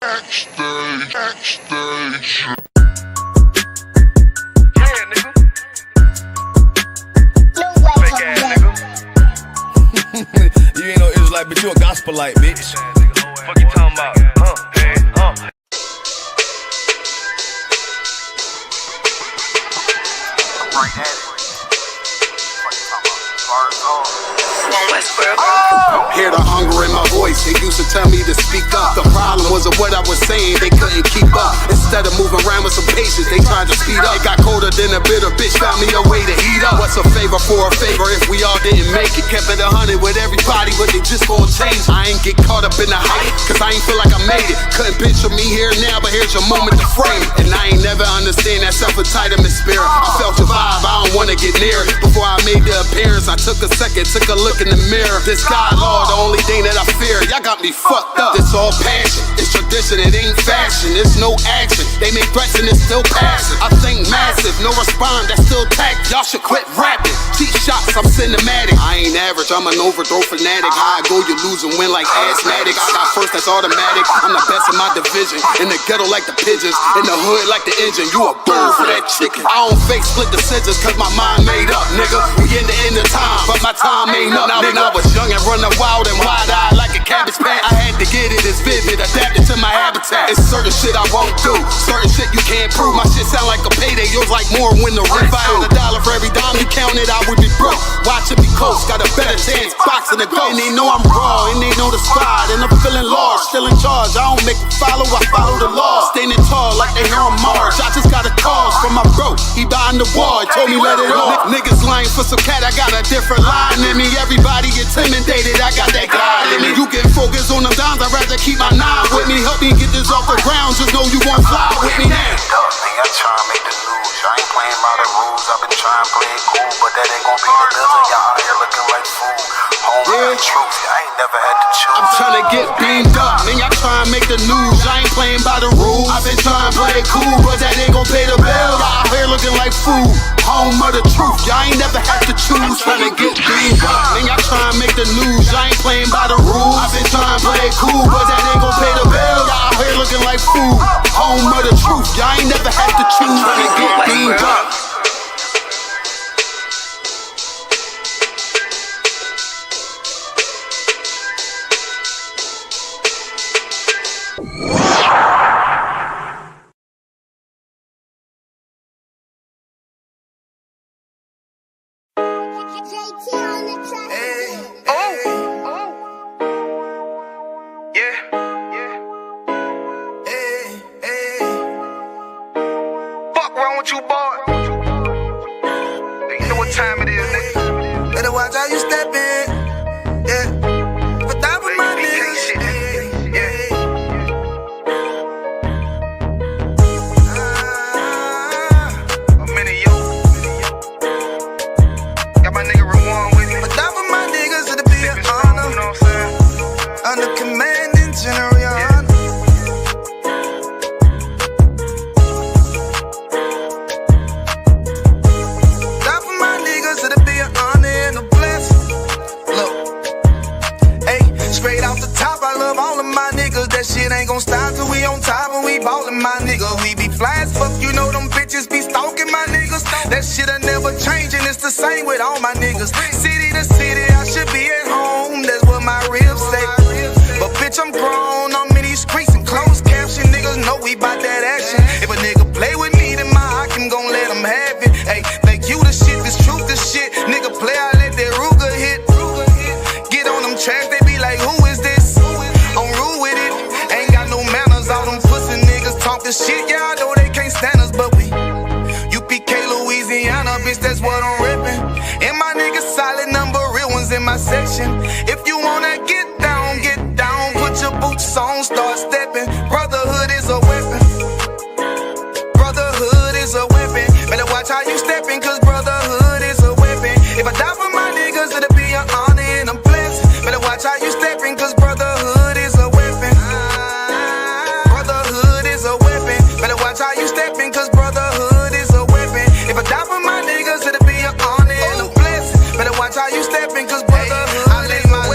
Backstage. Yeah, nigga. Fake ass nigga. You ain't no Israelite, but you a gospelite, bitch. Fuck you talking about? Hey, Right at it. What you talking about? Hear the hunger in my voice, they used to tell me to speak up. The problem was of what I was saying, they couldn't keep up. Instead of moving around with some patience, they tried to speed up. It got colder than a bitter bitch, found me a way to heat up. What's a favor for a favor if we all didn't make it? Kept it 100 with everybody, but they just gon' change. I ain't get caught up in the hype, cause I ain't feel like I made it. Couldn't picture me here now, but here's your moment to frame it. And I ain't never understand that self-entitlement spirit. I felt your vibe, I don't wanna get near it. Before I made the appearance, I took a second, took a look in the mirror. This God Lord, the only thing that I fear. Y'all got me fucked up. It's all passion, it's tradition, it ain't fashion. It's no action, they make threats and it's still passing. I think massive, no respond, that's still tact. Y'all should quit rapping. Cheap shots, I'm cinematic. I ain't average, I'm an overthrow fanatic. How I go, you lose and win like asthmatics. I got first, that's automatic. I'm the best in my division. In the ghetto like the pigeons, in the hood like the engine. You a bird for that chicken. I don't fake split decisions cause my mind made up, nigga. We in the end of time, but my time ain't up. Now when I was young and running wild and wide-eyed like a cabbage patch, I had to get it as vivid, adapted to my habitat. It's certain shit I won't do, certain shit you can't prove. My shit sound like a payday, yours like more when the rent. If I had $1 for every dime you counted, I would be broke. Watch it be close, got a better chance, boxing the goal. And they know I'm raw, and they know the spot, and I'm feeling large, still in charge. I don't make a follow, I follow the law. Standing tall like they here on Mars. I just got a call from my bro, he behind the wall, he told me let it off. Niggas lying for some cat, I got a different line in me. Everybody intimidated, I got that guy in me. You get focused on them dimes, I'd rather keep my nine with me. Help me get this off the ground, just know you won't fly with me now. I try to make the news. I ain't playing by the rules. I've been trying to play it cool, but that ain't gon' be the living. Y'all out here looking like fool. Home the truth. I ain't never had to choose. I'm trying to get beamed up, man. Y'all trying to make the news. I ain't playing by the rules. I've been trying to play it cool, but that ain't gon' pay the bill. Y'all out here looking like fool. Home of the truth. Y'all ain't never had to choose. Trying to get beamed up, man. Y'all trying to make the news. I ain't playing by the rules. I've been trying to play it cool, but that ain't gon' pay the bill. Y'all out here looking like fool. Home of the truth. Y'all ain't never had to choose. Trying to get beamed up. you, boy. You know what time it is, nigga. Better watch how you step in. Yeah. For top of my niggas. Yeah. I'm in it, yo. Got my nigga Rewan with me. For top of my niggas, it'll be an honor. You know what I'm saying? Under commanding general, your honor. Straight off the top, I love all of my niggas. That shit ain't gon' stop till we on top and we ballin', my nigga. We be fly as fuck, you know them bitches be stalking my niggas. That shit'll never change and it's the same with all my niggas. City to city, I should be at home, that's what my ribs say. But bitch, I'm grown, I'm in these streets and closed caption. Niggas know we bout that action. If a nigga play with me, then my Hakim gon' let him have it. Hey, think you the shit, this truth the shit. Nigga play, I let that Ruger hit. Get on them tracks, they be like, who is this? I'm rude with it, ain't got no manners. All them pussy niggas talk the shit, yeah, I know they can't stand us, but we UPK, Louisiana, bitch, that's what I'm rippin'. And my niggas solid, number real ones in my section. If you wanna get down, put your boots on, start steppin'. Brotherhood is a weapon. Brotherhood is a weapon. Better watch how you steppin', cause brotherhood is a weapon. If I die for my niggas, it'll be an honor and I'm blessed. Better watch how you steppin', cause brotherhood is a weapon. Brotherhood is a weapon. Better watch how you steppin', cause brotherhood is a weapon. If I die for my niggas, it'll be an honor and I'm blessed. Better watch how you steppin', cause brotherhood is a weapon.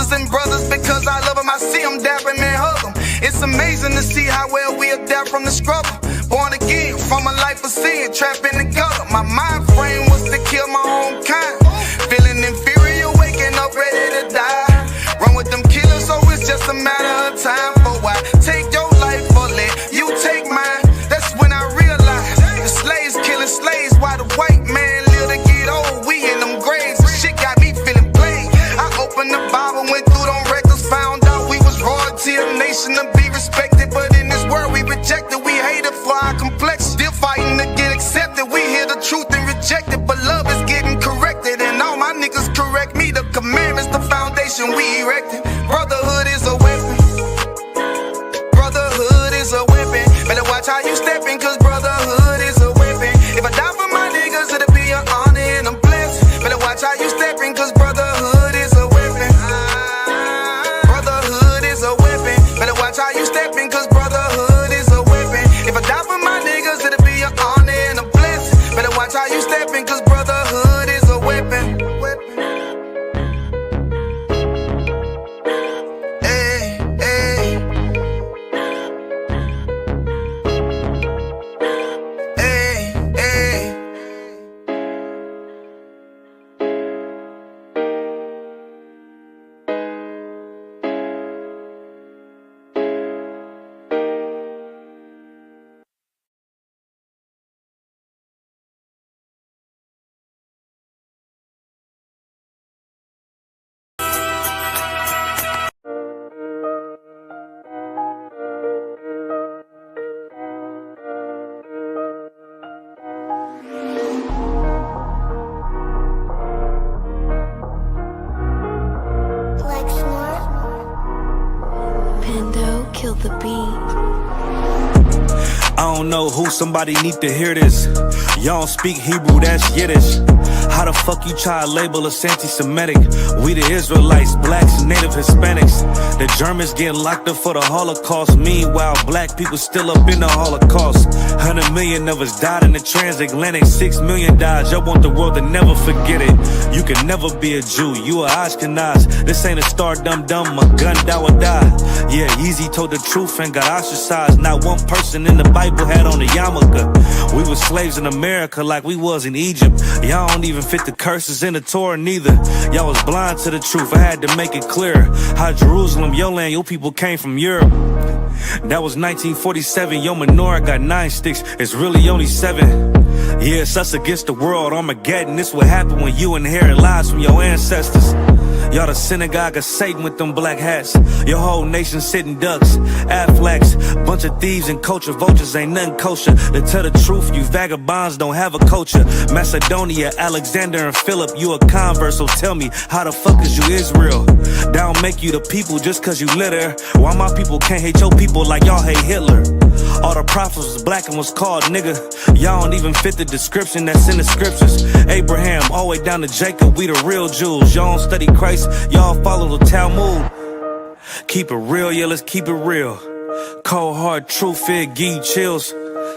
sisters and brothers because I love them. I see them dapping and hug them. It's amazing to see how well we adapt from the struggle. Born again from a life of sin, trapped in the gutter. My mind frame was to kill my own kind. Feeling inferior, waking up ready to die. Run with them killers, so it's just a matter of time. For why take your life or let you take mine? That's when I realized the slaves killing slaves while the white man live to get old. We in them graves, the shit got me feeling played. I opened the Bible, went through them records, found out we was royalty, a nation to be respected. But in this world we rejected, we hated for our complexion. Still fighting to get accepted. We hear the truth and reject it, but love is getting corrected. And all my niggas correct me. The commandments, the foundation we erected. Brotherhood is a weapon. Brotherhood is a weapon. Better watch how you stepping, cause brotherhood is a weapon. If I die for my niggas, it'll be an honor and I'm blessed. Better watch how you stepping, cause brotherhood is a weapon. Brotherhood is a weapon. Better watch how you stepping, cause brotherhood is a weapon. If I die for my niggas, it'll be an honor and I'm blessed. Better watch how you stepping, cause brotherhood is a weapon. Hey, hey. Hey, hey. Pando killed the beat. I don't know who, somebody need to hear this. Y'all don't speak Hebrew, that's Yiddish. How the fuck you try to label us anti-Semitic? We the Israelites, blacks, native Hispanics. The Germans getting locked up for the Holocaust. Meanwhile, black people still up in the Holocaust. 100 million of us died in the transatlantic. 6 million died, y'all want the world to never forget it. You can never be a Jew, you a Ashkenaz. This ain't a star dum-dum, a gun that would die. Yeah, Yeezy told the truth and got ostracized. Not one person in the Bible had on a yarmulke. We was slaves in America like we was in Egypt. Y'all don't even fit the curses in the Torah neither. Y'all was blind to the truth, I had to make it clear. How Jerusalem, your land, your people came from Europe. That was 1947, your menorah got 9 sticks, it's really only 7. Yeah, it's us against the world, Armageddon. This what happened when you inherit lies from your ancestors. Y'all the synagogue of Satan with them black hats. Your whole nation sitting ducks, Aflacs. Bunch of thieves and culture vultures, ain't nothing kosher. To tell the truth, you vagabonds don't have a culture. Macedonia, Alexander and Philip, you a convert, so tell me, how the fuck is you Israel? That don't make you the people just cause you live there. Why my people can't hate your people like y'all hate Hitler? All the prophets was black and was called nigga. Y'all don't even fit the description that's in the scriptures. Abraham, all the way down to Jacob, we the real Jews. Y'all don't study Christ, y'all follow the Talmud. Keep it real, yeah, let's keep it real. Cold hard truth, it give you chills.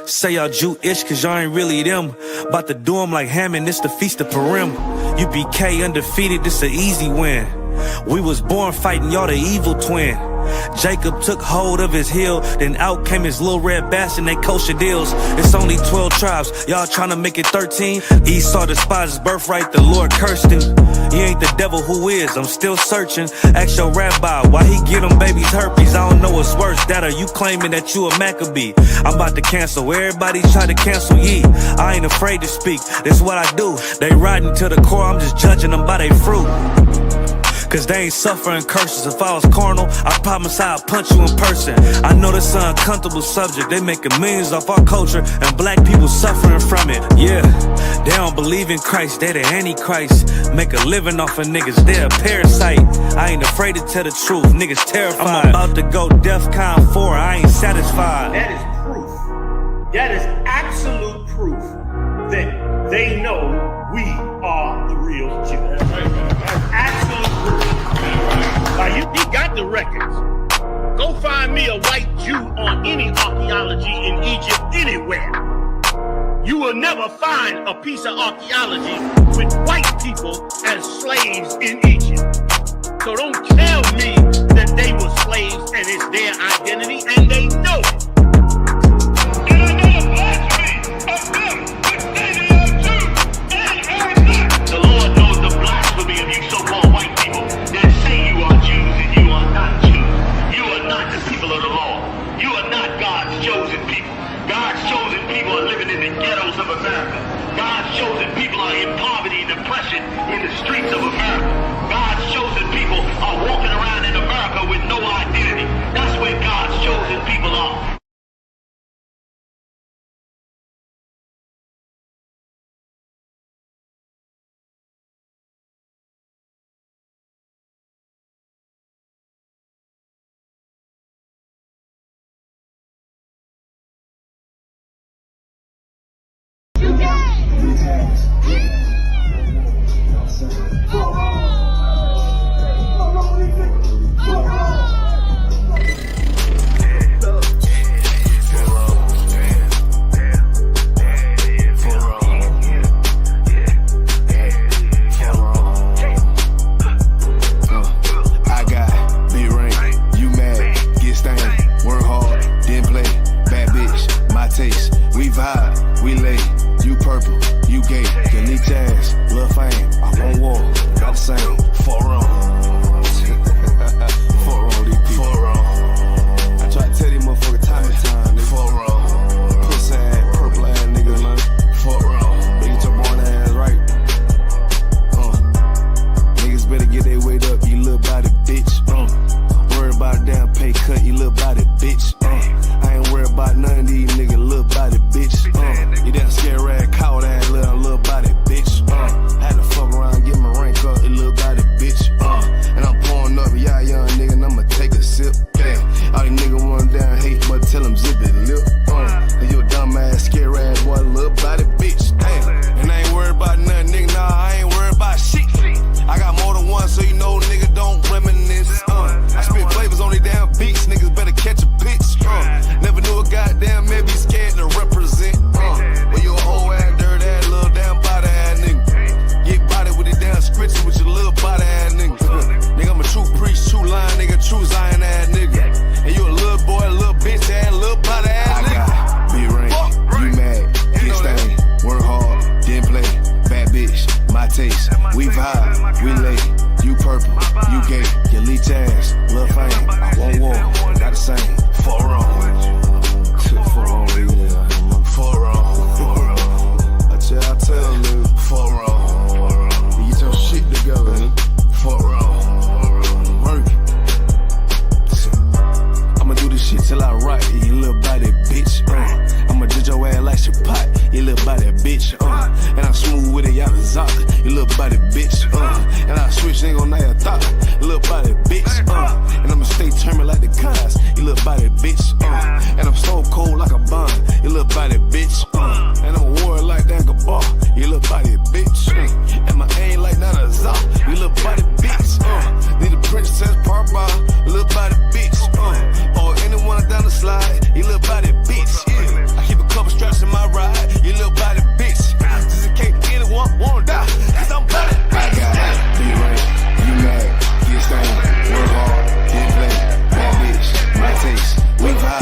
Say y'all Jewish cause y'all ain't really them. About to do them like Hammond, this the Feast of Purim. UPK undefeated, this a easy win. We was born fighting, y'all the evil twin. Jacob took hold of his heel, then out came his little red bastard, they kosher deals. It's only 12 tribes, y'all tryna make it 13. Esau despised his birthright, the Lord cursed him. He ain't the devil, who is? I'm still searching. Ask your rabbi, why he get them babies herpes? I don't know what's worse, that or you claiming that you a Maccabee. I'm about to cancel, everybody try to cancel ye. I ain't afraid to speak, that's what I do. They riding to the core, I'm just judging them by their fruit. Cause they ain't suffering curses. If I was carnal, I promise I'd punch you in person. I know this an uncomfortable subject. They making millions off our culture and black people suffering from it. Yeah, they don't believe in Christ, they the Antichrist. Make a living off of niggas, they a parasite. I ain't afraid to tell the truth, niggas terrified. I'm about to go DEFCON 4, I ain't satisfied. That is proof. That is absolute proof that they know we are the real Jews. That's absolute proof. Now you got the records. Go find me a white Jew on any archaeology in Egypt anywhere. You will never find a piece of archaeology with white people as slaves in Egypt. So don't tell me that they were slaves and it's their identity, and they know it. The Lord knows the blasphemy of you so-called white people that say you are Jews and you are not Jews. You are not the people of the law. You are not God's chosen people. God's chosen people are living in the ghettos of America. God's chosen people are in poverty and depression in the streets of America. God's chosen people are walking around in America with no identity. That's where God's chosen people are. We vibe.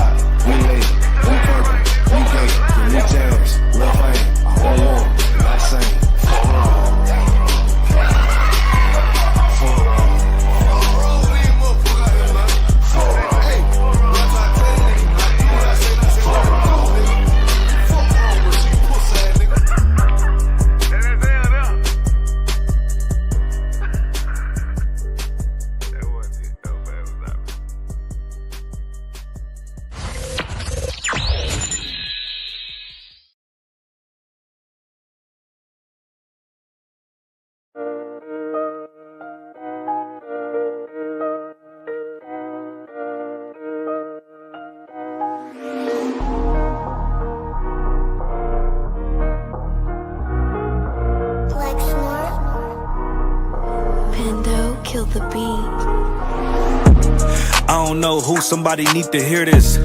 don't know who, somebody need to hear this.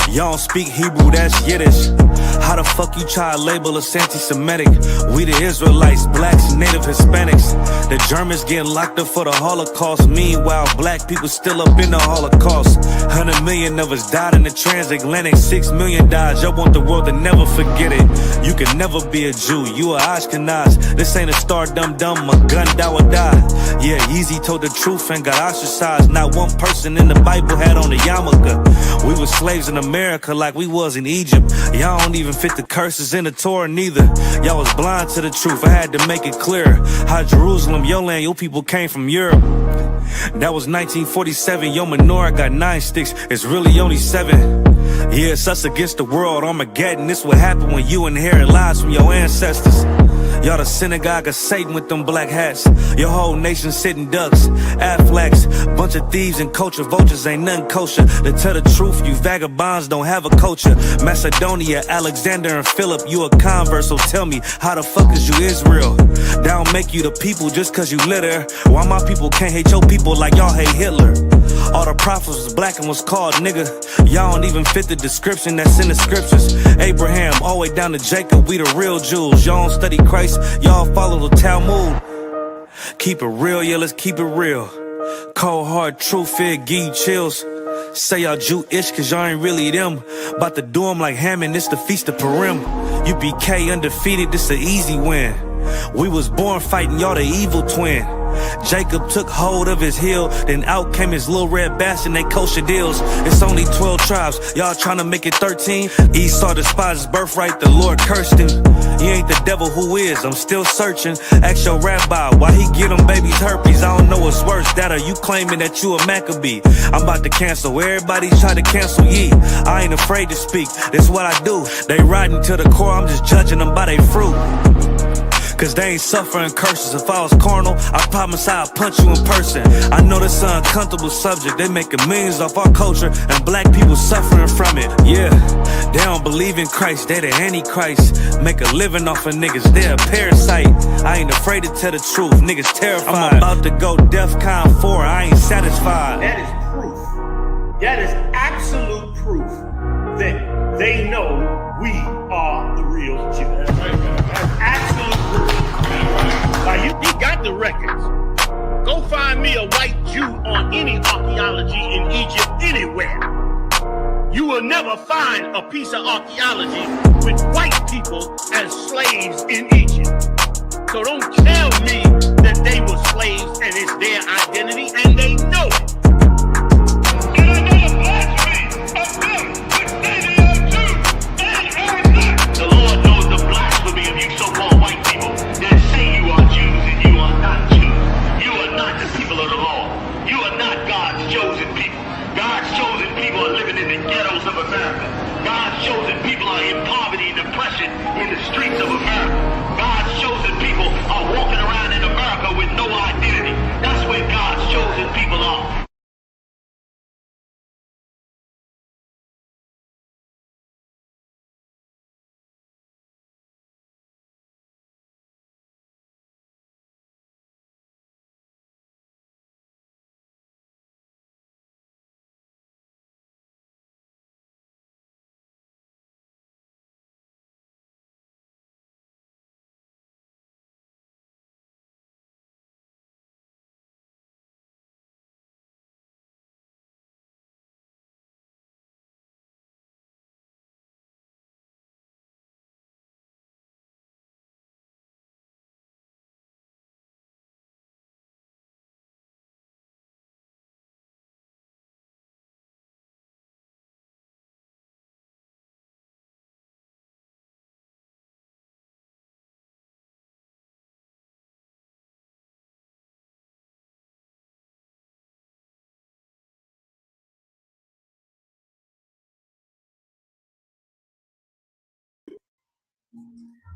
Y'all don't speak Hebrew, that's Yiddish. How the fuck you try to label us anti-Semitic? We the Israelites, blacks, native Hispanics. The Germans getting locked up for the Holocaust. Meanwhile, black people still up in the Holocaust. 100 million of us died in the transatlantic. 6 million died. Y'all want the world to never forget it. You can never be a Jew, you a Ashkenaz. This ain't a star dum-dum, a gun that would die. Yeah, Yeezy told the truth and got ostracized. Not one person in the Bible had on a yarmulke. We were slaves in America like we was in Egypt. Y'all don't even fit the curses in the Torah neither. Y'all was blind to the truth, I had to make it clear. How Jerusalem, your land, your people came from Europe. That was 1947, your menorah got 9 sticks, it's really only 7. Yeah, it's us against the world, Armageddon. This what happened when you inherit lies from your ancestors. Y'all the synagogue of Satan with them black hats. Your whole nation sitting ducks, Aflacs. Bunch of thieves and culture vultures, ain't nothing kosher. To tell the truth, you vagabonds don't have a culture. Macedonia, Alexander and Philip, you a convert, so tell me, how the fuck is you Israel? That don't make you the people just cause you live there. Why my people can't hate your people like y'all hate Hitler? All the prophets was black and was called nigga. Y'all don't even fit the description that's in the scriptures. Abraham, all the way down to Jacob, we the real Jews. Y'all don't study Christ, y'all follow the Talmud. Keep it real, yeah, let's keep it real. Cold hard truth, it give you chills. Say y'all Jewish cause y'all ain't really them. About to do them like Hammond, this the Feast of Purim. You BK undefeated, this a easy win. We was born fighting, y'all the evil twin. Jacob took hold of his heel, then out came his little red bastard, they kosher deals. It's only 12 tribes, y'all trying to make it 13. Esau despised his birthright, the Lord cursed him. He ain't the devil, who is? I'm still searching. Ask your rabbi, why he get them babies herpes? I don't know what's worse, that or you claiming that you a Maccabee. I'm about to cancel, everybody try to cancel ye. I ain't afraid to speak, that's what I do. They riding to the core, I'm just judging them by their fruit. Cause they ain't suffering curses. If I was carnal, I promise I'd punch you in person. I know this an uncomfortable subject. They making millions off our culture and black people suffering from it. Yeah, they don't believe in Christ, they the Antichrist. Make a living off of niggas, they a parasite. I ain't afraid to tell the truth, niggas terrified. I'm about to go DEFCON 4, I ain't satisfied. That is proof. That is absolute proof that they know we are the real Jews. That's absolute proof. Now you got the records. Go find me a white Jew on any archaeology in Egypt anywhere. You will never find a piece of archaeology with white people as slaves in Egypt. So don't tell me that they were slaves and it's their identity, and they know it. The Lord knows the blasphemy of you so-called white people that say you are Jews and you are not Jews. You are not the people of the law. You are not God's chosen people. God's chosen people are living in the ghettos of America. God's chosen people are in poverty and depression in the streets of America. God's chosen people are walking around in America with no identity. That's where God's chosen people are.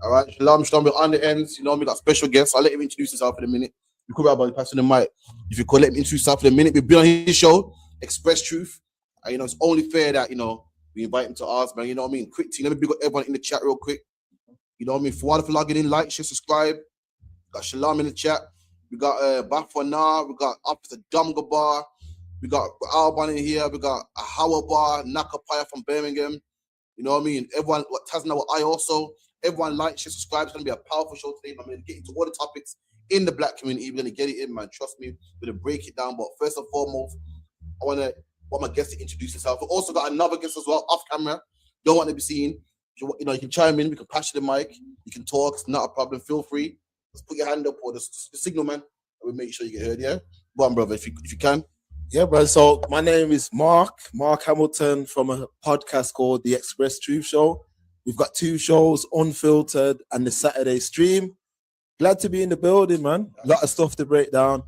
All right, Shalom, Shalom, we're on the ends. You know, we got special guests. I'll let him introduce himself in a minute. You could about passing the mic. If you could let him introduce himself in a minute, we've been on his show, Express Truth. You know, it's only fair that, you know, we invite him to ours, man. You know what I mean? Quick team. Let me big up everyone in the chat real quick. You know what I mean? For all of you logging in, like, share, subscribe. Got Shalom in the chat. We got Bafanar. We got Officer Dumgabar. We got Alban in here. We got a Howard Bar, Nakapaya from Birmingham. You know what I mean? Everyone, what Tasna, what I also. Everyone like, share, subscribe. It's gonna be a powerful show today. I'm gonna get into all the topics in the black community. We're gonna get it in, man. Trust me. We're gonna break it down. But first and foremost, I want my guest to introduce himself. We also got another guest as well, off camera. Don't want to be seen. You can chime in. We can pass you the mic. You can talk. It's not a problem. Feel free. Just put your hand up or the signal, man. We'll make sure you get heard. Yeah, go on, brother. If you can. Yeah, bro. So my name is Mark Hamilton from a podcast called The Express Truth Show. We've got 2 shows, Unfiltered and the Saturday Stream. Glad to be in the building, man. A lot of stuff to break down.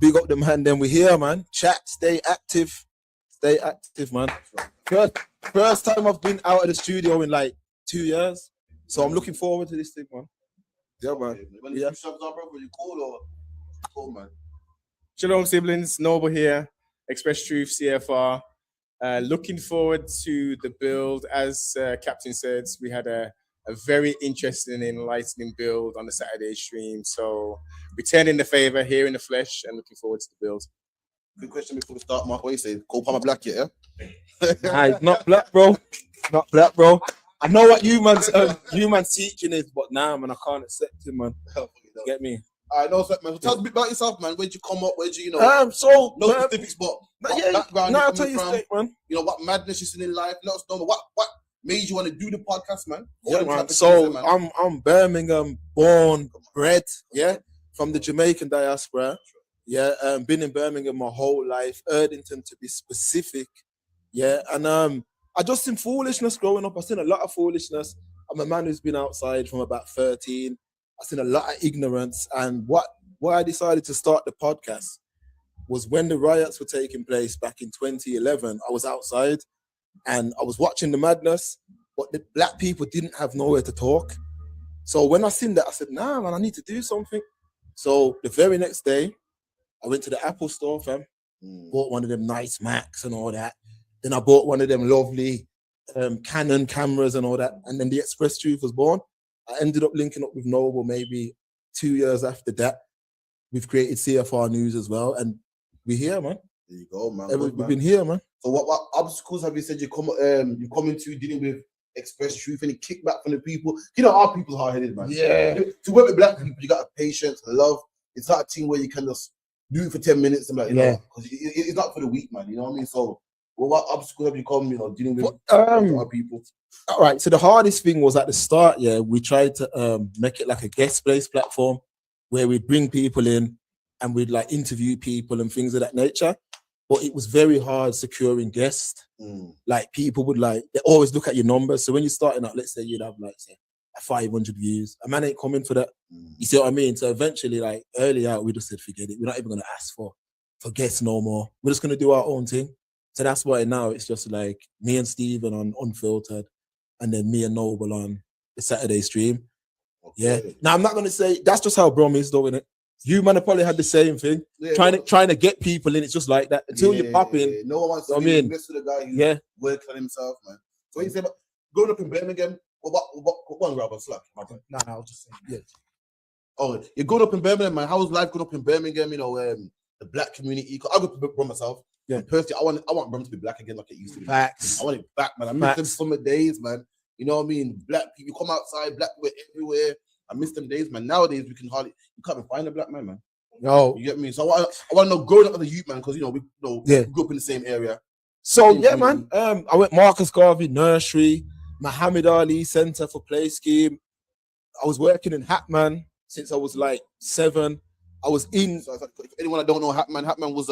Big up the man. Then we're here, man. Chat. Stay active. Stay active, man. First time I've been out of the studio in like 2 years, so I'm looking forward to this thing, man. Yeah, man. When you shoves up, bro, you cool, man. Shalom, siblings. Noble here. Express Truth, CFR. Looking forward to the build. As Captain said, we had a very interesting, enlightening build on the Saturday stream. So returning the favor here in the flesh and looking forward to the build. Good question before we start, Mark. What you say? Cole Palmer black yet, yeah? Nah, he's not black, bro. Not black, bro. I know what you man's teaching is, but nah, man, I can't accept him, man. Get me? I know, man. So tell us a bit about yourself, man. Where'd you come up? Where'd you, no specifics, but what background I'll you tell you from? straight, man. You know, what madness you seen in life? Let us know what made you want to do the podcast, man. Yeah, man. So I'm Birmingham born, bred, yeah, from the Jamaican diaspora. Yeah, been in Birmingham my whole life, Erdington to be specific. Yeah, and I just seen foolishness growing up. I seen a lot of foolishness. I'm a man who's been outside from about 13. I seen a lot of ignorance, and why I decided to start the podcast was when the riots were taking place back in 2011. I was outside and I was watching the madness, but the black people didn't have nowhere to talk. So when I seen that, I said, nah, man, I need to do something. So the very next day, I went to the Apple store, fam, bought one of them nice Macs and all that. Then I bought one of them lovely Canon cameras and all that. And then the Express Truth was born. I ended up linking up with Noble maybe 2 years after that. We've created CFR News as well. And we're here, man. There you go, man. We've been here, man. So what obstacles have you said you come into dealing with Express Truth? Any kickback from the people? You know, our people's hard-headed, man. Yeah. To work with black people, you got patience, love. It's not a thing where you can just do it for 10 minutes and because it's not for the weak, man. You know what I mean? So what obstacles have you come, dealing with our people? All right. So the hardest thing was at the start, yeah, we tried to make it like a guest place platform where we'd bring people in and we'd like interview people and things of that nature. But it was very hard securing guests. Like people would they always look at your numbers. So when you're starting out, let's say you'd have 500 views. A man ain't coming for that. You see what I mean? So eventually, early out, we just said, forget it. We're not even going to ask for guests no more. We're just going to do our own thing. So that's why now it's just like me and Steven on Unfiltered and then me and Noble on the Saturday stream. Okay. Yeah. Now, I'm not going to say that's just how Brom is, though, innit? You, man, have probably had the same thing. Yeah, trying to get people in. It's just like that. Until you pop in. No one wants to be mess with a guy who works on himself, man. So what you say about growing up in Birmingham? What one grab on slack? No, I was just saying. Yeah. Oh, you're growing up in Birmingham, man. How was life growing up in Birmingham? The black community. I grew up in Brum myself. Yeah. And personally, I want Brum to be black again like it used to be. Facts. I want it back, man. I miss them summer days, man. You know what I mean? Black people come outside, black people everywhere. I miss them days, man. Nowadays, you can't even find a black man. No. You get me? So I want to know growing up as a youth, man, because, we grew up in the same area. So, yeah, man. I went Marcus Garvey Nursery, Muhammad Ali Center for Play Scheme. I was working in Hatman since I was 7. I was in. So if anyone that don't know Hatman was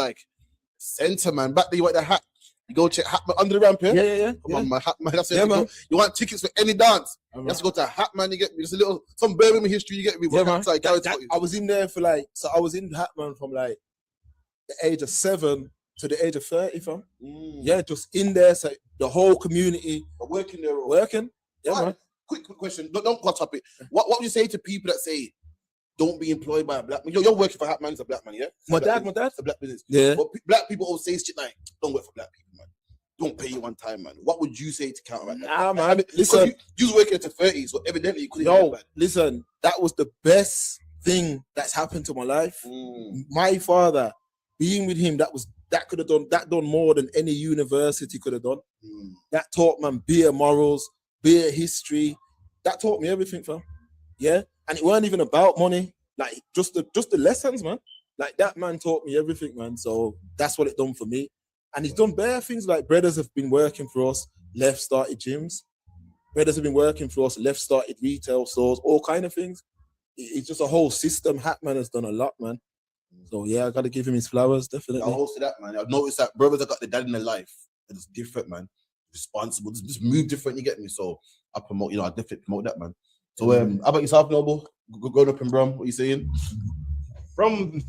center, man. Back there, you want the hat. You go check Hatman under the ramp here. Yeah. Come on, man. Hatman. That's it. Man. You want tickets for any dance? You have to go to Hatman. You get me. Just some Birmingham history. You get me. Yeah, man. I was in there for so I was in Hatman from the age of 7 to the age of 30, fam. Yeah, just in there. So the whole community working there. Working. Yeah, man. Quick question. Don't cut up it. What would you say to people that say don't be employed by a black man? You're working for Hatman. It's a black man, yeah? My dad. It's a black business. Yeah. But black people always say shit like, don't work for black people, man. Don't pay you one time, man. What would you say to counteract that? Nah, man. Listen, you was working into 30s, so evidently you couldn't. No, listen, that was the best thing that's happened to my life. My father, being with him, that That could have done more than any university could have done. That taught man beer morals, beer history. That taught me everything, fam. Yeah, and it weren't even about money. Like just the lessons, man. Like that man taught me everything, man. So that's what it done for me. And he's done bare things. Like brothers have been working for us, left started gyms. Brothers have been working for us, left started retail stores, all kind of things. It's just a whole system. Hatman has done a lot, man. So yeah, I gotta give him his flowers, definitely. I'll host that, man. I've noticed that brothers that got the dad in their life, it's different, man. Responsible, just move different. You get me? So I promote, I definitely promote that, man. So how about yourself, Noble? Growing up in Brum, what are you saying? From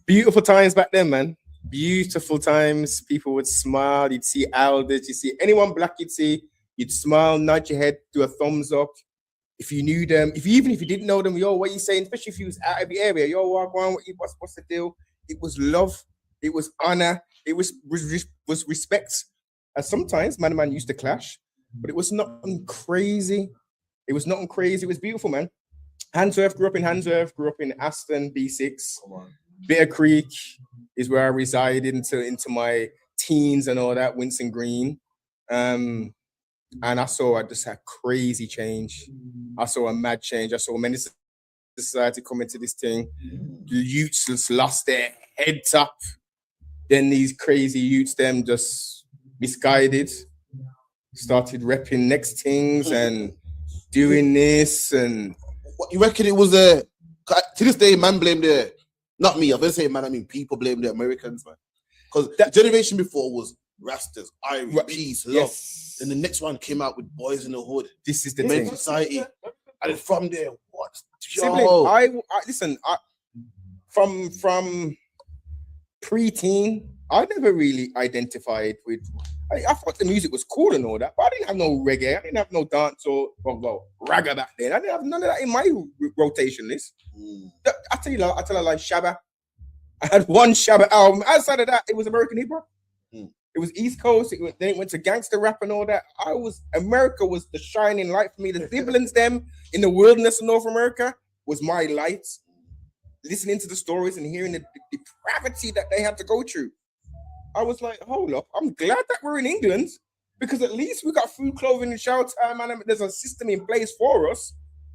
beautiful times back then, man. Beautiful times. People would smile. You'd see elders. You see anyone black, you'd smile, nod your head, do a thumbs up. If you knew them, even if you didn't know them, yo, what are you saying? Especially if you was out of the area, yo, walk on, what's the deal? It was love, it was honor, it was respect. And sometimes man used to clash, but it was nothing crazy. It was nothing crazy. It was beautiful, man. Handsworth, grew up in Aston, B6. Bitter Creek is where I resided into my teens and all that, Winston Green. And I saw just a crazy change. I saw a mad change. I saw many society come into this thing. The youths just lost their heads up. Then these crazy youths, them just misguided, started repping next things and doing this. And what you reckon it was to this day, man blame not me, I'm gonna say man, I mean people blame the Americans, man. Because that generation before was Rastas, Irish, peace, love. Yes. Then the next one came out with Boys in the Hood. This is the Men thing. Society. And from there, what? Sibling, listen, from pre-teen, I never really identified with. I thought the music was cool and all that, but I didn't have no reggae. I didn't have no dance or ragga back then. I didn't have none of that in my rotation list. I tell you like Shabba. I had one Shabba album. Outside of that, it was American hip hop. It was East Coast. Then it went to gangster rap and all that. America was the shining light for me. The siblings, them in the wilderness of North America, was my light. Listening to the stories and hearing the depravity that they had to go through. I was like, hold up, I'm glad that we're in England because at least we got food, clothing, and shelter, man. There's a system in place for us.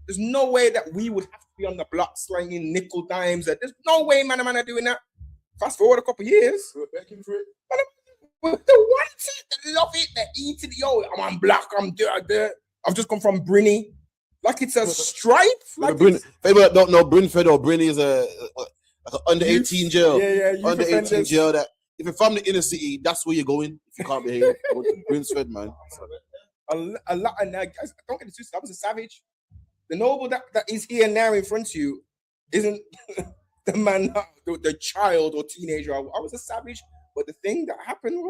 There's no way that we would have to be on the block slanging nickel dimes. There's no way, man, are doing that. Fast forward a couple of years. We're begging for it. The want it, they love it, they eat it. Yo, I'm on black, I'm there. I've just come from Brinny. Like it's a stripe. Like people that don't know, Brinford or Brinny is like an under 18 jail. Yeah, under 18 jail that if you're from the inner city, that's where you're going. If you can't behave, go to Brinsford, man. A lot, and guys, don't get it twisted. I was a savage. The noble that is here now in front of you isn't the man, the child or teenager. I was a savage, but the thing that happened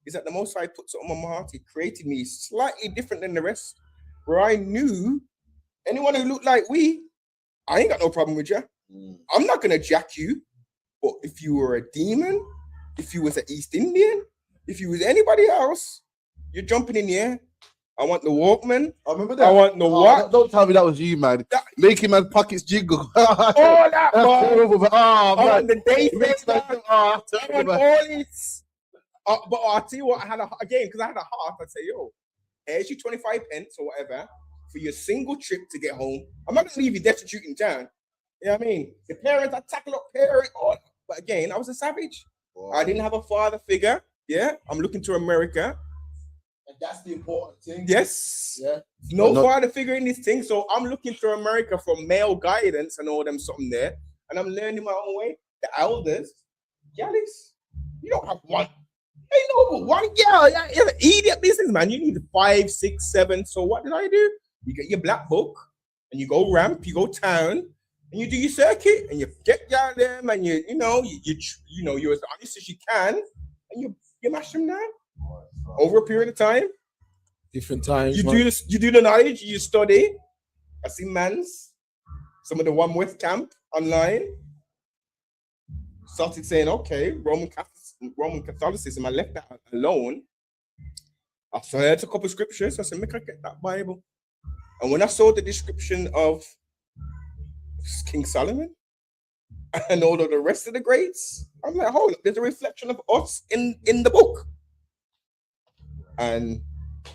is that the Most High put something on my heart. He created me slightly different than the rest, where I knew anyone who looked like I ain't got no problem with you. I'm not gonna jack you, but if you were a demon, if you was an East Indian, if you was anybody else, you're jumping in the air. I want the Walkman. I remember that. I want the what? Don't tell me that was you, man. Making my pockets jiggle. All that, man. I want the day I want all this. But I'll tell you what, because I had a heart, I'd say, yo, here's your 25 pence or whatever for your single trip to get home. I'm not going to leave you destitute in town. You know what I mean? The parents, I tackle up parents. But again, I was a savage. Wow. I didn't have a father figure. Yeah, I'm looking to America. And that's the important thing. Yes. Yeah. No father figure in this thing. So I'm looking to America for male guidance and all them something there. And I'm learning my own way. The elders, Alex, you don't have one. Hey, no, one girl. You're an idiot business, man. You need 5, 6, 7. So what did I do? You get your black book and you go ramp, you go town. And you do your circuit, and you get down them, and you you're as honest as you can, and you mash them down over a period of time. Different times. You do the knowledge, you study. I see some of the One West camp online started saying, okay, Roman Catholicism. I left that alone. I heard a couple of scriptures. I said, make I get that Bible. And when I saw the description of King Solomon, and all of the rest of the greats. I'm like, hold up, there's a reflection of us in the book. And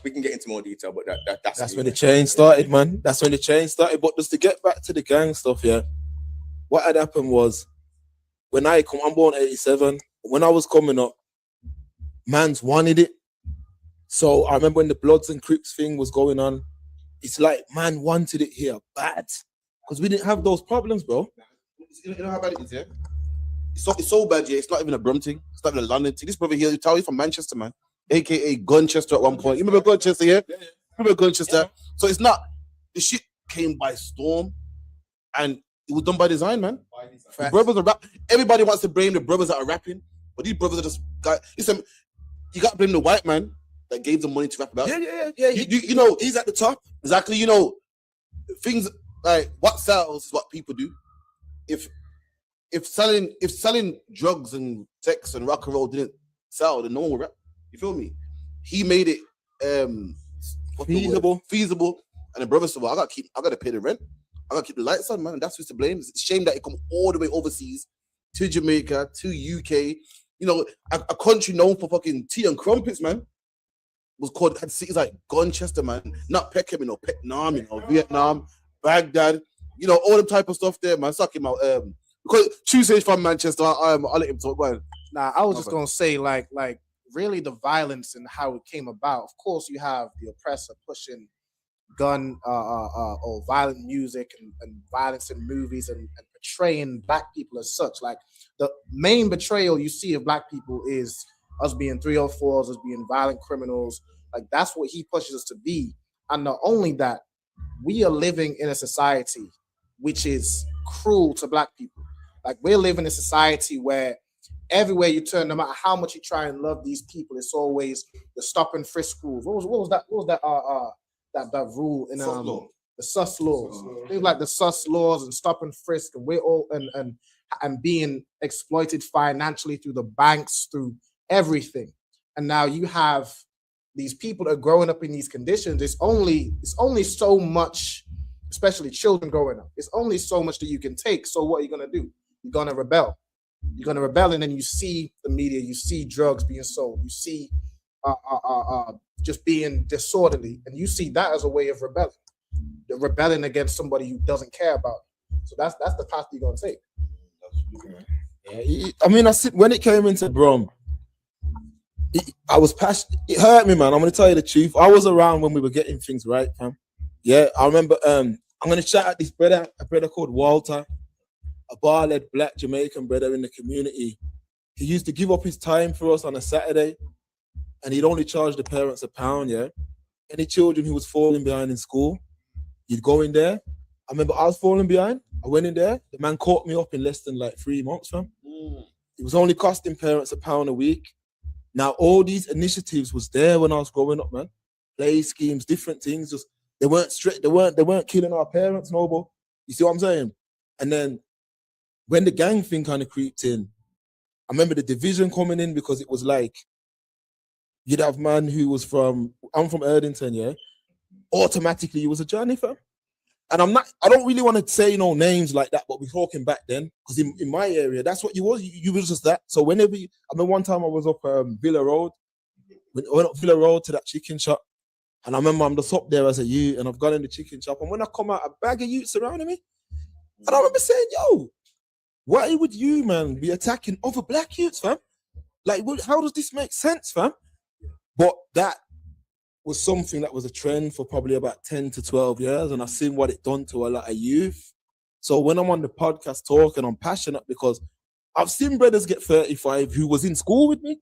we can get into more detail, but that's when the change started, man. That's when the change started. But just to get back to the gang stuff, yeah, what had happened was when I'm born 87, when I was coming up, mans wanted it. So I remember when the Bloods and Crips thing was going on, it's like man wanted it here bad because we didn't have those problems, bro. You know how bad it is, yeah? It's so bad, yeah. It's not even a Brum thing. It's not even a London thing. This brother here, you tell you from Manchester, man. AKA Gunchester at one point. You remember Gunchester, yeah? Remember Gunchester? Yeah. So it's not, the shit came by storm and it was done by design, man. The brothers are everybody wants to blame the brothers that are rapping, but these brothers are just, listen, you got to blame the white man that gave them money to rap about. Yeah. You know, he's at the top. Exactly. You know, things like what sells is what people do. If selling drugs and sex and rock and roll didn't sell, then no one would rap. You feel me? He made it feasible, and the brother said, "Well, I gotta pay the rent. I gotta keep the lights on, man." And that's who's to blame. It's a shame that it come all the way overseas to Jamaica, to UK. You know, a country known for fucking tea and crumpets, man. Had cities like Gunchester, man, not Peckham, you know, Vietnam, you know, Vietnam, Baghdad, you know, all the type of stuff there, man. Suck him out. Because Tuesday's from Manchester, I'll let him talk. Go ahead. Nah, I was just gonna say, like really the violence and how it came about. Of course, you have the oppressor pushing gun or violent music and violence in movies and portraying black people as such. Like the main betrayal you see of black people is us being 304s, us being violent criminals. Like that's what he pushes us to be. And not only that, we are living in a society which is cruel to black people. Like we're living in a society where everywhere you turn, no matter how much you try and love these people, it's always the stop and frisk rules. What was that rule in the sus laws? Things like the sus laws and stop and frisk, and we're all and being exploited financially through the banks, through everything. And now you have these people that are growing up in these conditions. It's only so much, especially children growing up. It's only so much that you can take. So what are you gonna do? You're gonna rebel. You're gonna rebel, and then you see the media, you see drugs being sold, you see just being disorderly, and you see that as a way of rebelling. You're rebelling against somebody who doesn't care about you. So that's the path you're gonna take. Yeah, I mean, when it came into Brum, I was passionate. It hurt me, man. I'm gonna tell you the truth. I was around when we were getting things right, fam. Yeah, I remember. I'm gonna shout out this brother, a brother called Walter, a bar-led black Jamaican brother in the community. He used to give up his time for us on a Saturday, and he'd only charge the parents £1. Yeah, any children who was falling behind in school, you'd go in there. I remember I was falling behind. I went in there. The man caught me up in less than like 3 months, fam. It was only costing parents £1 a week. Now all these initiatives was there when I was growing up, man. Play schemes, different things. Just they weren't straight. They weren't killing our parents, no, but you see what I'm saying? And then when the gang thing kind of creeped in, I remember the division coming in because it was like you'd have man who was I'm from Erdington, yeah. Automatically, he was a journey fam. And I don't really want to say no names like that, but we're talking back then because in my area, that's what you was. You was just that. So I mean, one time I was up Villa Road, went up Villa Road to that chicken shop, and I remember I'm just up there as a youth, and I've gone in the chicken shop, and when I come out, a bag of youths surrounding me, and I remember saying, "Yo, why would you, man, be attacking other black youths, fam? Like, how does this make sense, fam?" But that was something that was a trend for probably about 10 to 12 years, and I've seen what it done to a lot of youth. So when I'm on the podcast talking, I'm passionate because I've seen brothers get 35 who was in school with me,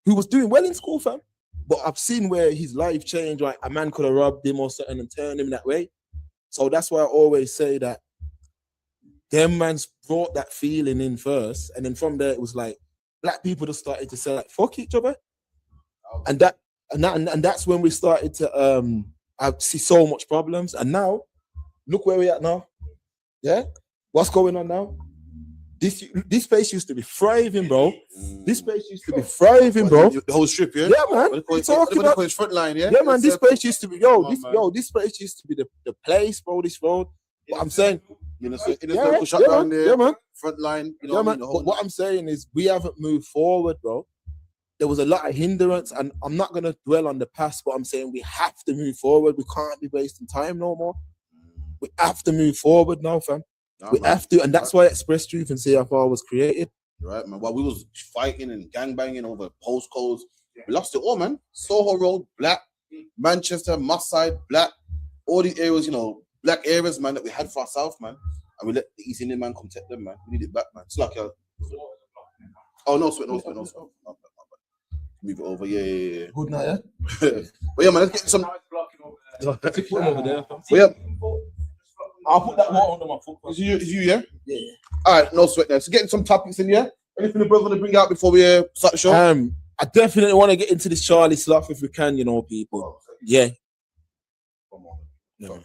who was doing well in school, fam. But I've seen where his life changed, like a man could have robbed him or something and turned him that way. So that's why I always say that them mans brought that feeling in first, and then from there it was like black people just started to say like fuck each other, and that's when we started to I see so much problems. And now look where we're at now. Yeah, what's going on now? This place used to be thriving, bro. This place used to be thriving, bro. The whole strip, yeah. Yeah, man. We're talking about his front line, yeah. Yeah, man. This place used to be this place used to be the place, bro. This road. But I'm saying, local shop down there. Yeah, man. front line. You know Yeah, what I mean? man. But what I'm saying is we haven't moved forward, bro. There was a lot of hindrance, and I'm not gonna dwell on the past, but I'm saying we have to move forward. We can't be wasting time no more. We have to move forward now, fam. We have to, and that's why Express Truth and CFR was created. Right, man. While we was fighting and gangbanging over postcodes, we lost it all, man. Soho Road, black. Manchester, Mustside, black. All these areas, you know, black areas, man, that we had for ourselves, man. And we let the East Indian man come take them, man. We need it back, man. It's like oh, no sweat. Move it over, yeah. Good night, yeah? But yeah, man, let's get some. Put them over there. But yeah. I'll put that water under my foot. Is you, yeah? Yeah. All right, no sweat now. So getting some topics in here. Anything the brother want to bring out before we start the show? I definitely want to get into this Charlie stuff if we can, you know, people. Yeah. No.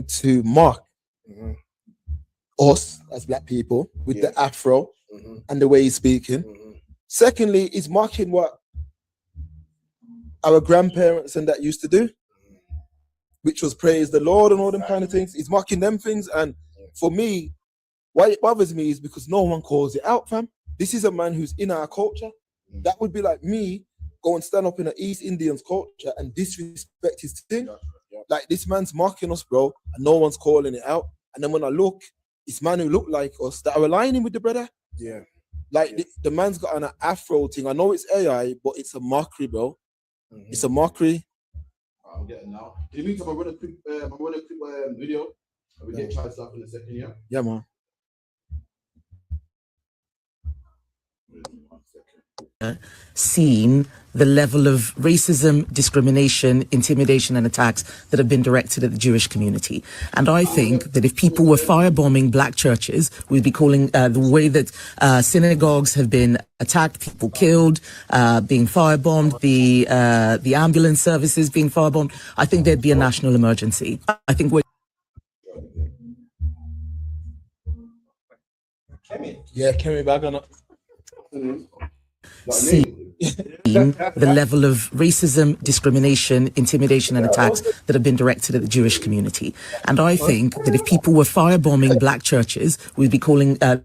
To mock us as black people with the afro and the way he's speaking. Secondly, he's mocking what our grandparents and that used to do, which was praise the Lord and all them kind of things. He's mocking them things, and for me, why it bothers me is because no one calls it out, fam. This is a man who's in our culture. That would be like me go and stand up in an East Indians culture and disrespect his thing. Like, this man's mocking us, bro, and no one's calling it out. And then when I look, it's man who look like us that are aligning with the brother. Yeah. Like, the man's got an afro thing. I know it's AI, but it's a mockery, bro. It's a mockery. I'm getting now. In the meantime, I'm running a quick video. We get Charlie stuff in a second, yeah? Yeah, man. Seen the level of racism, discrimination, intimidation and attacks that have been directed at the Jewish community. And I think that if people were firebombing black churches, we'd be calling the way that synagogues have been attacked, people killed, being firebombed, the ambulance services being firebombed, I think there'd be a national emergency. I think we're... Yeah, Kemi back on it. Seen the level of racism, discrimination, intimidation and attacks that have been directed at the Jewish community. And I think that if people were firebombing black churches, we'd be calling the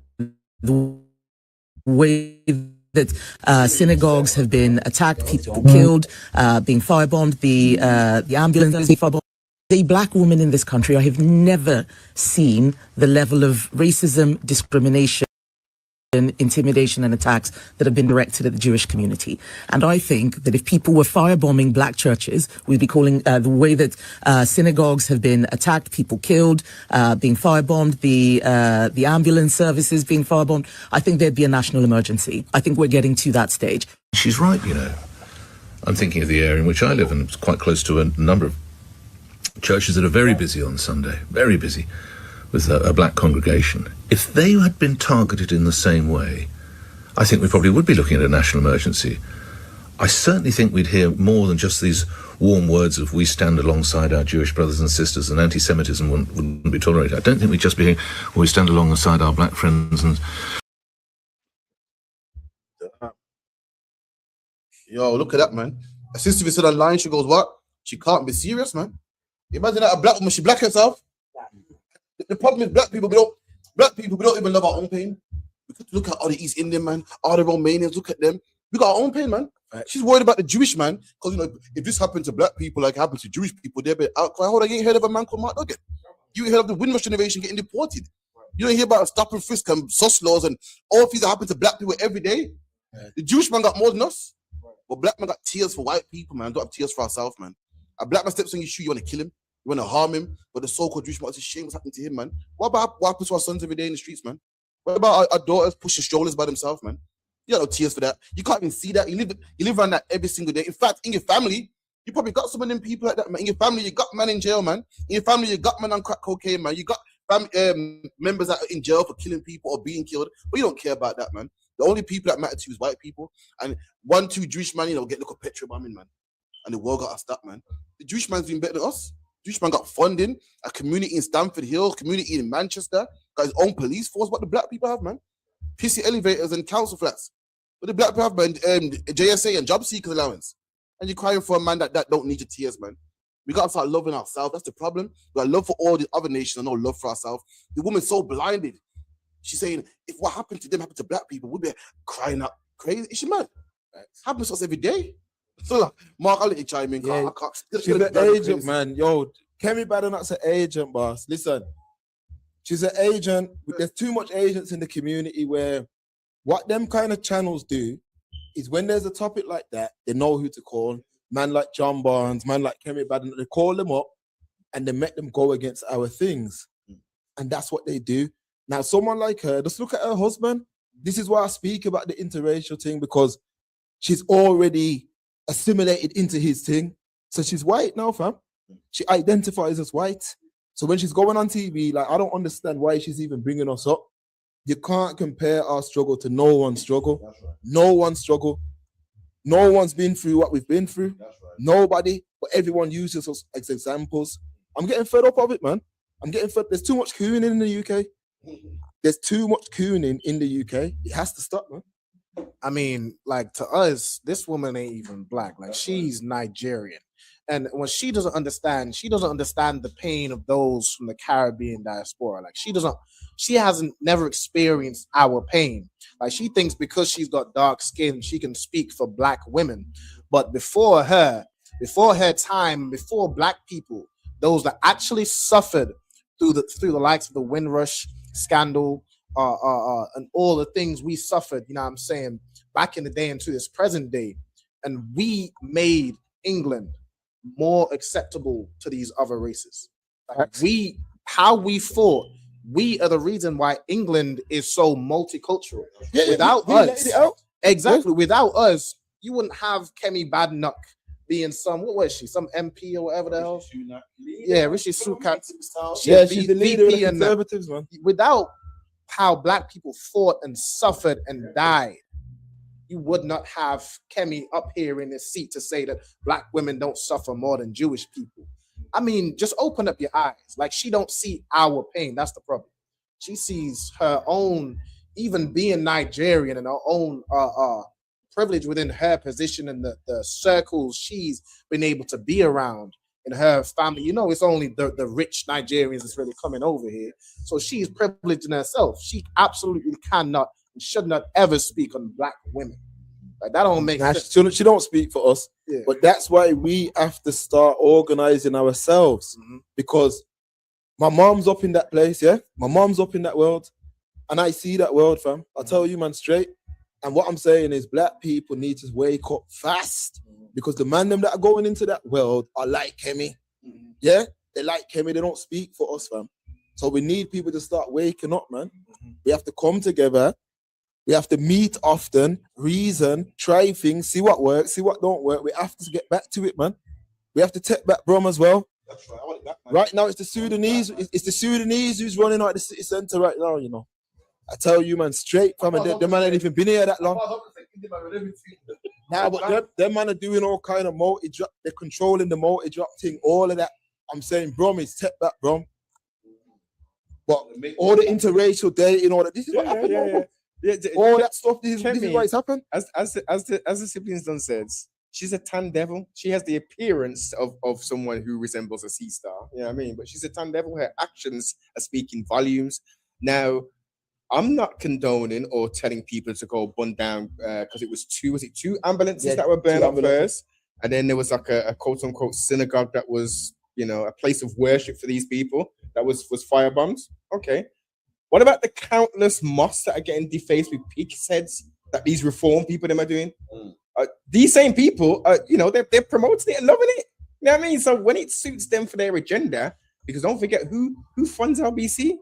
way that synagogues have been attacked, people killed, being firebombed, the ambulance being firebombed. As a black woman in this country, I have never seen the level of racism, discrimination, intimidation and attacks that have been directed at the Jewish community. And I think that if people were firebombing black churches, we'd be calling the way that synagogues have been attacked, people killed, being firebombed, the ambulance services being firebombed, I think there'd be a national emergency. I think we're getting to that stage. She's right, you know. I'm thinking of the area in which I live, and it's quite close to a number of churches that are very busy on Sunday, very busy, with a black congregation. If they had been targeted in the same way, I think we probably would be looking at a national emergency. I certainly think we'd hear more than just these warm words of we stand alongside our Jewish brothers and sisters, and anti-Semitism wouldn't be tolerated. I don't think we'd just be hearing, well, we stand alongside our black friends. And yo, look at that, man. A sister said online, she goes, what? She can't be serious, man. Imagine that a black woman, she black herself. The problem is black people, we don't even love our own pain. We could look at all the East Indian, man, all the Romanians, look at them. We got our own pain, man. Right. She's worried about the Jewish man, because, you know, if this happened to black people like it happened to Jewish people, they'd be outcry. Hold on, you ain't heard of a man called Mark Nugget. You ain't heard of the Windrush generation getting deported. You don't hear about stop and frisk and sus laws and all things that happen to black people every day. Right. The Jewish man got more than us. But black man got tears for white people, man. Don't have tears for ourselves, man. A black man steps on your shoe, you want to kill him. You want to harm him, but the so-called Jewish man, it's a shame what's happening to him, man. What happens to our sons every day in the streets, man? What about our daughters pushing strollers by themselves, man? You got no tears for that. You can't even see that. You live around that every single day. In fact, in your family, you probably got some of them people like that, man. In your family, you got man in jail, man. In your family, you got man on crack cocaine, man. You got members that are in jail for killing people or being killed, but you don't care about that, man. The only people that matter to you is white people. And 1-2 Jewish man, you know, get little petrol bombing, man. And the world got us that, man. The Jewish man's doing better than us. Jewish man got funding, a community in Stamford Hill, community in Manchester, got his own police force. What the black people have, man? PC elevators and council flats. What the black people have, man? JSA and job seekers allowance. And you're crying for a man that don't need your tears, man. We got to start loving ourselves. That's the problem. We got love for all the other nations and no love for ourselves. The woman's so blinded. She's saying, if what happened to them happened to black people, we'd be crying out crazy. Is she mad? Happens to us every day. So, like, Mark, I'll let you chime in. Yeah. She's an agent, man. Yo, Kemi Badenoch's an agent, boss. Listen, she's an agent. There's too much agents in the community where what them kind of channels do is when there's a topic like that, they know who to call. Man like John Barnes, man like Kemi Badenoch, they call them up and they make them go against our things. And that's what they do. Now, someone like her, just look at her husband. This is why I speak about the interracial thing, because she's already assimilated into his thing. So she's white now, fam. She identifies as white. So when she's going on TV, like, I don't understand why she's even bringing us up. You can't compare our struggle to no one's struggle. Right. No one's struggle. No one's been through what we've been through. Right. Nobody, but everyone uses us as examples. I'm getting fed up of it, man. I'm getting fed. There's too much cooning in the UK. There's too much cooning in the UK. It has to stop, man. I mean, like, to us, this woman ain't even black. Like, she's Nigerian. And when she doesn't understand the pain of those from the Caribbean diaspora. Like, she hasn't never experienced our pain. Like, she thinks because she's got dark skin, she can speak for black women. But before her time, before black people, those that actually suffered through the likes of the Windrush scandal, and all the things we suffered, you know what I'm saying, back in the day into this present day. And we made England more acceptable to these other races. Like, how we fought, we are the reason why England is so multicultural. Without us, you wouldn't have Kemi Badenoch being some, what was she? Some MP or whatever the hell? Yeah, Rishi Sunak. Yeah, she's the leader of the Conservatives, man. Without how black people fought and suffered and died, you would not have Kemi up here in this seat to say that black women don't suffer more than Jewish people. I mean, just open up your eyes. Like, she don't see our pain. That's the problem. She sees her own, even being Nigerian, and her own privilege within her position and the circles she's been able to be around in her family. You know, it's only the rich Nigerians that's really coming over here. So she's privileged in herself. She absolutely cannot and should not ever speak on black women. Like, that don't make sense. She don't speak for us. Yeah. But that's why we have to start organizing ourselves. Because my mom's up in that place, yeah? My mom's up in that world. And I see that world, fam. I'll tell you, man, straight. And what I'm saying is black people need to wake up fast, because the man them that are going into that world are like Kemi. Yeah? They like Kemi. They don't speak for us, fam. So we need people to start waking up, man. We have to come together. We have to meet often, reason, try things, see what works, see what don't work. We have to get back to it, man. We have to take back Brum as well. That's right. I want it back, man. Right now, it's the Sudanese. It's the Sudanese who's running out of the city centre right now, you know. I tell you, man, straight from it. Them man ain't even been here that long. Nah, but them man are doing all kind of multi-drop. They're controlling the multi-drop thing, all of that. I'm saying, Brum, is take back, Brum. But all the interracial dating, all that. This is what happened. All that stuff. This is what has happened. As the siblings done said, she's a tan devil. She has the appearance of someone who resembles a sea star. You know what I mean? But she's a tan devil. Her actions are speaking volumes. Now, I'm not condoning or telling people to go burn down because it was two ambulances that were burned up first, and then there was like a quote unquote synagogue that was, you know, a place of worship for these people that was firebombed. Okay, what about the countless mosques that are getting defaced with pig's heads that these reform people them are doing? These same people, you know, they're promoting it and loving it. You know what I mean? So when it suits them for their agenda, because don't forget who funds LBC.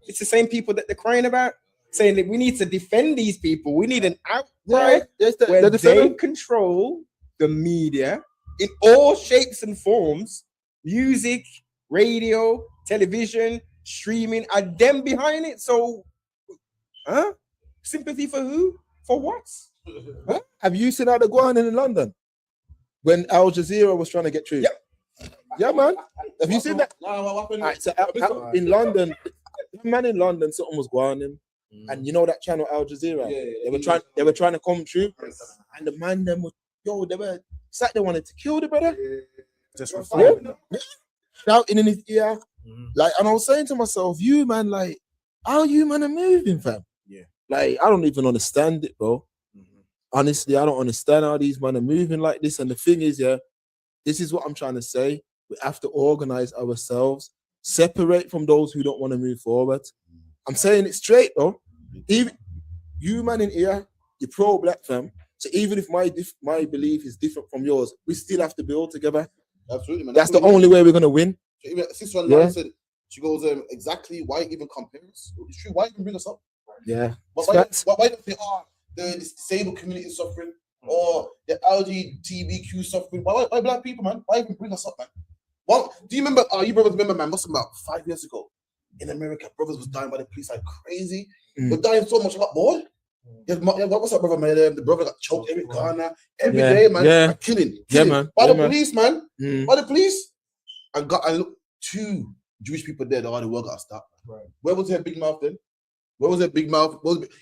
It's the same people that they're crying about, saying that we need to defend these people. We need an outcry where they control the media in all shapes and forms, music, radio, television, streaming, are them behind it. So, sympathy for who? For what? Huh? Have you seen how they're going in London when Al Jazeera was trying to get through? Yep. Yeah, man. Have you seen that? No, what happened? Alright, so in London, the man in London, something was going on him. And you know that channel Al Jazeera? They were trying to come through. And the man them was, it's like they wanted to kill the brother. Just reforming. Shouting in his ear. Like, and I was saying to myself, you man, like, how you man are moving, fam? Yeah. Like, I don't even understand it, bro. Honestly, I don't understand how these men are moving like this. And the thing is, this is what I'm trying to say. We have to organize ourselves, separate from those who don't want to move forward. I'm saying it straight, though. Even you man in here, you're pro-black, fam. So even if my belief is different from yours, we still have to build together. Absolutely, man. That's the only way we're gonna win. Sister Online said, she goes, exactly why even compare us? It's true, why even bring us up? Yeah. Why don't they the disabled community is suffering or the LGBTQ suffering? Why black people, man? Why even bring us up, man? Well, do you remember, you brothers remember, man, must have been about 5 years ago in America, brothers was dying by the police like crazy. They're dying so much, boy. Yeah, what's up, brother, man? The brother got choked every corner, every day, man. Like, killing. Man. By the police, man. By the police. And look, 2 Jewish people dead. Oh, the world got to stop. Right. Where was their big mouth then? Where was their big mouth?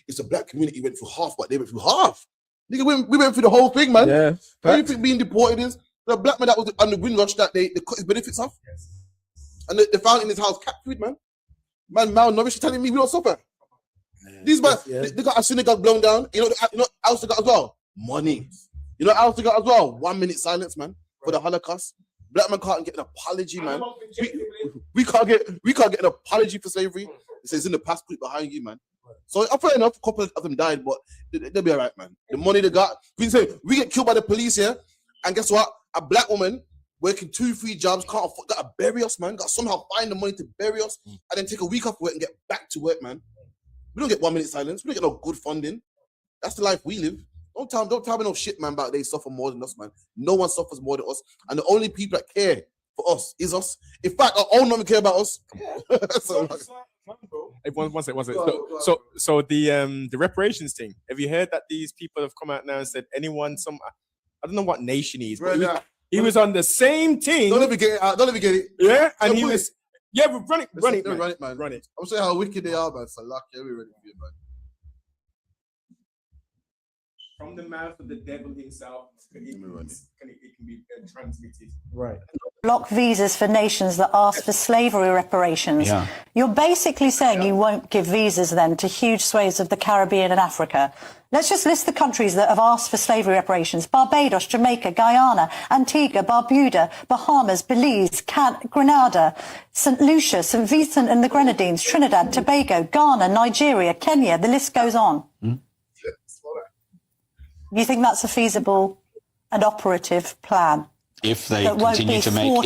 It's a black community went through half, but they went through half. Nigga, we went through the whole thing, man. Yeah. What do you think being deported is? The black man that was on the Windrush that they cut his benefits off. Yes. And they found in his house cat food, man. Man, malnourished, telling me we don't suffer. These man, they got a synagogue blown down. You know else they got as well? Money. You know else they got as well? 1 minute silence, man, for the Holocaust. Black man can't get an apology, man. We can't get an apology for slavery. It says in the past, put it behind you, man. So fair enough, a couple of them died, but they'll be all right, man. The money they got. We get killed by the police here, and guess what? A black woman working 2-3 jobs can't afford, got to bury us, man. Got to somehow find the money to bury us, and then take a week off work and get back to work, man. We don't get 1 minute silence. We don't get no good funding. That's the life we live. Don't tell me no shit, man, about they suffer more than us, man. No one suffers more than us. And the only people that care for us is us. In fact, our own women care about us. Hey, one second. So the reparations thing. Have you heard that these people have come out now and said I don't know what nation he is, but he was on the same thing. Don't let me get it out. Don't let me get it. Yeah, and he was. Yeah, but run it, man. Run it. I'm saying how wicked they are, man. So lucky, we're ready for you, man. From the mouth of the devil himself, it can be transmitted. Right. Block visas for nations that ask for slavery reparations. Yeah. You're basically saying you won't give visas then to huge swathes of the Caribbean and Africa. Let's just list the countries that have asked for slavery reparations: Barbados, Jamaica, Guyana, Antigua, Barbuda, Bahamas, Belize, Grenada, St. Lucia, St. Vincent and the Grenadines, Trinidad, Tobago, Ghana, Nigeria, Kenya. The list goes on. You think that's a feasible and operative plan? If they continue to make,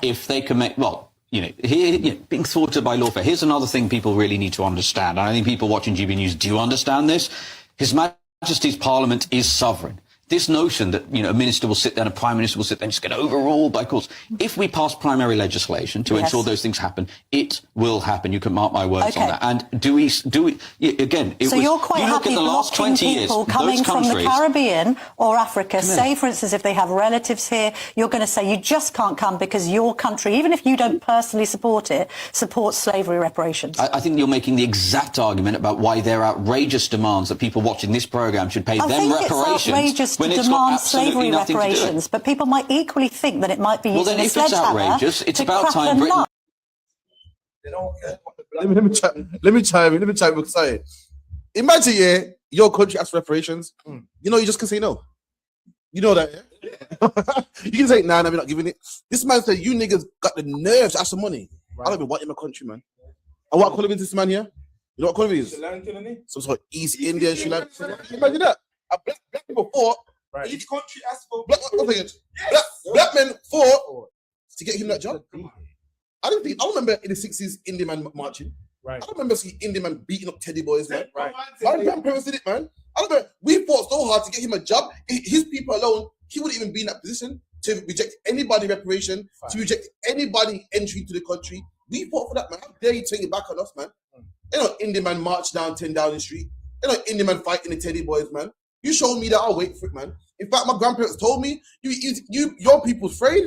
if they can make, well, being thwarted by lawfare. Here's another thing people really need to understand. And I think people watching GB News do understand this. His Majesty's Parliament is sovereign. This notion that, a minister will sit there and a prime minister will sit there and just get overruled by courts. If we pass primary legislation to ensure those things happen, it will happen. You can mark my words on that. And do we again, it so was, you're quite happy blocking people coming from the Caribbean or Africa, say, for instance, if they have relatives here, you're going to say you just can't come because your country, even if you don't personally support it, supports slavery reparations. I think you're making the exact argument about why their outrageous demands that people watching this programme should pay them reparations. It's outrageous to demand slavery reparations, but people might equally think that it might be used as a sledgehammer. Well, then, if it's outrageous, it's about time Britain. Let me try because imagine, your country asks reparations. You just can say no. You know that, yeah? You can say, nah, we're not giving it. This man said, you niggas got the nerve to ask for money. Right. I don't even want in my country, man. And what color is this man here? You know what color it is? Some sort of East Indian, Sri Lanka. Imagine that. Black people fought. Right. Each country asked for black men fought to get him that job. I remember in the 60s Indian man marching. Right. I don't remember seeing Indian man beating up teddy boys, man. Right. My grandparents did it, man. I remember we fought so hard to get him a job. His people alone, he wouldn't even be in that position to reject anybody reparation, to reject anybody entry to the country. We fought for that, man. How dare you turn it back on us, man? Indian man march down 10 Downing Street. Indian man fighting the teddy boys, man. You showed me that. I'll wait for it, man. In fact, my grandparents told me, your people's afraid.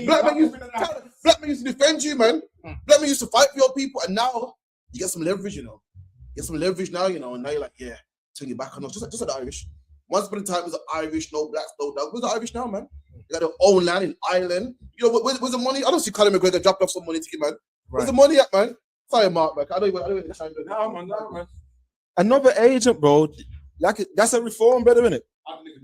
Black men used to defend you, man. Black men used to fight for your people, and now you get some leverage, you know. You get some leverage now, you know, and now you're like, yeah, turn your back on us. Just like the Irish. Once upon a time, it was the Irish, no blacks, no dogs. Where's the Irish now, man? They got their own land in Ireland. You know, where's the money? I don't see Conor McGregor dropped off some money to you, man. Where's the money at, man? Sorry, Mark, man. I don't even try to do that. Man. Another agent, bro. Like that's a reform, brother, isn't it?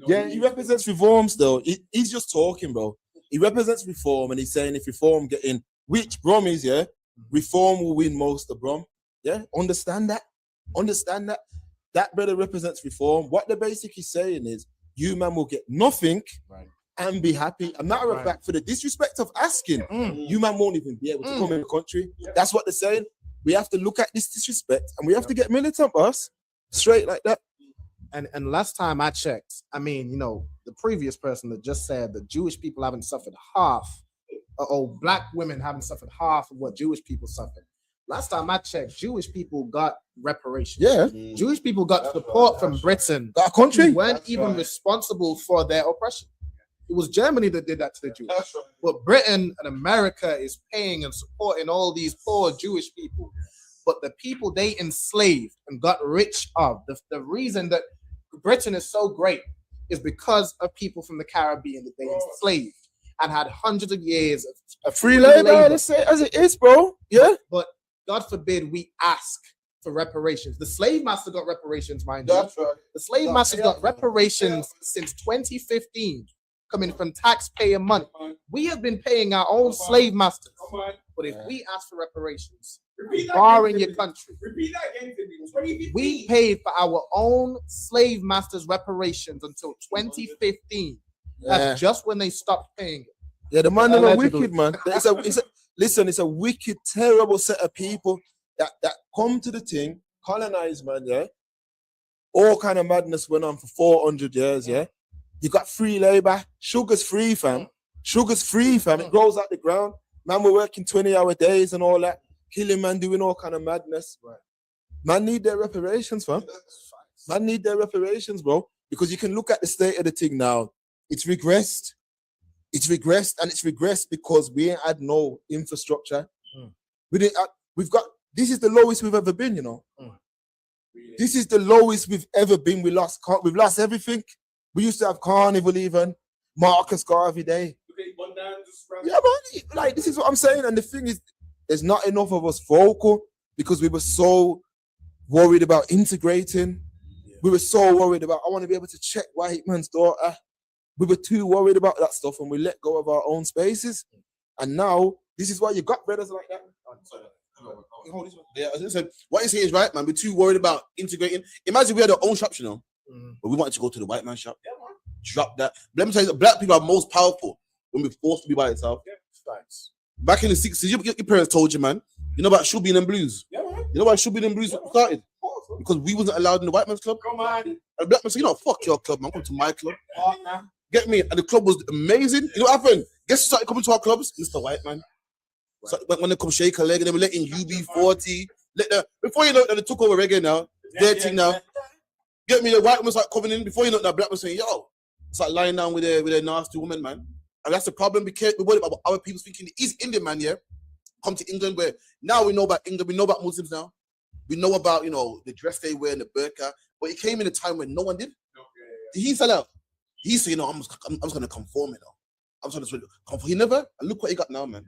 Yeah, he represents reforms, though. He's just talking, bro. He represents reform, and he's saying if reform get in, which Brom is, yeah, reform will win most of Brom. Yeah, understand that. Understand that. That brother represents reform. What they're basically saying is, you man will get nothing and be happy. A matter of fact, for the disrespect of asking, you man won't even be able to come in the country. That's what they're saying. We have to look at this disrespect and we have to get militant, boss. Straight like that. And last time I checked, I mean, you know, the previous person that just said that Jewish people haven't suffered half, or black women haven't suffered half of what Jewish people suffered. Last time I checked, Jewish people got reparations. Yeah. Jewish people got support from Britain. Our country. Who weren't even responsible for their oppression. It was Germany that did that to the Jews. But Britain and America is paying and supporting all these poor Jewish people. But the people they enslaved and got rich of, the reason that Britain is so great is because of people from the Caribbean that they enslaved and had hundreds of years of free labor. Let's say as it is, bro. Yeah. But God forbid we ask for reparations. The slave master got reparations, mind you. That's right. The slave master got reparations since 2015, coming from taxpayer money. We have been paying our own slave masters. But if we ask for reparations, barring your country, we paid for our own slave masters' reparations until 2015. That's just when they stopped paying it. Yeah, the man are wicked, man. It's a wicked, terrible set of people that come to the thing, colonize, man, yeah? All kind of madness went on for 400 years, yeah? You got free labor. Sugar's free, fam. Sugar's free, fam. It grows out the ground. Man, we're working 20-hour days and all that. Killing man, doing all kind of madness. Right. Man need their reparations, fam. Man need their reparations, bro. Because you can look at the state of the thing now. It's regressed. It's regressed, and it's regressed because we ain't had no infrastructure. This is the lowest we've ever been, you know. This is the lowest we've ever been. We've lost everything. We used to have carnival even, Marcus Garvey Day. Yeah, man, like this is what I'm saying. And the thing is, there's not enough of us vocal because we were so worried about integrating. We were so worried about, I want to be able to check white man's daughter. We were too worried about that stuff and we let go of our own spaces. And now, this is why you got brothers like that. Yeah, as I said, what you say is right, man. We're too worried about integrating. Imagine we had our own shops, you know, but we wanted to go to the white man's shop. Yeah, man. Drop that. But let me tell you, black people are most powerful when we're forced to be by itself. Yeah, thanks. Back in the 60s, your parents told you, man, you know about Shubin and Blues? Yeah, man. You know why Shubin and Blues started? Because we wasn't allowed in the white man's club. Come on. And the black man said, you know, fuck your club, man. Come to my club. Get me? And the club was amazing. You know what happened? Guess who started coming to our clubs? Mr. White Man. Right. So when they come shake a leg and they were letting UB40. Before you know it, they took over reggae now. Their thing now. Get me? The white man started coming in. Before you know it, that black man saying, yo, it's like lying down with a nasty woman, man. And that's the problem. We worry about other people thinking the East Indian man, yeah, come to England where now we know about England. We know about Muslims now. We know about, you know, the dress they wear and the burqa. But it came in a time when no one did. Did he sell out? He said, you know, I'm just going to conform, you know. I'm just going to conform. He never. And look what he got now, man.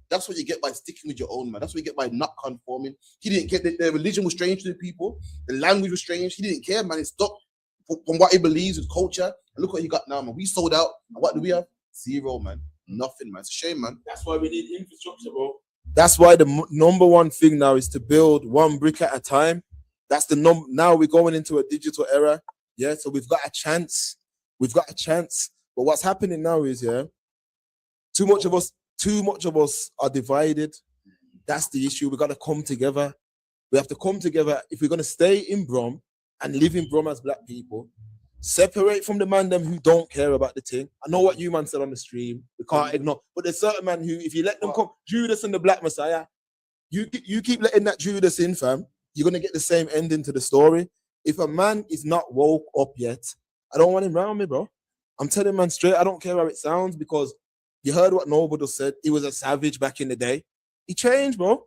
That's what you get by sticking with your own, man. That's what you get by not conforming. He didn't care. The religion was strange to the people. The language was strange. He didn't care, man. He stopped from what he believes with culture. And look what he got now, man. We sold out. And what do we have? Zero, man. Nothing, man. It's a shame, man. That's why we need infrastructure, bro. That's why the number one thing now is to build one brick at a time. That's the now we're going into a digital era. Yeah, so we've got a chance. We've got a chance. But what's happening now is, yeah, too much of us are divided. That's the issue. We've got to come together. We have to come together if we're going to stay in Brom and live in Brom as black people. Separate from the man them who don't care about the thing. I know what you man said on the stream. We can't ignore. But there's certain man who, if you let them come, Judas and the Black Messiah, you keep letting that Judas in, fam, you're going to get the same ending to the story. If a man is not woke up yet, I don't want him around me, bro. I'm telling man straight, I don't care how it sounds, because you heard what Noble said. He was a savage back in the day. He changed, bro.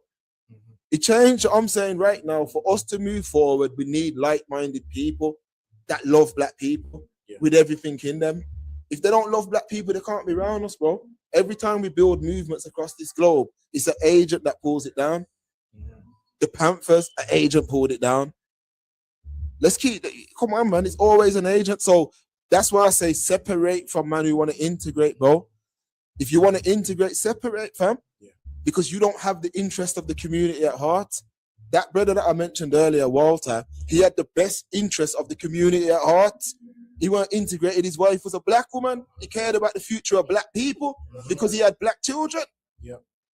He changed. I'm saying right now, for us to move forward, we need like-minded people that love black people with everything in them. If they don't love black people, they can't be around us, bro. Every time we build movements across this globe, it's an agent that pulls it down. The Panthers, an agent pulled it down. Let's come on, man. It's always an agent. So that's why I say separate from man who want to integrate, bro. If you want to integrate, separate, fam. Because you don't have the interest of the community at heart. That brother that I mentioned earlier, Walter, he had the best interest of the community at heart. He weren't integrated. His wife was a black woman. He cared about the future of black people because he had black children.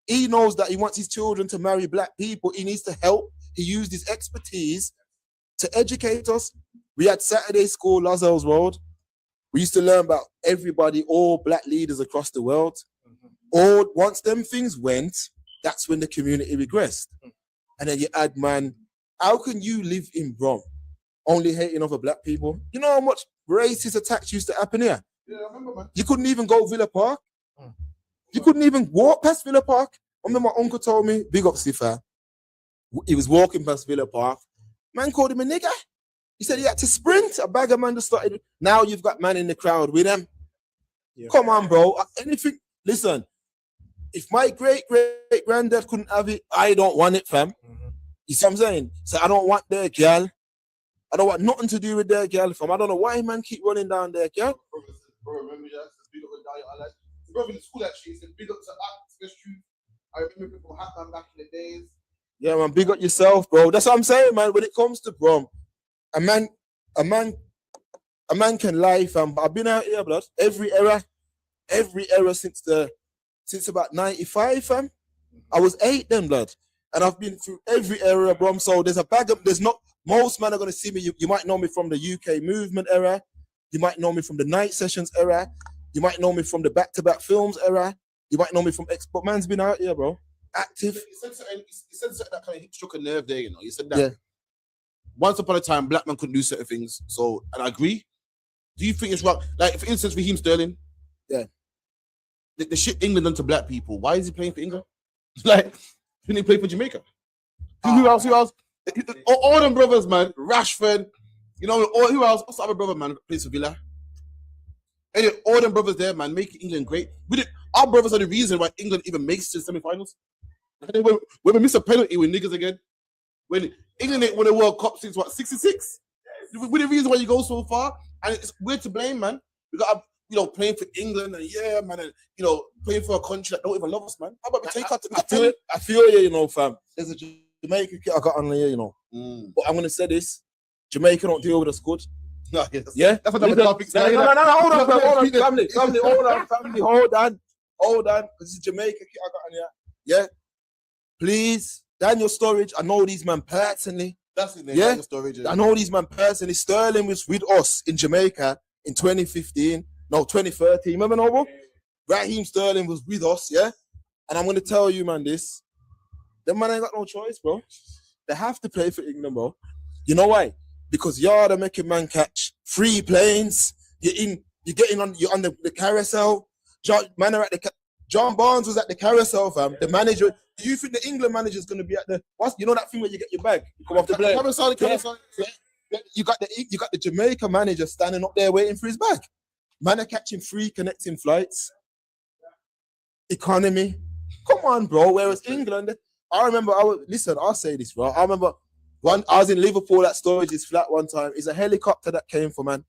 He knows that he wants his children to marry black people. He needs to help. He used his expertise to educate us. We had Saturday school, Lascelles Road. We used to learn about everybody, all black leaders across the world. Or once them things went, that's when the community regressed. And then you add, man, how can you live in Brom only hating other black people? You know how much racist attacks used to happen here? Yeah, I remember, man. You couldn't even go Villa Park. You couldn't even walk past Villa Park. I remember my uncle told me, big up Sifa. He was walking past Villa Park. Man called him a nigger. He said he had to sprint. A bag of man just started. Now you've got man in the crowd with him. Come on, bro. Anything. Listen, if my great-great-granddad couldn't have it, I don't want it, fam. You see what I'm saying? So I don't want their girl. I don't want nothing to do with their girl, fam. I don't know why man keep running down their girl. Bro, remember that? Big up with Daya. The brother in the school actually said big up to Access Truth. I remember people Hatman back in the days. Yeah, man, big up yourself, bro. That's what I'm saying, man. When it comes to Brom, a man can lie, fam. But I've been out here, blood. Every era since about 95, fam. I was 8 then, blood. And I've been through every era, bro. So there's not, most men are going to see me. You might know me from the UK movement era. You might know me from the night sessions era. You might know me from the back-to-back films era. You might know me from but man's been out here, bro. Active. He said something that kind of struck a nerve there, you know. He said that once upon a time, black men couldn't do certain things. So, and I agree. Do you think it's wrong? Like, for instance, Raheem Sterling. Yeah. The shit England done to black people. Why is he playing for England? Like, didn't he play for Jamaica? Who else? All them brothers, man. Rashford. You know, who else? What's the other brother, man, that plays for Villa? Anyway, all them brothers there, man, making England great. Our brothers are the reason why England even makes it to the semi-finals. When we miss a penalty with niggas again. When England ain't won a World Cup since, what, 66? We're the reason why you go so far. And we're to blame, man. We got, playing for England and, man, and, playing for a country that don't even love us, man. How about we take out the... I feel you, fam. There's a Jamaican kid I got on here, But I'm going to say this. Jamaica don't deal with us good. No, yes. Yeah? That's what I'm talking about. No, hold on, family, hold on. This is Jamaica kid I got on here. Yeah? Please, Daniel Sturridge, I know these man personally. That's it, yeah? Daniel Sturridge. I know these man personally. Sterling was with us in Jamaica in 2015. No, 2013. Remember, Noble? Raheem Sterling was with us, yeah? And I'm going to tell you, man, this. Them man ain't got no choice, bro. They have to play for England, bro. You know why? Because you're making man catch free planes. You're on the carousel. John Barnes was at the carousel, fam. The manager. Do you think the England manager is going to be at the? You know that thing where you get your bag, you come off the plane. Carousel. Yeah. You got the Jamaica manager standing up there waiting for his bag. Man are catching free connecting flights. Economy. Come on, bro. Whereas England, I remember. I'll say this, bro. I remember. I was in Liverpool at Sturridge's flat one time. It's a helicopter that came for man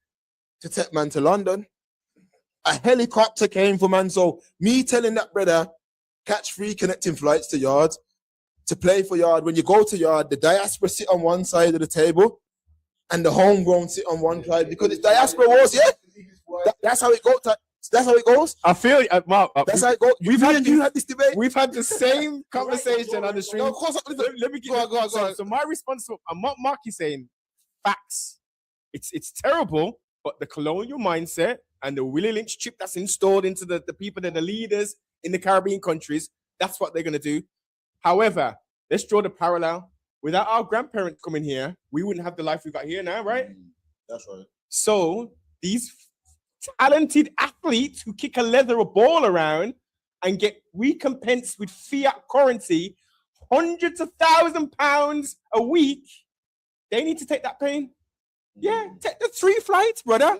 to take man to London. A helicopter came for man. So me telling that brother, catch free connecting flights to Yard, to play for Yard. When you go to Yard, the diaspora sit on one side of the table and the homegrown sit on one side because it's diaspora wars, yeah? That's how it goes. That's how it goes. I feel Mark. That's how it goes. You had this debate. We've had the same conversation on the stream. No, of course, let me get go on. So my response to Mark is saying facts. It's terrible, but the colonial mindset and the Willie Lynch chip that's installed into the people that are leaders in the Caribbean countries, that's what they're gonna do. However, let's draw the parallel. Without our grandparents coming here, we wouldn't have the life we got here now, right? That's right. So these talented athletes who kick a leather ball around and get recompensed with fiat currency, hundreds of £1,000s a week, they need to take that pain. Yeah, take the 3 flights, brother.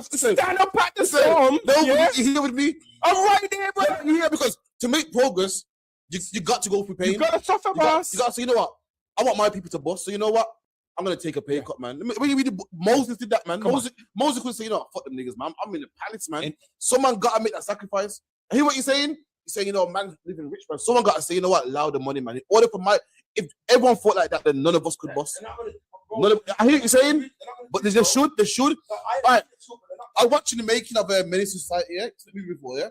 Stand up at the storm. No, yeah? you here with me? I'm right there, brother. You here because to make progress, you got to go through pain. You got to suffer, boss. You got to say, you know what? I want my people to boss. So you know what? I'm gonna take a pay cut, man. When you read Moses did that, man. Moses could say, you know, fuck them niggas, man. I'm in the palace, man. Someone gotta make that sacrifice. And hear what you're saying? You're saying, you know, man, living rich, man. Someone gotta say, you know what? Allow the money, man. In order for if everyone thought like that, then none of us could boss. I hear what you're saying, but they should. All right. I watched the making of a Menace Society, yeah? It's the movie before, yeah?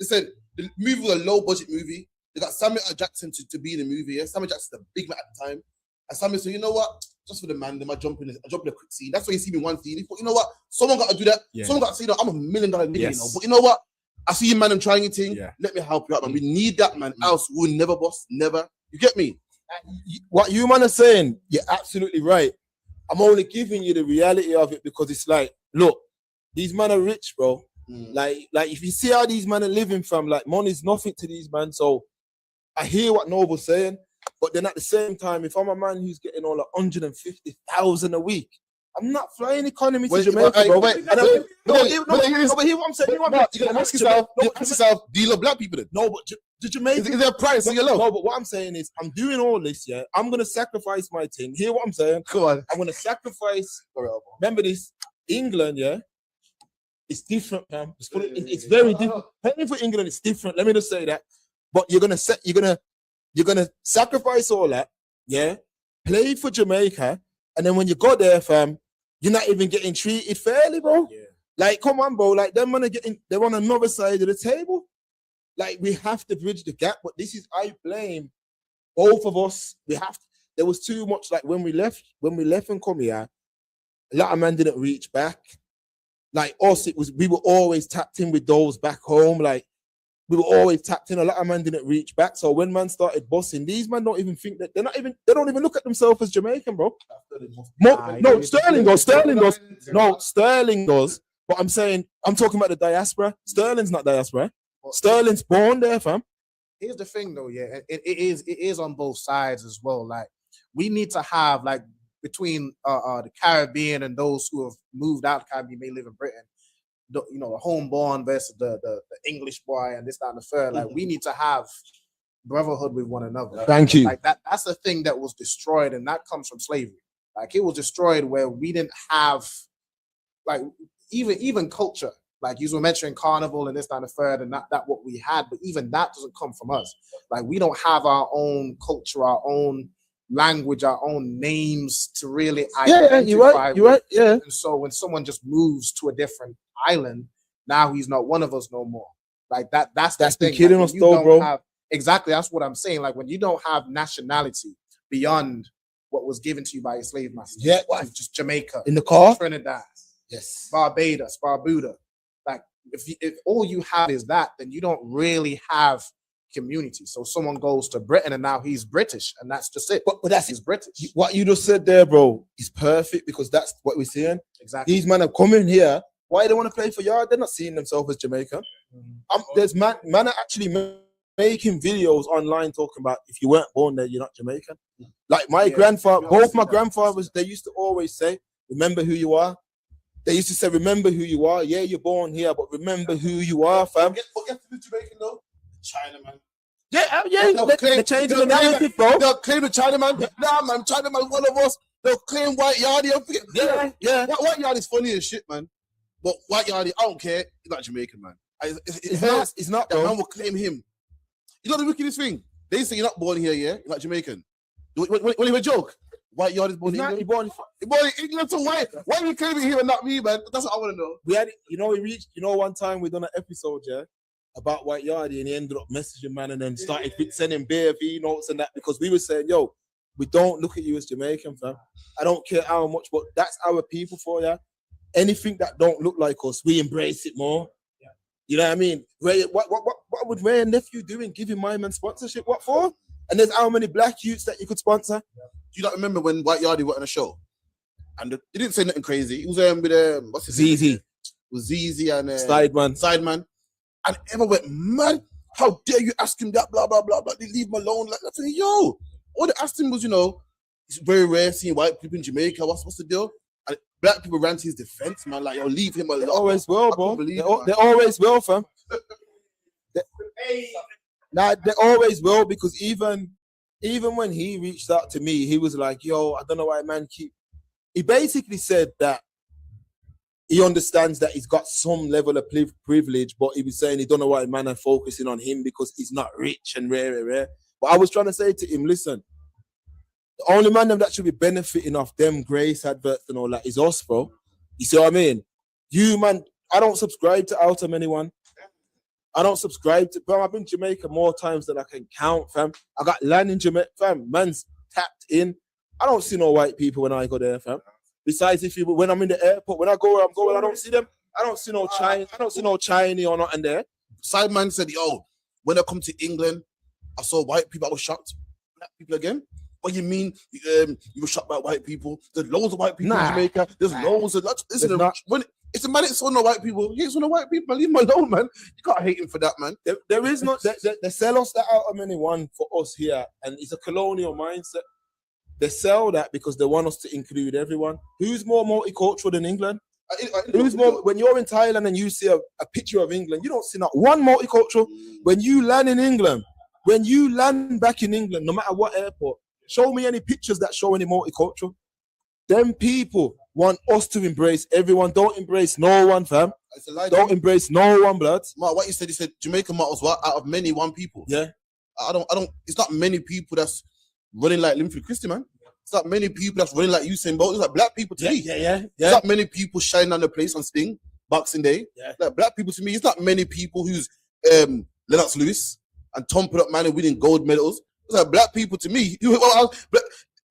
They said the movie was a low budget movie. They got Samuel L. Jackson to be in the movie, yeah? Samuel Jackson's a big man at the time. And Samuel said, you know what? Just for the man, I jump in a quick scene. That's why you see me in one scene. He thought, you know what? Someone got to do that. Yeah. Someone got to say, you know, I'm $1 million nigga, you know. But you know what? I see you, man. I'm trying your thing. Yeah. Let me help you out, man. We need that, man. Else we'll never boss. Never. You get me? What you man are saying, you're absolutely right. I'm only giving you the reality of it because it's like, look, these men are rich, bro. Like if you see how these men are living from, like, money's nothing to these men. So I hear what Noble's saying. But then at the same time, if I'm a man who's getting all 150,000 a week, I'm not flying economy to Jamaica, bro. But hear what I'm saying. You gotta ask yourself, do you love black people then? No, but the Jamaican, is there a price in your love? No, but what I'm saying is, I'm doing all this, yeah. I'm gonna sacrifice my thing. Hear what I'm saying? Come on. I'm gonna sacrifice. Remember this, England, yeah. It's different, man. It's very different. Paying for England is different. Let me just say that. But you're gonna sacrifice all that, yeah, play for Jamaica, and then when you go there, fam, you're not even getting treated fairly, bro. Yeah. Like, come on, bro. Like, them man they're on another side of the table. Like, we have to bridge the gap, but I blame both of us. There was too much, like, when we left and come here, a lot of men didn't reach back. Like us, we were always tapped in with those back home, like, we were always tapped in. A lot of men didn't reach back. So when man started bossing, these men don't even think that they don't even look at themselves as Jamaican, bro. No, Sterling does. But I'm talking about the diaspora. Sterling's not diaspora. Sterling's born there, fam. Here's the thing though, yeah. It is on both sides as well. Like, we need to have, like, between the Caribbean and those who have moved out of the Caribbean, may live in Britain. The homeborn versus the English boy and this, that, and the third. Like, we need to have brotherhood with one another. Thank you. Like, that's the thing that was destroyed, and that comes from slavery. Like, it was destroyed where we didn't have, like, even culture. Like, you were mentioning carnival and this, that, and the third, and that what we had, but even that doesn't come from us. Like, we don't have our own culture, our own language, our own names to really identify. Yeah, you're right. Yeah. And so when someone just moves to a different island, now he's not one of us no more. Like, that's the thing. Killing us though, bro. Exactly, that's what I'm saying. Like, when you don't have nationality beyond what was given to you by your slave master, just Jamaica, in the car, Trinidad, yes, Barbados, Barbuda. Like, if all you have is that, then you don't really have community. So someone goes to Britain and now he's British, and that's just it. But that's his British. What you just said there, bro, is perfect, because that's what we're seeing. Exactly. These men are coming here. Why they want to play for Yard? They're not seeing themselves as Jamaican. There's man are actually making videos online talking about, if you weren't born there, you're not Jamaican. Like, my grandfather, both my grandfathers, they used to always say, remember who you are. They used to say, remember who you are. Yeah, you're born here, but remember who you are, fam. Forget to be Jamaican, though. China, man. Yeah. They're changing the narrative, bro. They'll claim the China man. Nah, man, China man, one of us. They'll claim White Yardie. Yeah. White Yardie is funny as shit, man. But White Yardie, I don't care. He's not Jamaican, man. It's not, bro. That man will claim him. You know the wickedest thing? They say you're not born here, yeah? You're not Jamaican. When you a joke, White Yardie's born in England. You're born in England, so why are you claiming him and not me, man? That's what I want to know. We had, one time we done an episode, yeah, about White Yardie, and he ended up messaging man and then started sending beer V notes and that, because we were saying, yo, we don't look at you as Jamaican, fam. I don't care how much, but that's our people for ya. Anything that don't look like us, we embrace it more. Yeah. You know what I mean? What would Ray and nephew doing, giving my man sponsorship? What for? And there's how many black youths that you could sponsor? Yeah. Do you not remember when White Yardie went on a show? and he didn't say nothing crazy. He was with what's his ZZ. name? With ZZ and Sideman. And everyone went, man, how dare you ask him that? Blah blah blah blah. They leave him alone. Like, I said, yo, all they asked him was, it's very rare seeing white people in Jamaica. What's the deal? And black people ran to his defense, man. Like, yo, leave him alone. They always will, bro. They always will, fam. They always will, because even when he reached out to me, he was like, yo, I don't know why man he basically said that he understands that he's got some level of privilege, but he was saying he don't know why man are focusing on him because he's not rich and rare. But I was trying to say to him, listen, the only man that should be benefiting off them grace adverts and all that is us, bro. You see what I mean? You, man, I don't subscribe to Outer anyone. I don't subscribe to, fam. I've been to Jamaica more times than I can count, fam. I got land in Jamaica, fam. Man's tapped in. I don't see no white people when I go there, fam. Besides, when I'm in the airport, when I go where I'm going, I don't see them. I don't see no Chinese. I don't see no Chinese or nothing there. Sideman said, yo, when I come to England, I saw white people. I was shocked. Black people again. What you mean? You were shocked by white people? There's loads of white people in Jamaica. There's loads of. When it's a man that saw no white people. He ain't saw no white people. Leave him alone, man. You can't hate him for that, man. There is not. They sell us that out of anyone for us here, and it's a colonial mindset. They sell that because they want us to include everyone. Who's more multicultural than England? Who's more? When you're in Thailand and you see a picture of England, you don't see not one multicultural. When you land in England, when you land back in England, no matter what airport, show me any pictures that show any multicultural. Them people want us to embrace everyone. Don't embrace no one, fam. It's a lie, don't embrace no one, blood. Mark, what you said, Jamaica models out of many one people. Yeah. I don't. It's not many people that's running like Linford Christie, man. It's not many people that's running like Usain Bolt. It's like black people to me. Yeah. It's not many people shining on the place on Sting, Boxing Day. Yeah. Like black people to me, it's not many people who's Lennox Lewis and Tom Put Up Man and winning gold medals. It's like black people to me.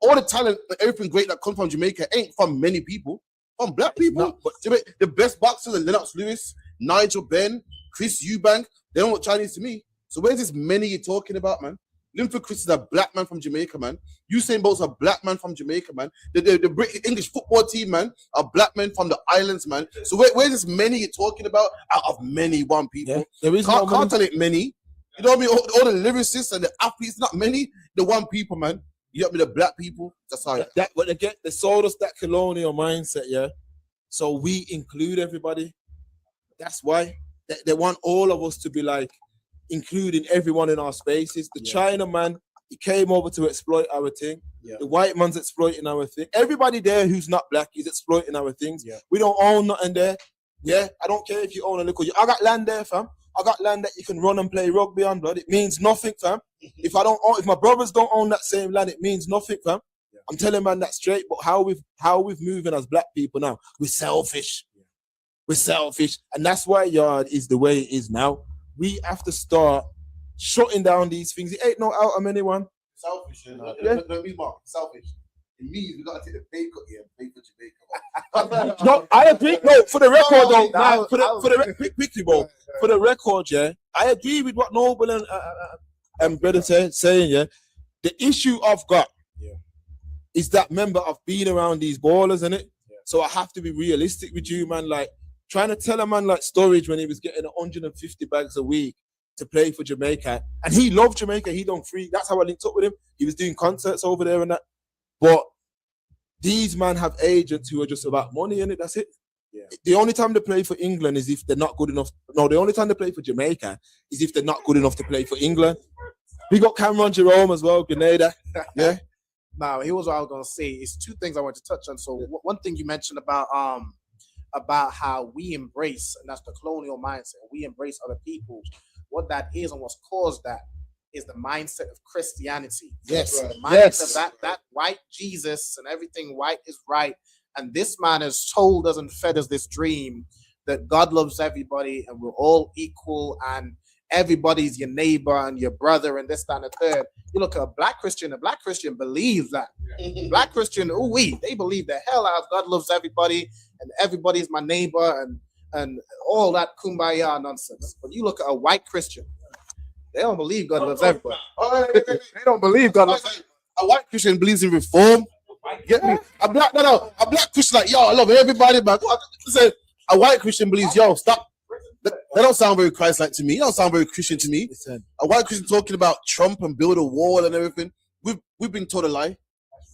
All the talent and everything great that comes from Jamaica ain't from many people. From black people. But the best boxers are Lennox Lewis, Nigel Benn, Chris Eubank. They don't look Chinese to me. So where's this many you're talking about, man? Linford Christie is a black man from Jamaica, man. Usain Bolt's a black man from Jamaica, man. The British English football team, man, are black men from the islands, man. So where's this many you're talking about out of many one people? Yeah. There is can't tell it many. You know what I mean? All the lyricists and the athletes, not many. The one people, man. You got me the black people. That's how. But they sold us that colonial mindset, yeah. So we include everybody. That's why they want all of us to be like, including everyone in our spaces. The China man, he came over to exploit our thing. Yeah. The white man's exploiting our thing. Everybody there who's not black is exploiting our things. Yeah. We don't own nothing there. Yeah, I don't care if you own a little. I got land there, fam. I got land that you can run and play rugby on, blood. It means nothing, fam. If my brothers don't own that same land, it means nothing, fam. Yeah. I'm telling man that straight. But how we've moving as black people now, we're selfish. Yeah. We're selfish, and that's why yard is the way it is now. We have to start shutting down these things. It ain't no out of anyone. Selfish, Don't be Mark. Selfish. It means we gotta take the pay cut here and pay for Jamaica. No, I agree. No, for the record, though. Quickly, bro. For the record, yeah, I agree with what Noble and brother saying. Yeah, the issue I've got is that member of being around these ballers, innit? Yeah. So I have to be realistic with you, man. Like trying to tell a man like Storage when he was getting 150 bags a week to play for Jamaica, and he loved Jamaica. He done free. That's how I linked up with him. He was doing concerts over there and that. But these men have agents who are just about money, innit? That's it. Yeah. The only time they play for England is if they're not good enough. No, the only time they play for Jamaica is if they're not good enough to play for England. We got Cameron Jerome as well, Grenada. Yeah. Now, here's what I was gonna say. It's two things I want to touch on. So one thing you mentioned about how we embrace, and that's the colonial mindset. We embrace other people. What that is and what's caused that is the mindset of Christianity. Yes. The mindset of that white Jesus and everything white is right. And this man has told us and fed us this dream that God loves everybody and we're all equal and everybody's your neighbor and your brother and this, that, and the third. You look at a black Christian believes that. Black Christian, they believe the hell out of God loves everybody and everybody's my neighbor and all that kumbaya nonsense. But you look at a white Christian, they don't believe God loves everybody. They don't believe God loves everybody. A white Christian believes in reform. Get me? A black, a black Christian like, yo, I love everybody, man. Listen, a white Christian believes, yo, stop. They don't sound very Christ-like to me. They don't sound very Christian to me. A white Christian talking about Trump and build a wall and everything. We've been told a lie.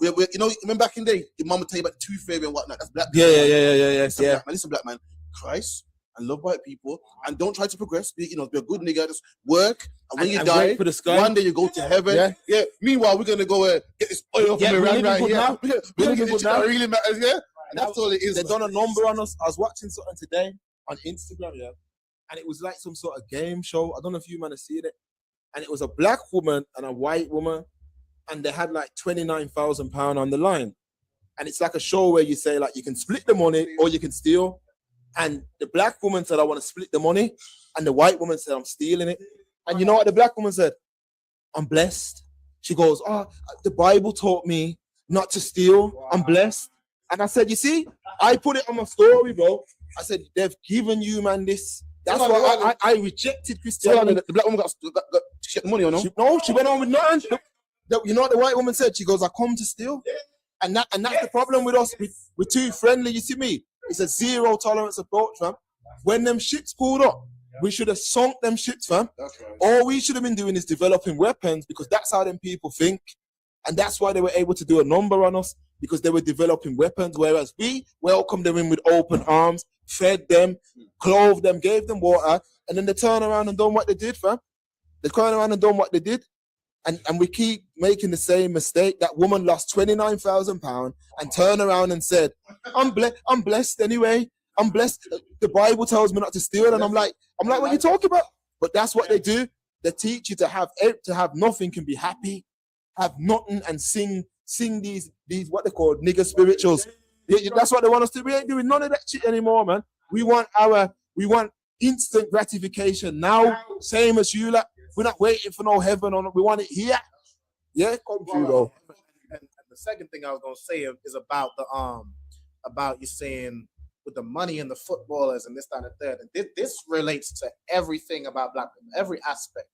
You know, remember back in the day, your mom would tell you about the tooth fairy and whatnot. That's black. Yeah. Listen, black man. Christ and love white people and don't try to progress. Be a good nigga. Just work. And when you die, for the sky. one day you go to heaven. Yeah. Meanwhile, we're gonna go get this oil from Iran right here. We're gonna get this shit that really matters. Yeah. And that's all it is. They done a number on us. I was watching something today on Instagram. Yeah. And it was like some sort of game show. I don't know if you man have seen it. And it was a black woman and a white woman. And they had like £29,000 on the line. And it's like a show where you say like you can split the money or you can steal. And the black woman said, I want to split the money. And the white woman said, I'm stealing it. And you know what the black woman said? I'm blessed. She goes, the Bible taught me not to steal. I'm blessed. And I said, you see, I put it on my story, bro. I said, they've given you, man, this. That's why I rejected Christianity. The black woman got she got the money or no? She went on with nothing. You know what the white woman said? She goes, I come to steal. And that's the problem with us. We're too friendly. You see me? It's a zero tolerance approach, fam. When them ships pulled up, we should have sunk them ships, fam. That's right. All we should have been doing is developing weapons because that's how them people think. And that's why they were able to do a number on us because they were developing weapons, whereas we welcomed them in with open arms, fed them, clothed them, gave them water, and then they turn around and done what they did, fam. They turn around and done what they did. And we keep making the same mistake. That woman lost £29,000 and turned around and said, I'm blessed anyway. I'm blessed. The Bible tells me not to steal. And I'm like, what are you talking about? But that's what they do. They teach you to have nothing and be happy, have nothing and sing these what they call nigger spirituals. That's what they want us to. We ain't doing none of that shit anymore, man. We want instant gratification now, same as you. Like, we're not waiting for no heaven on it. We want it here. Yeah, come through, though. And the second thing I was gonna say is about you saying with the money and the footballers and this, that, and the third. And this relates to everything about black people, every aspect.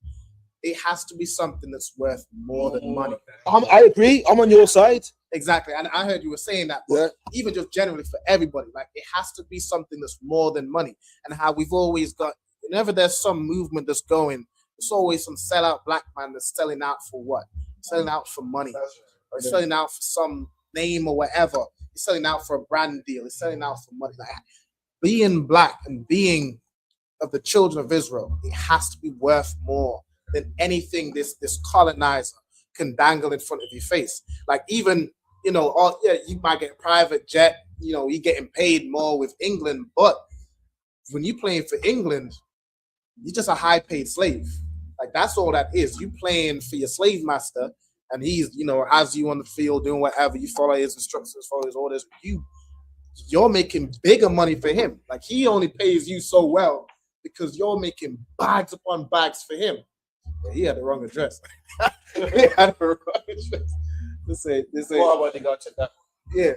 It has to be something that's worth more than money. I agree. I'm on your side. Exactly. And I heard you were saying that, but even just generally for everybody, like it has to be something that's more than money. And how we've always got, whenever there's some movement that's going, there's always some sellout black man that's selling out for what? Selling out for money. Or selling out for some name or whatever. He's selling out for a brand deal. He's selling out for money. Like, being black and being of the children of Israel, it has to be worth more than anything this colonizer can dangle in front of your face. Like even, you might get a private jet, you're getting paid more with England, but when you're playing for England, you're just a high-paid slave. Like that's all that is. You playing for your slave master, and he's, has you on the field doing whatever. You follow his instructions, follow his orders. You're making bigger money for him. Like he only pays you so well because you're making bags upon bags for him. But he had the wrong address. He had the wrong address. This what about the guy check that? Yeah.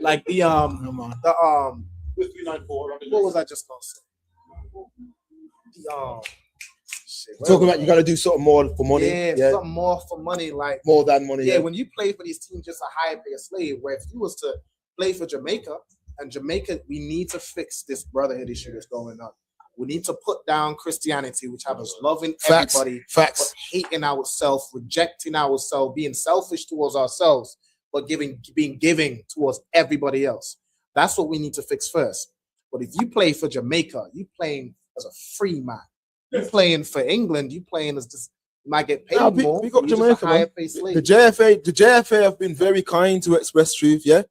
Like the 394. What was I just gonna say? Talking about you got to do something more for money. Yeah, something more for money, like more than money. Yeah, when you play for these teams, just a higher pay slave. Where if you was to play for Jamaica, and Jamaica, we need to fix this brotherhood issue that's going on. We need to put down Christianity, which have us loving everybody, but hating ourselves, rejecting ourselves, being selfish towards ourselves, but being giving towards everybody else. That's what we need to fix first. But if you play for Jamaica, you playing as a free man. You playing for England, you playing as just you might get paid more. Pick up Jamaica, man. The JFA have been very kind to Express Truth. Yeah,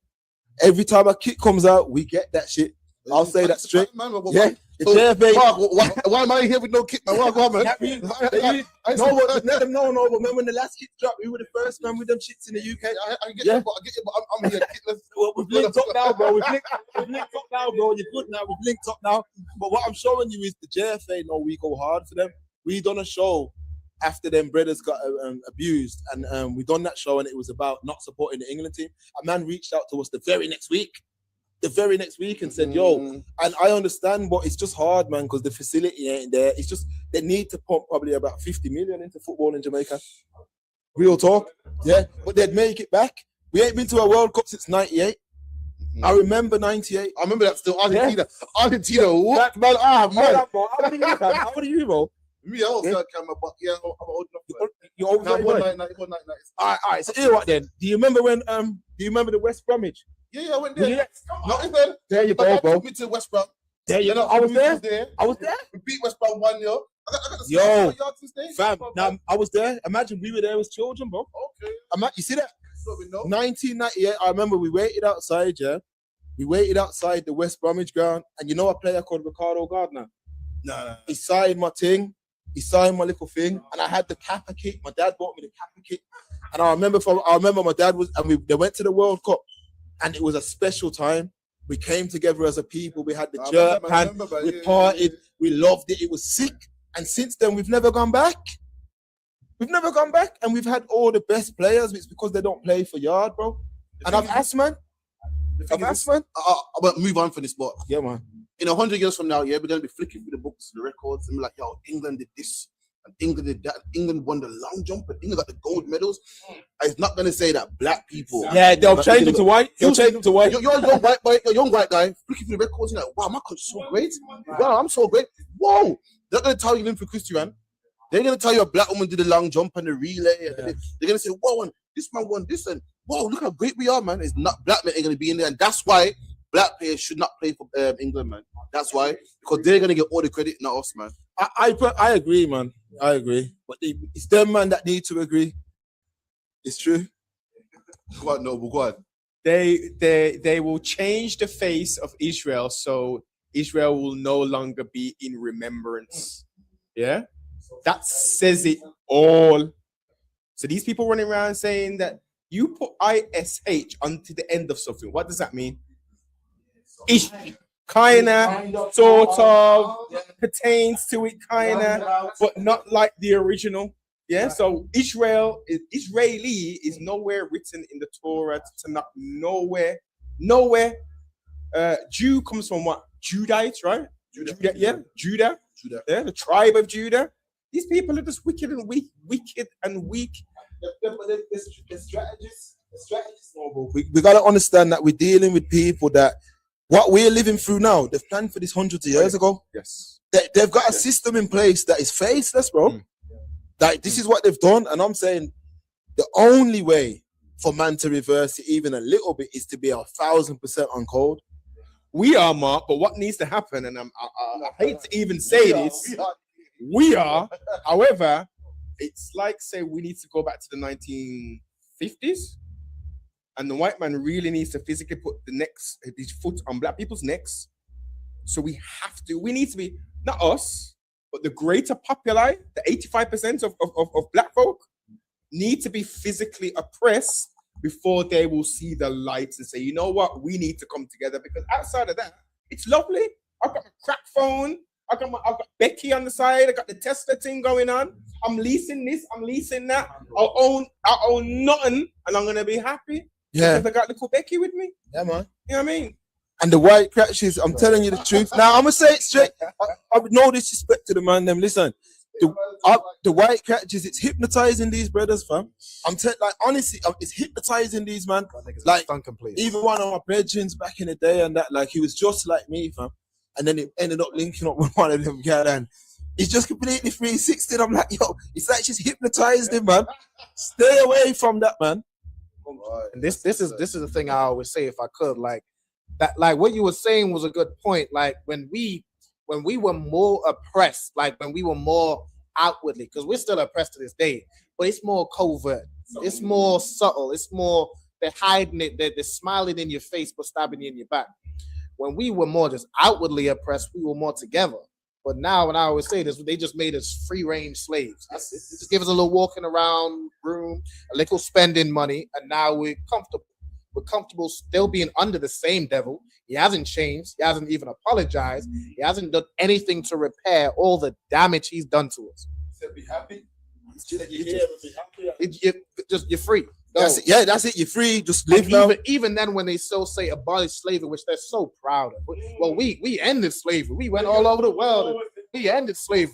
every time a kick comes out, we get that shit. I'll say that straight. Yeah. The JFA. Why am I here with no kick, man? Let them know. No, but remember when the last kick dropped, we were the first man with them shits in the UK. I get you, but I'm here. We've linked up now, bro. We've linked up now, bro. You're good now. We've linked up now. But what I'm showing you is the JFA. No, we go hard for them. We done a show after them brothers got abused, and we done that show, and it was about not supporting the England team. A man reached out to us the very next week and said, yo, and I understand, but it's just hard, man, because the facility ain't there. It's just, they need to pump probably about 50 million into football in Jamaica. Real talk. Yeah. But they'd make it back. We ain't been to a World Cup since '98. I remember '98. I remember that still. Argentina. Argentina. What? That man, man. How old are you, bro? Me, I also camera, but yeah, I'm old enough. You're old enough. All right. So here what then? Do you remember when? Do you remember the West Bromwich? Yeah, I went there. Yeah. Not even. There you go, bro. Took me to West Brom. There you go. I was there. We beat West Brom 1-0. Yo, fam. Now I was there. Imagine we were there as children, bro. Okay. You see that? 1998. I remember we waited outside. Yeah, we waited outside the West Bromwich ground, and you know a player called Ricardo Gardner. No. He signed my thing. He signed my little thing, and I had the Kappa kit. My dad bought me the Kappa kit, and I remember my dad was, and they went to the World Cup, and it was a special time. We came together as a people. We had the jerk pan. We partied. We loved it. It was sick. And since then, we've never gone back. We've never gone back, and we've had all the best players. It's because they don't play for yard, bro. And I've asked, man. I'm gonna move on from this, but yeah, man. In 100 years from now, yeah, we're gonna be flicking through the books, the records, and be like, yo, England did this, and England did that. England won the long jump, and England got the gold medals. It's not gonna say that black people. Yeah, they'll change them to white. They'll change them to white. You're a young white boy, you're a young white guy, flicking through the records, you're like, wow, my country's so great. Wow, I'm so great. Whoa, they're gonna tell you for Christian. They're gonna tell you a black woman did the long jump and the relay. Yeah. They're gonna say, whoa, and this man won this, and whoa, look how great we are, man. It's not black men ain't gonna be in there, and that's why black players should not play for England, man. That's why, because they're gonna get all the credit, not us, man. I agree, man. I agree, but it's them, man, that need to agree. It's true. Go on, Noble, go on. They will change the face of Israel, so Israel will no longer be in remembrance. Yeah, that says it all. So these people running around saying that you put ISH onto the end of something. What does that mean? Ish, kinda, sort of, pertains to it, kinda, but not like the original. Yeah, so Israeli is nowhere written in the Torah, to not nowhere. Jew comes from what? Judites, right? Judah. Judah. Yeah, the tribe of Judah. These people are just wicked and weak. The strategists, Noble. We got to understand that we're dealing with people that what we're living through now, they've planned for this hundreds of years ago. Yes. They've got a system in place that is faceless, bro. Like, this is what they've done. And I'm saying the only way for man to reverse it even a little bit is to be 1,000% on code. We are, Mark, but what needs to happen, and I hate to even say this, we are. However, it's like, say, we need to go back to the 1950s, and the white man really needs to physically put his foot on black people's necks. So we need to be, not us, but the greater populi, the 85% of black folk, need to be physically oppressed before they will see the lights and say, you know what, we need to come together. Because outside of that, it's lovely. I've got my crack phone. I've got Becky on the side. I got the Tesla thing going on. I'm leasing this. I'm leasing that. I'll own nothing, and I'm gonna be happy. Yeah, because I got little Becky with me. Yeah, man. You know what I mean? And the white crashes, I'm telling you the truth. Now, I'm going to say it straight. I have no disrespect to the man. Them, listen, the white catches, it's hypnotizing these brothers, fam. Like, honestly, it's hypnotizing these, man. Like, even one of my brethrens back in the day and that, like, he was just like me, fam. And then it ended up linking up with one of them guys, and he's just completely 360. I'm like, yo, it's like she's hypnotized him, man. Stay away from that, man. And this is the thing I always say, if I could, like, that, like what you were saying was a good point. Like when we were more oppressed, like when we were more outwardly, because we're still oppressed to this day, but it's more covert, it's more subtle, it's more, they're hiding it, they're smiling in your face but stabbing you in your back. When we were more just outwardly oppressed, we were more together. But now, when I always say this, they just made us free-range slaves. That's it. Just give us a little walking around room, a little spending money, and now we're comfortable. We're comfortable still being under the same devil. He hasn't changed. He hasn't even apologized. He hasn't done anything to repair all the damage he's done to us. So be happy. You're free. That's it. Yeah, that's it. You're free. Just live now. Even then, when they still say abolish slavery, which they're so proud of. Well, we ended slavery. We went all over the world. We ended slavery.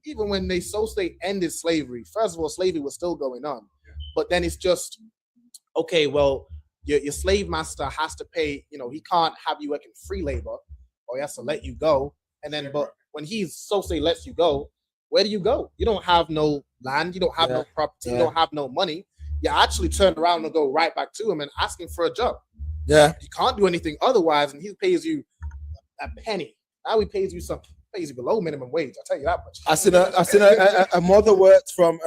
Even when they so say ended slavery, first of all, slavery was still going on. But then it's just okay, well, your slave master has to pay, he can't have you working free labor, or he has to let you go. And then, but when he's say lets you go, where do you go? You don't have no land, you don't have no property, you don't have no money. You actually turn around and go right back to him and ask him for a job. Yeah. You can't do anything otherwise, and he pays you a penny. Now he pays you below minimum wage. I'll tell you that much. I seen a mother worked from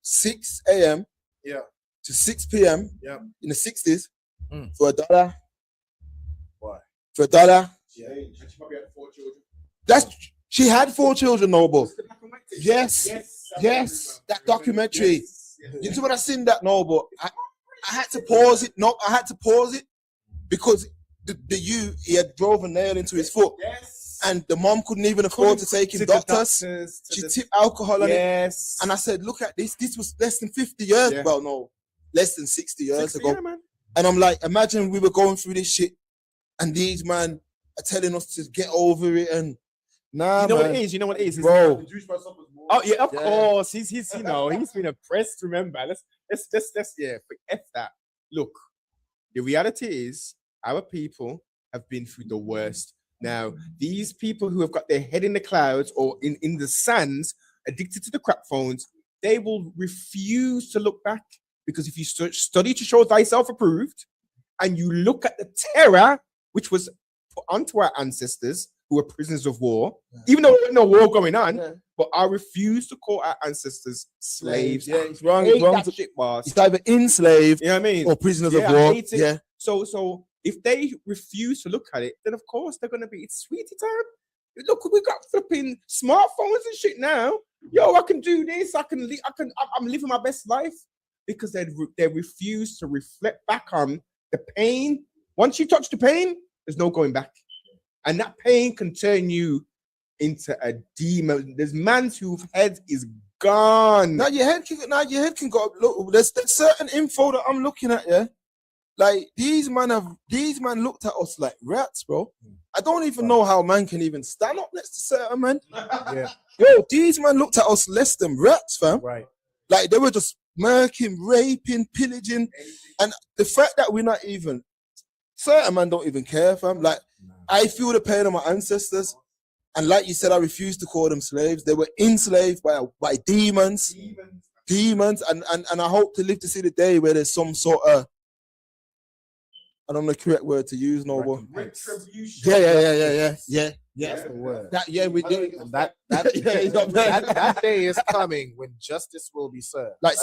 6 a.m. to 6 p.m. in the 60s for $1. Why? For $1. Yeah. And she probably had 4 children. She had 4 children, Noble. Yes, that documentary. You see what I seen that, Noble? I had to pause it. No, I had to pause it because he had drove a nail into his foot. And the mom couldn't even afford to take him doctors. She tipped alcohol on it. And I said, look at this. This was less than 50 years. Well, no, less than 60 years ago. And I'm like, imagine we were going through this shit and these man are telling us to get over it. And nah, you know man. what it is? You know what it is? Bro. Oh yeah, of course. He's he's been oppressed. Remember, let's forget that. Look, the reality is our people have been through the worst. Now, these people who have got their head in the clouds or in the sands, addicted to the crap phones, they will refuse to look back, because if you study to show thyself approved, and you look at the terror which was put onto our ancestors who were prisoners of war, even though there was no war going on, but I refuse to call our ancestors slaves. Yeah, it's wrong. It's wrong. That shit, boss. It's either enslaved, you know what I mean, or prisoners of I war. hate it. Yeah. So if they refuse to look at it, then of course they're gonna be. It's sweetie time. Look, we got flipping smartphones and shit now. Yo, I can do this. I'm living my best life, because they refuse to reflect back on the pain. Once you touch the pain, there's no going back, and that pain can turn you into a demon. There's man whose head is gone. Now your head can go. Look, there's certain info that I'm looking at. Yeah, like these man looked at us like rats, bro. I don't even know how man can even stand up next to certain men. Yo, these man looked at us less than rats, fam. Right. Like they were just murking, raping, pillaging, and the fact that we're not even, certain man don't even care, fam. Like I feel the pain of my ancestors, and like you said, I refuse to call them slaves. They were enslaved by demons, and I hope to live to see the day where there's some sort of, I don't know the correct word to use, no more. Retribution. Yeah. That's the word. We do. And that day is coming when justice will be served. Like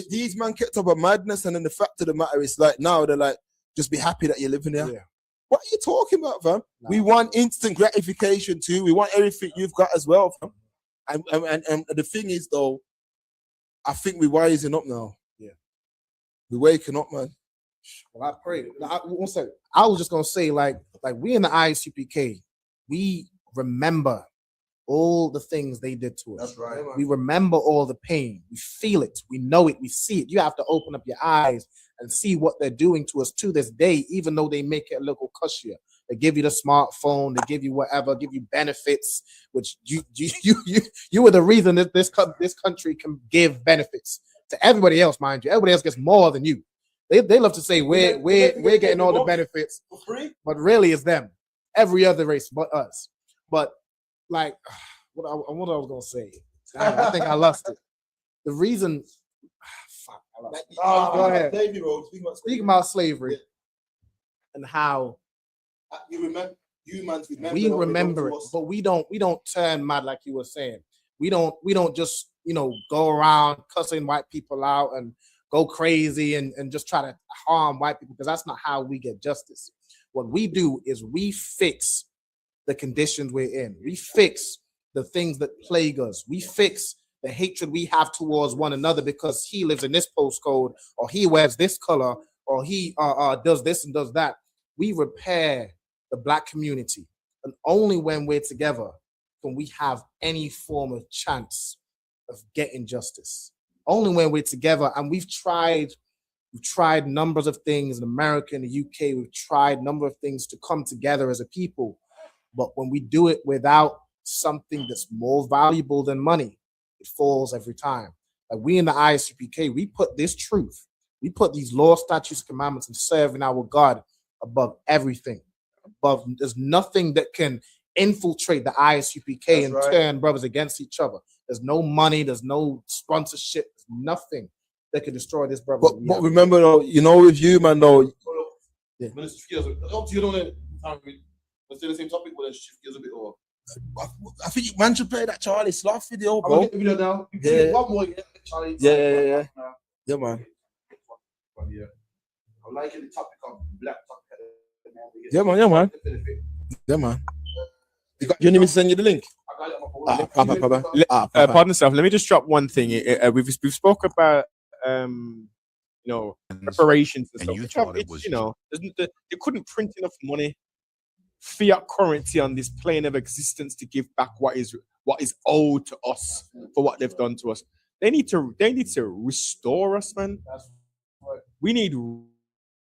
these men kept up a madness, and then the fact of the matter is, like now they're like, just be happy that you're living there. Yeah. What are you talking about, fam? No. We want instant gratification too. We want everything you've got as well, fam. And the thing is, though, I think we're wising up now. Yeah. We're waking up, man. Well, I pray. I was just gonna say, like we in the ISUPK, we remember all the things they did to us. That's right. We remember all the pain. We feel it. We know it. We see it. You have to open up your eyes and see what they're doing to us to this day, even though they make it a little cushier. They give you the smartphone, they give you whatever, give you benefits, which you were the reason that this country can give benefits to everybody else, mind you. Everybody else gets more than you. They love to say we're getting all the benefits for free, but really it's them. Every other race but us. But like what I was gonna say, I think I lost it. The reason, I lost it. Go ahead. Speaking about slavery and how we remember it, but we don't turn mad like you were saying. We don't just go around cussing white people out and go crazy and just try to harm white people, because that's not how we get justice. What we do is we fix the conditions we're in. We fix the things that plague us. We fix the hatred we have towards one another because he lives in this postcode, or he wears this color, or he does this and does that. We repair the Black community, and only when we're together can we have any form of chance of getting justice. Only when we're together. And we've tried numbers of things in America, in the UK. We've tried a number of things to come together as a people. But when we do it without something that's more valuable than money, it falls every time. Like we in the ISUPK, we put this truth, We put these law, statutes, commandments, and serving our God above everything. There's nothing that can infiltrate the ISUPK and turn brothers against each other. There's no money, there's no sponsorship, there's nothing that can destroy this brother. But remember though, you know, with you, man, though. Yeah. You don't let's do the same topic, but shift gears a bit or. I think man should play that Charlie Sloth video, I'm bro. gonna get the video now. Yeah. One more, yeah, Charlie. Yeah, man. Yeah. I'm liking the topic of black topic. Yeah, man. You need me to send you the link? Pardon yourself. Let me just drop one thing. We've spoke about reparations and stuff. You thought it was, they couldn't print enough money, fiat currency on this plane of existence to give back what is owed to us for what they've done to us. They need to restore us, man. We need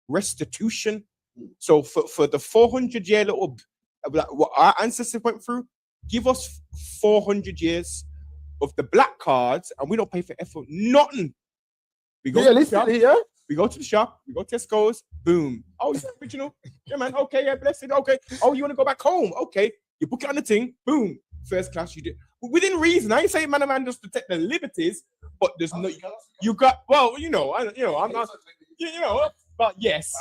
restitution. So for the 400-year little what our ancestors went through, give us 400 years of the black cards, and we don't pay for effort. Nothing. We go to the shop. We go to the shop. We go to Tesco's. Boom. Oh, it's original. Yeah, man. Okay. Yeah, blessed. Okay. Oh, you want to go back home? Okay. You book it on the thing. Boom. First class. You do within reason. I ain't saying man just protect the liberties, but there's no. You got. Well, I'm not. But yes.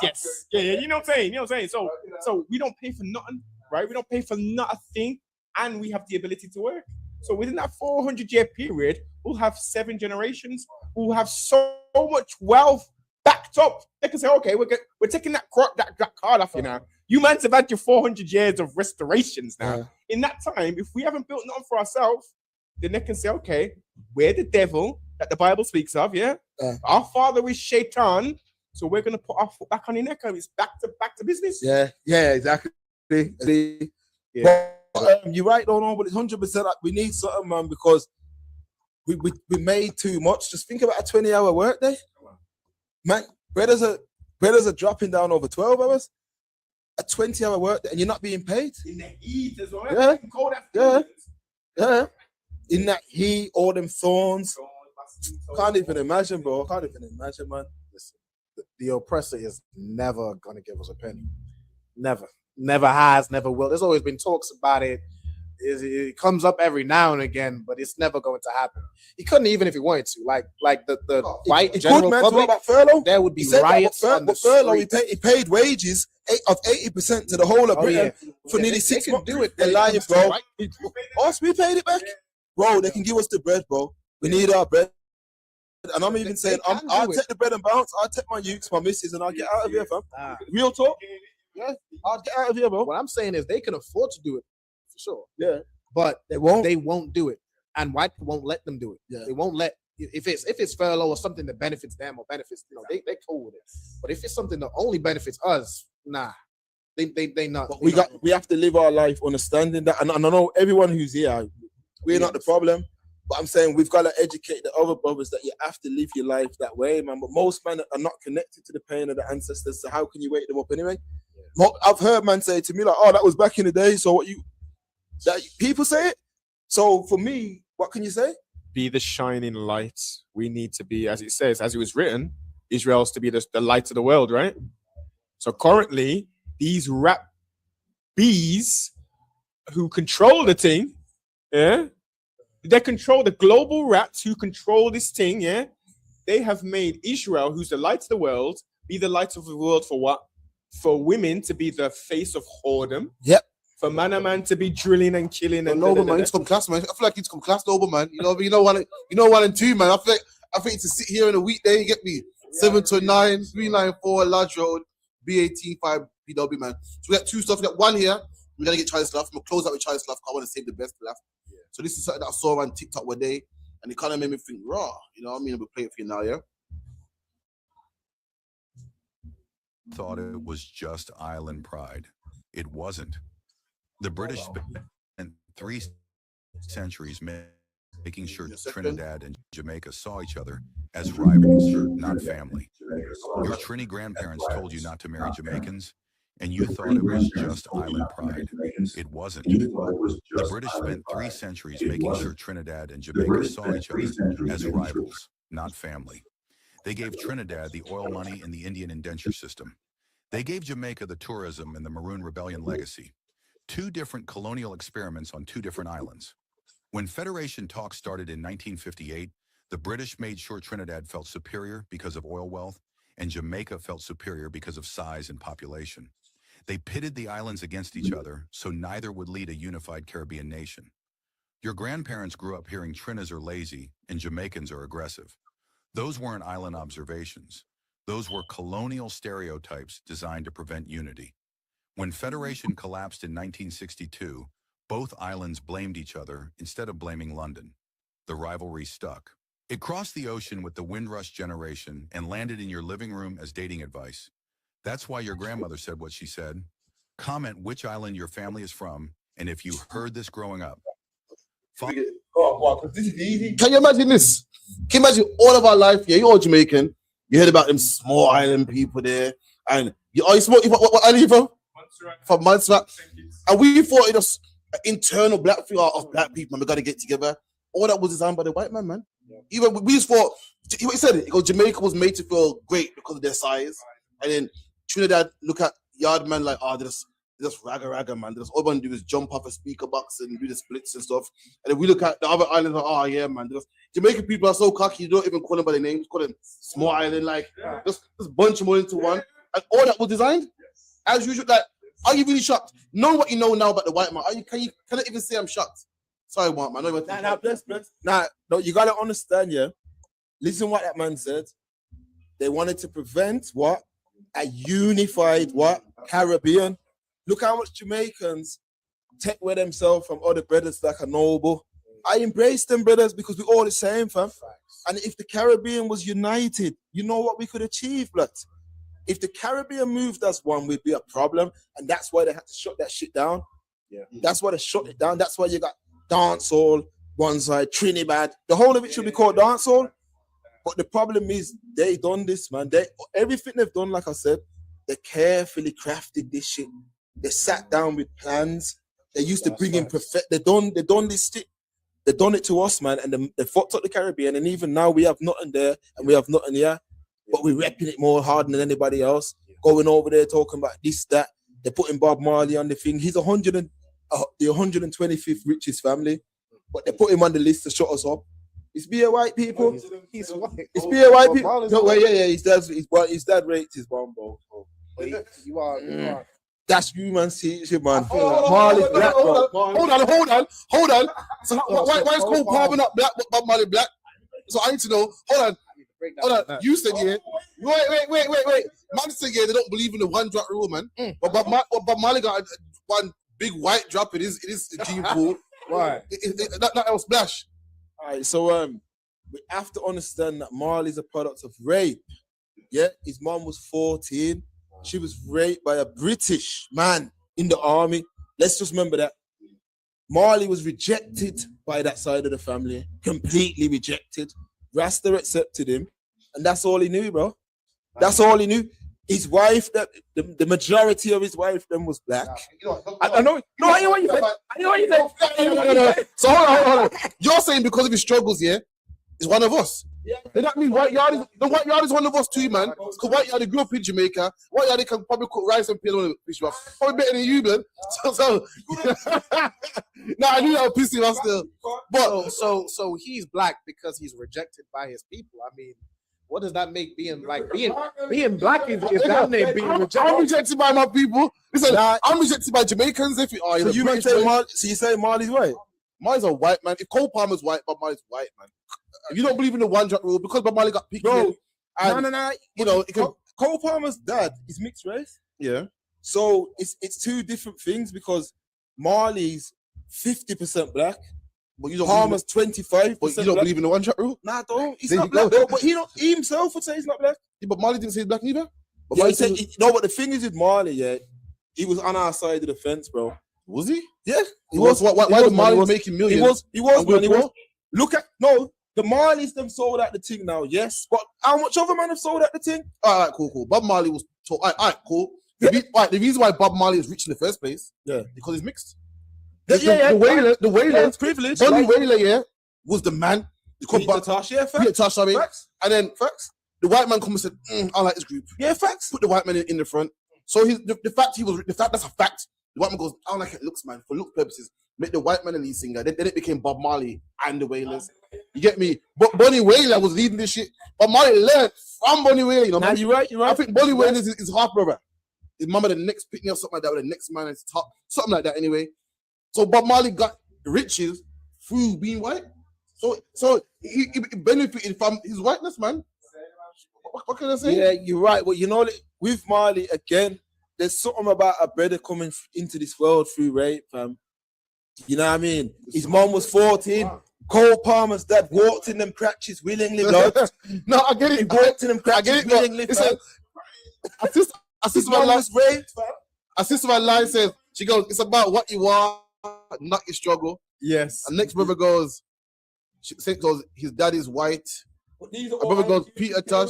Yeah. You know what I'm saying. So we don't pay for nothing, right? We don't pay for nothing, and we have the ability to work. So within that 400-year period, we'll have 7 generations. We'll have so much wealth backed up. They can say, okay, we're taking that card off you now. You man have had your 400 years of restorations now. Yeah. In that time, if we haven't built nothing for ourselves, then they can say, okay, we're the devil that the Bible speaks of, yeah? Our father is Shaitan, so we're going to put our foot back on your neck and it's back to business. Yeah, exactly. Yeah. But, you're right, though, no, but it's 100% like we need something, man, because we made too much. Just think about a 20-hour workday. Man, brothers are dropping down over 12 hours. A 20-hour workday, and you're not being paid. In the heat as well. Yeah. In that heat, all them thorns. Can't even imagine, bro. Can't even imagine, man. Listen, the oppressor is never gonna give us a penny. Never has, never will. There's always been talks about it. It comes up every now and again, but it's never going to happen. He couldn't even if he wanted to. Like the white general public. About furlough? There would be riots on the furlough. He paid wages of 80% to the whole of Britain for nearly 6 months. Do it. They're lying, bro. Us, we paid it back, bro. They can give us the bread, bro. We need our bread. And I'm even saying, I'll take the bread and bounce. I'll take my youths, my missus, and I'll get out of here, fam. Real talk. Yeah, I'll get out of here, bro. What I'm saying is they can afford to do it for sure. Yeah, but they won't do it, and white people won't let them do it. Yeah. They won't let if it's furlough or something that benefits them or benefits they cool with it. But if it's something that only benefits us, nah, they not. But we have to live our life understanding that, and I know everyone who's here, we're not the problem. But I'm saying we've got to educate the other brothers that you have to live your life that way, man. But most men are not connected to the pain of the ancestors, so how can you wake them up anyway? Yeah. I've heard man say to me like, "Oh, that was back in the day." So people say it. So for me, what can you say? Be the shining light. We need to be, as it says, as it was written, Israel's to be the light of the world, right? So currently, these rap bees who control the thing, yeah. They control the global rats who control this thing, yeah? They have made Israel, who's the light of the world, be the light of the world for what? For women to be the face of whoredom. Yep. For man to be drilling and killing and noble man, it's come class, man. I feel like it's come class, noble man. You know one and two, man. I think to sit here in a weekday, you get me 7 to 9, 394 Lodge Road, B185 BW, man. So we got two stuff. We got one here. We gotta get Charlie Slough. I'm gonna close out with Charlie Slough. I want to save the best for last. So this is something that I saw on TikTok one day, and it kind of made me think, raw. You know what I mean? We'll play it for you now, yeah? Thought it was just island pride. It wasn't. The British spent 3 centuries making sure Trinidad and Jamaica saw each other as rivals, not family. Your Trini grandparents told you not to marry Jamaicans, and you thought it was just island pride. It wasn't. The British spent 3 centuries making sure Trinidad and Jamaica saw each other as rivals, not family. They gave Trinidad the oil money and the Indian indenture system. They gave Jamaica the tourism and the Maroon Rebellion legacy. Two different colonial experiments on two different islands. When Federation talks started in 1958, the British made sure Trinidad felt superior because of oil wealth, and Jamaica felt superior because of size and population. They pitted the islands against each other, so neither would lead a unified Caribbean nation. Your grandparents grew up hearing Trinas are lazy and Jamaicans are aggressive. Those weren't island observations. Those were colonial stereotypes designed to prevent unity. When Federation collapsed in 1962, both islands blamed each other instead of blaming London. The rivalry stuck. It crossed the ocean with the Windrush generation and landed in your living room as dating advice. That's why your grandmother said what she said. Comment which island your family is from, and if you heard this growing up. Can you imagine this? Can you imagine all of our life? Yeah, you're all Jamaican. You heard about them small island people there. And you what island are you from? From Montserrat. And we thought it was an internal black thing of black people, and we got to get together. All that was designed by the white man, man. Even we just thought, he said it, because Jamaica was made to feel great because of their size. And then Trinidad look at Yardman like, oh, they're just ragga, man. They just all want to do is jump off a speaker box and do the splits and stuff. And then we look at the other islands like, oh yeah, man. Jamaican people are so cocky, you don't even call them by their names, call them small island, like just bunch them all into one. And all that was designed as usual. Like, are you really shocked? Knowing what you know now about the white man, can you even say I'm shocked? Sorry, white man. Bless. No, you gotta understand, yeah. Listen what that man said. They wanted to prevent what? A unified what? Caribbean. Look how much Jamaicans take with themselves from other brothers like a Noble. I embrace them brothers because we're all the same, fam. And if the Caribbean was united, you know what we could achieve, blood. If the Caribbean moved as one, we'd be a problem. And that's why they had to shut that shit down. Yeah. That's why they shut it down. That's why you got dancehall, one side, Trinidad. The whole of it should be called dancehall. But the problem is they done this, man. Everything they've done, like I said, they carefully crafted this shit. They sat down with plans. They used to bring in They done this shit. They done it to us, man, and they fucked up the Caribbean. And even now we have nothing there and we have nothing here. But we're repping it more hard than anybody else. Going over there talking about this, that. They're putting Bob Marley on the thing. He's the 125th richest family, but they put him on the list to shut us up. It's be a white people. He's white. It's be a white people. No, yeah. His dad raped his bumbo. You are. That's human teaching, man. Marley's black, bro. Hold on. So why is Cole Palmer not black, but Bob Marley black? So I need to know. Hold on. You said yeah. Wait. Man said yeah. They don't believe in the one drop rule, man. But Bob Marley got one big white drop in his gene pool. Right. That was splash. All right. So we have to understand that Marley's a product of rape. Yeah. His mom was 14. She was raped by a British man in the army. Let's just remember that. Marley was rejected by that side of the family. Completely rejected. Rasta accepted him. And that's all he knew, bro. That's all he knew. His wife, the majority of his wife then was black. I know. No, I know what you said. So hold on. You're saying because of his struggles, yeah, he's one of us. Yeah. Then that means White Yard is one of us too, man. Because White Yard grew up in Jamaica. White Yard can probably cook rice and peas on the fish rough. Probably better than you, man. So nah, I knew that would piss him off still. But so he's black because he's rejected by his people. I mean, what does that make being black? Being black is down there being rejected. I'm rejected by my people. Listen, I'm rejected by Jamaicans. If so you might say Marley. So you say Marley's white? Marley's a white man. If Cole Palmer's white, Bob Marley's white, man. If you don't believe in the one drop rule, because Bob Marley got picked, no. You know, Cole Palmer's dad is mixed race. Yeah. So it's two different things because Marley's 50% black. But you don't Palmer's 25%. But you don't believe in the one drop rule? Nah, I don't. He's not black, though, but he himself would say he's not black. Yeah, but Marley didn't say he's black either. But yeah, but the thing is with Marley, yeah, he was on our side of the fence, bro. Was he? Yeah, he was. Why was Marley making millions? He was. Look at the Marleys them sold out the thing now, yes. But how much other man have sold out the thing? All right, cool. Bob Marley was all right, cool. The reason why Bob Marley is rich in the first place, because he's mixed. The Wailer, privilege. Only Wailer, was the man. Peter Tosh, Peter Tosh, I mean. Facts. And then facts. the white man come and said, I like this group. Yeah, facts. Put the white man in the front. So the fact that's a fact. The white man goes, I don't like it looks, man. For look purposes, make the white man the lead singer. Then it became Bob Marley and the Wailers. You get me? But Bonnie Wailer was leading this shit. Bob Marley learned from Bonnie Wailer. You know, nah, you're right. I think Bonnie Wailer is his half brother. His mama the next pick me up something like that with the next man at the top, something like that. Anyway, so Bob Marley got riches through being white. So he benefited from his whiteness, man. What can I say? Yeah, you're right. Well, you know, with Marley again, there's something about a brother coming into this world through rape, fam. You know what I mean? His mom was 14. Cole Palmer's dad walked in them crutches willingly, blood. No, I get it. He walked in them crutches willingly, fam. Sister my line says, she goes, it's about what you are, not your struggle. Yes. And next brother goes, his dad is white. My brother goes, Peter Tosh.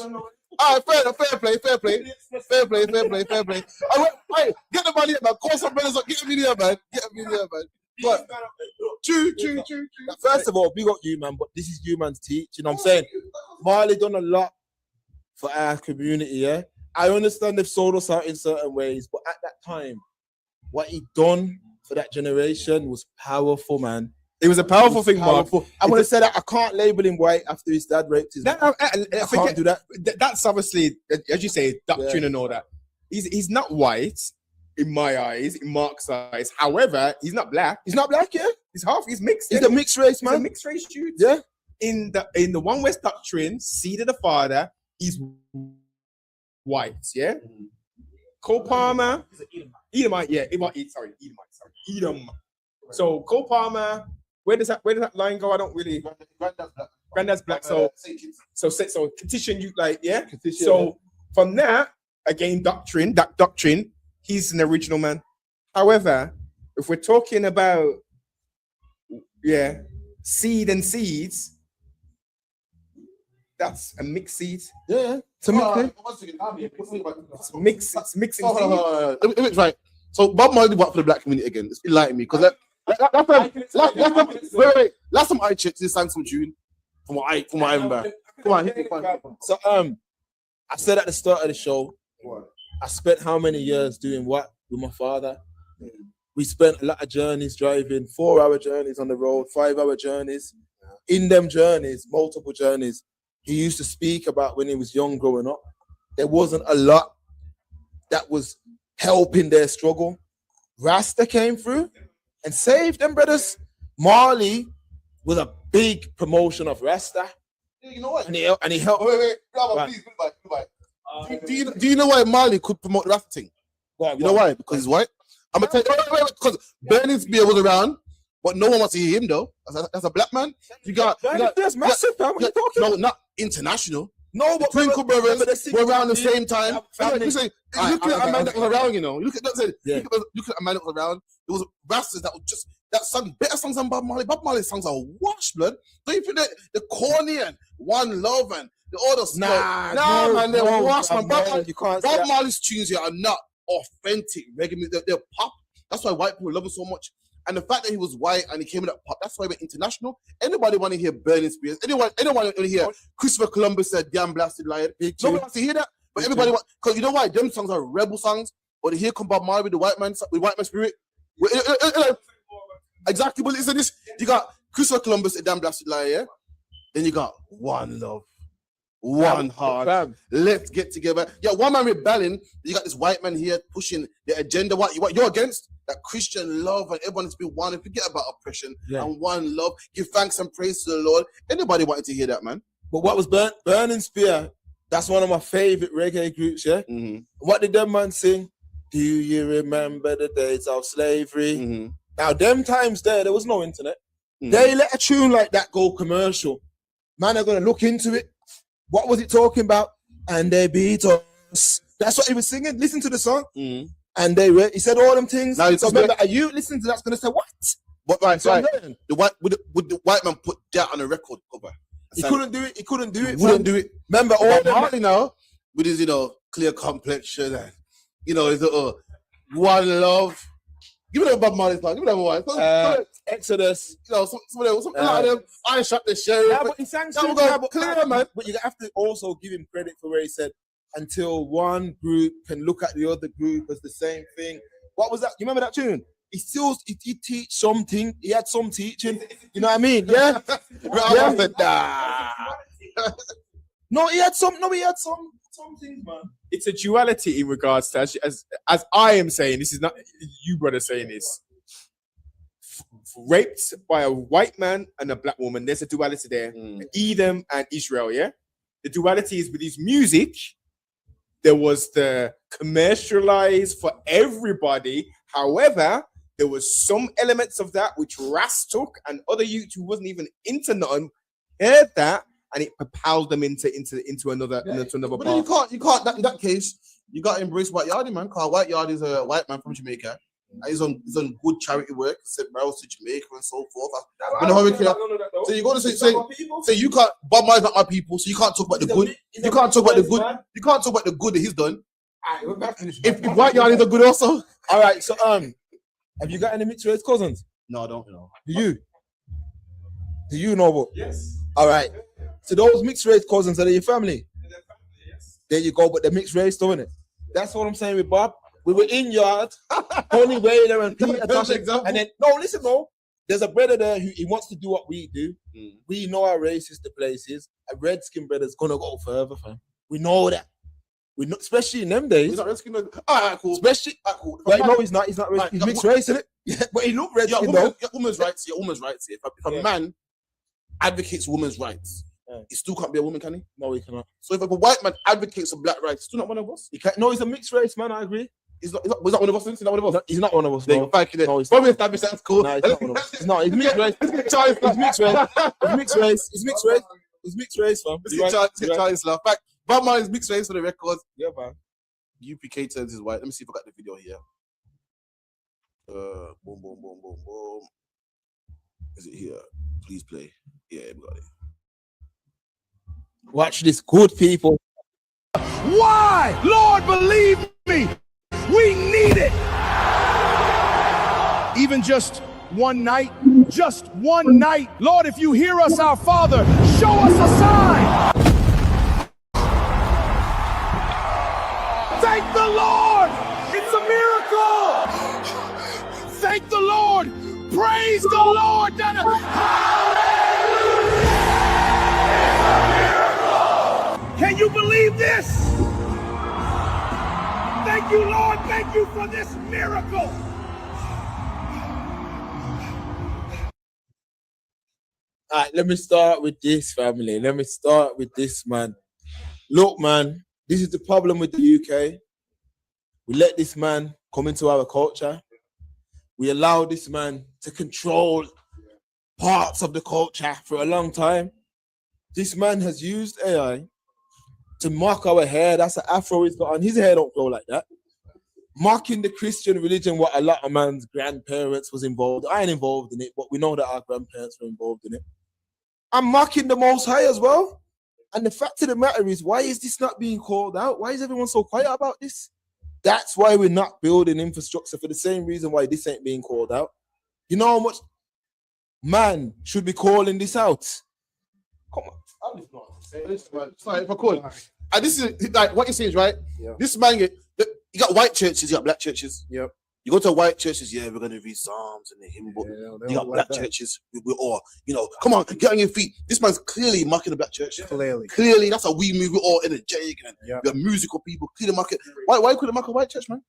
All right, fair play. Hey, get the money, man. Call some brothers up. Get me there, man. But true. First of all, big up you, man. But this is you, man's teach. You know what I'm saying? Marley done a lot for our community, yeah? I understand they've sold us out in certain ways, but at that time, what he done for that generation was powerful, man. It was a powerful thing, Mark. I want to say that I can't label him white after his dad raped his mom. I can't do that. That's obviously, as you say, doctrine and all that. He's not white in my eyes, in Mark's eyes. However, he's not black. He's not black, yeah. He's half. He's mixed. He's a mixed race, man. He's a mixed race dude. Yeah. In the One West doctrine, seed of the father, he's white. Yeah. Cole Palmer, Edomite. Yeah. Edomite. Sorry. Edom. So Cole Palmer. Where does that line go? I don't really. Granddad's black. So petition you like, yeah. So from that, again, that doctrine, he's an original man. However, if we're talking about seed and seeds, that's a mixed seed. Yeah. It's a mixed. It's mixing. Right. So Bob Marley worked for the black community again. It's enlightening me because last time I checked, this sang some tune from what I remember. Come on, hit me. So I said at the start of the show, I spent how many years doing what with my father? We spent a lot of journeys driving, 4-hour journeys on the road, 5-hour journeys. In them journeys, multiple journeys, he used to speak about when he was young growing up. There wasn't a lot that was helping their struggle. Rasta came through and saved them, brothers. Marley was a big promotion of Rasta. Yeah, you know what? And he helped. Wait, please, goodbye. Do you know why Marley could promote the Rasta thing? You know why? Because he's white. I'm gonna tell you, because Burning Spear was around, but no one wants to hear him though. As a black man, that's massive, man. What are you talking about? No, not international. No, but Twinkle Brothers were around the same time. Look at a man that was around, you know. Look at a man that was around. It was Rastas that sung better songs than Bob Marley. Bob Marley's songs are wash, blood. Don't you think that the corny and One Love and the other stuff? Nah, man, they're wash, man. Bob Marley's tunes here are not authentic reggae music. They're pop. That's why white people love him so much. And the fact that he was white and he came in that pop, that's why he went international. Anybody want to hear Burning Spears? Anyone want to hear Christopher Columbus said "Damn Blasted Lion"? Nobody wants to hear that. But everybody wants, because you know why? Them songs are rebel songs. But here come Bob Marley with the white man spirit. Exactly. But listen, this you got Christopher Columbus, a Damn Blasted Lion, yeah. Then you got One Love, One Heart. Let's get together. Yeah, one man rebelling. You got this white man here pushing the agenda. What you're against? That Christian love and everyone to be one and forget about oppression and one love. Give thanks and praise to the Lord. Anybody wanted to hear that, man? But what was Burning Spear? That's one of my favorite reggae groups, yeah? Mm-hmm. What did them man sing? Do you remember the days of slavery? Mm-hmm. Now, them times there was no internet. Mm-hmm. They let a tune like that go commercial. Man are going to look into it. What was it talking about? And they beat us. That's what he was singing. Listen to the song. Mm-hmm. And he said all them things. Now, so remember, are you listening to that's going to say, what? But right. The white man put that on a record cover. He couldn't do it. Wouldn't do it. Remember, all Marley now, with his, clear complexion and, his One Love, Give me that Bob Marley song. Give me that one. Exodus. You know, some like them. I shot the sheriff. Yeah, but he sang clear, man. But you have to also give him credit for where he said, until one group can look at the other group as the same thing. What was that? You remember that tune? He teach something. He had some teaching. You know what I mean? Yeah. No, he had some things, man. It's a duality in regards to as I am saying. This is not you, brother, saying this. Raped by a white man and a black woman. There's a duality there. Edom and Israel. Yeah. The duality is with his music. There was the commercialized for everybody. However, there was some elements of that which Ras took, and other youth who wasn't even into nothing heard that, and it propelled them into another But path. you can't. In that case, you got to embrace White Yardie, man. Because White Yardie is a white man from Jamaica. And he's on good charity work, sent barrels to Jamaica and so forth. When the hurricane, so you got to say you can't. Bob Marley's not my people, so you can't talk about the good. You can't talk about the good. You can't talk about the good that he's done. If White Yardie's are good also. All right, so have you got any mixed race cousins? No, I don't. You know. Do you know what? Yes. All right. So those mixed race cousins, are they your family? Yes. There you go, but they're mixed race, don't it? That's what I'm saying with Bob. We were in yard, Tony Whaler and Peter Tosh, and then no. There's a brother there who he wants to do what we do. We know how racist the place is. A redskin brother's gonna go further, fam. We know that. We know, especially in them days. He's not redskin. All right, cool. Especially, cool. Right, no, he's not. He's not redskin. He's mixed race, isn't it? Yeah, but he looked redskin though. Women's rights. Yeah, women's rights. If a man advocates women's rights, he still can't be a woman, can he? No, he cannot. So if a white man advocates for black rights, he's still not one of us. He can't. No, he's a mixed race man. I agree. He's not one of us. He's not one of us. He's not one of us. No. Thank you. No, he's probably established that's cool. No, he's not one of us. He's not. He's mixed race. He's mixed race. He's mixed race. He's mixed race. He's mixed race, fam. Charlie's laugh. Back. Batman is mixed race for the record. Yeah, man. UPK turns his white. Let me see if I got the video here. Boom, boom, boom, boom, boom. Is it here? Please play. Yeah, we got it. Watch this, good people. Why? Lord, believe me, we need it. Even just one night, Lord, if you hear us, our Father, show us a sign. Thank the Lord. It's a miracle. Thank the Lord. Praise the Lord. Can you believe this? Thank you, Lord. Thank you for this miracle. All right, let me start with this, family. Let me start with this, man. Look, man, this is the problem with the UK. We let this man come into our culture. We allow this man to control parts of the culture for a long time. This man has used AI to mock our hair. That's an afro he's got on. His hair don't grow like that. Mocking the Christian religion, what a lot of man's grandparents was involved. I ain't involved in it, but we know that our grandparents were involved in it. I'm mocking the Most High as well. And the fact of the matter is, why is this not being called out? Why is everyone so quiet about this? That's why we're not building infrastructure, for the same reason why this ain't being called out. You know how much man should be calling this out? Come on. Sorry, if I could. And this is like what you're saying is right. Yeah. This man, you got white churches, you got black churches. Yep. You go to white churches, yeah, we're gonna read Psalms and the hymn book. You got black churches, we're all, come on, get on your feet. This man's clearly mocking the black church. Clearly, that's how we move. We're all energetic and we're musical people. Clearly mocking. Why couldn't mock a white church, man?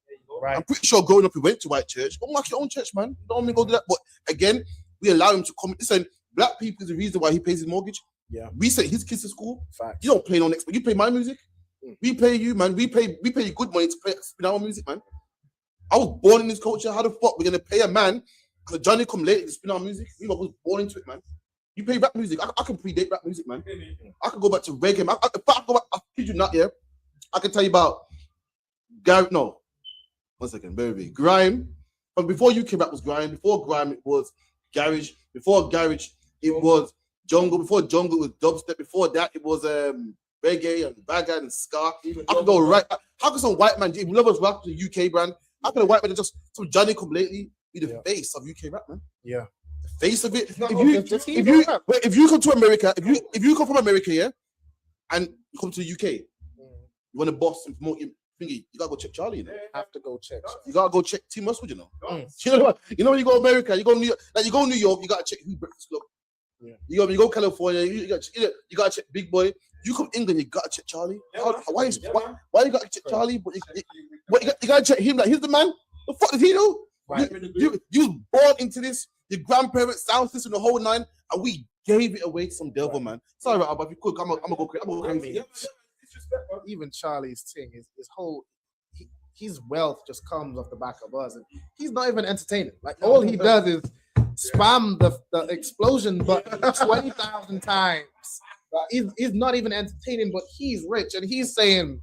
Right. I'm pretty sure growing up, we went to white church. Go mock your own church, man. Don't mean go do that. But again, we allow him to come. Listen, black people is the reason why he pays his mortgage. Yeah. We send his kids to school. Fact. You don't play no next, but you play my music. We pay you, man. We pay you good money to spin our music, man. I was born in this culture. How the fuck we're gonna pay a man because Johnny come late to spin our music? You know, I was born into it, man. You play rap music. I can predate rap music, man. I can go back to reggae, man. I go back, I kid you not, yeah. I can tell you about one second, baby. Grime. But before UK rap was grime. Before grime, it was garage. Before garage, it was jungle. Before jungle, it was dubstep. Before that, it was reggae and bagad and ska. I can go right. How can some white man, if we love us rap to the UK brand, how can a white man just some Johnny come lately be the face of UK rap, man. Yeah. The face of it. If you come to America, if you come from America, yeah, and you come to the UK, you want to boss and promote your thingy, you gotta go check Charlie. You know? Have to go check. You gotta go check T Muscle, you know. You know what? You know when you go America, you go New York, like you go New York, you gotta check who Breakfast Club. Yeah. You go California, you gotta check Big Boy. You come England, you gotta check Charlie. Why you gotta check Charlie? But you gotta check him. Like he's the man. The fuck did he do? Right. You was born into this. Your grandparents, sound system, the whole nine, and we gave it away to some devil, man. Sorry, but if you could, I'm gonna go crazy. Even Charlie's thing, his whole his wealth just comes off the back of us, and he's not even entertaining. Like all he does is spam the explosion button 20,000 times. He's not even entertaining, but he's rich, and he's saying,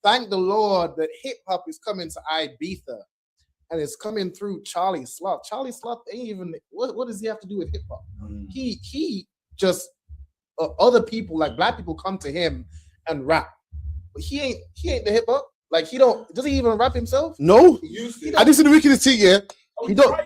"Thank the Lord that hip hop is coming to Ibiza, and it's coming through Charlie Sloth." Charlie Sloth ain't even what does he have to do with hip hop? He just other people like black people come to him and rap, but he ain't the hip hop. Like does he even rap himself? No, I didn't see the wickedest thing. Yeah, he don't.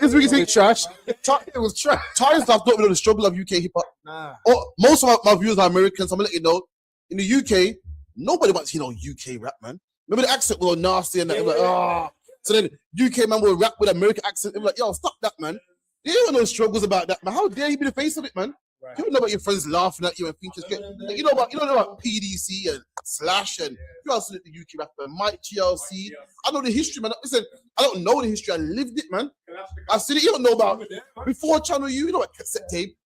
This wicked thing trash. It was trash. Charlie Sloth don't know the struggle of UK hip hop. Nah. Most of my viewers are Americans. I'm gonna let you know. In the UK, nobody wants to hear no UK rap, man. Remember the accent was all nasty and that. Like, oh. So then UK man will rap with American accent. They're like, yo, stop that, man. You don't know struggles about that, man. How dare you be the face of it, man? Right. You don't know about your friends laughing at you and thinking, like, you don't know about PDC and Slash and you also the UK rapper, Mike GLC. I know the history, man. Listen, I don't know the history. I lived it, man. I seen it. You don't know about before Channel U. You know what cassette tape?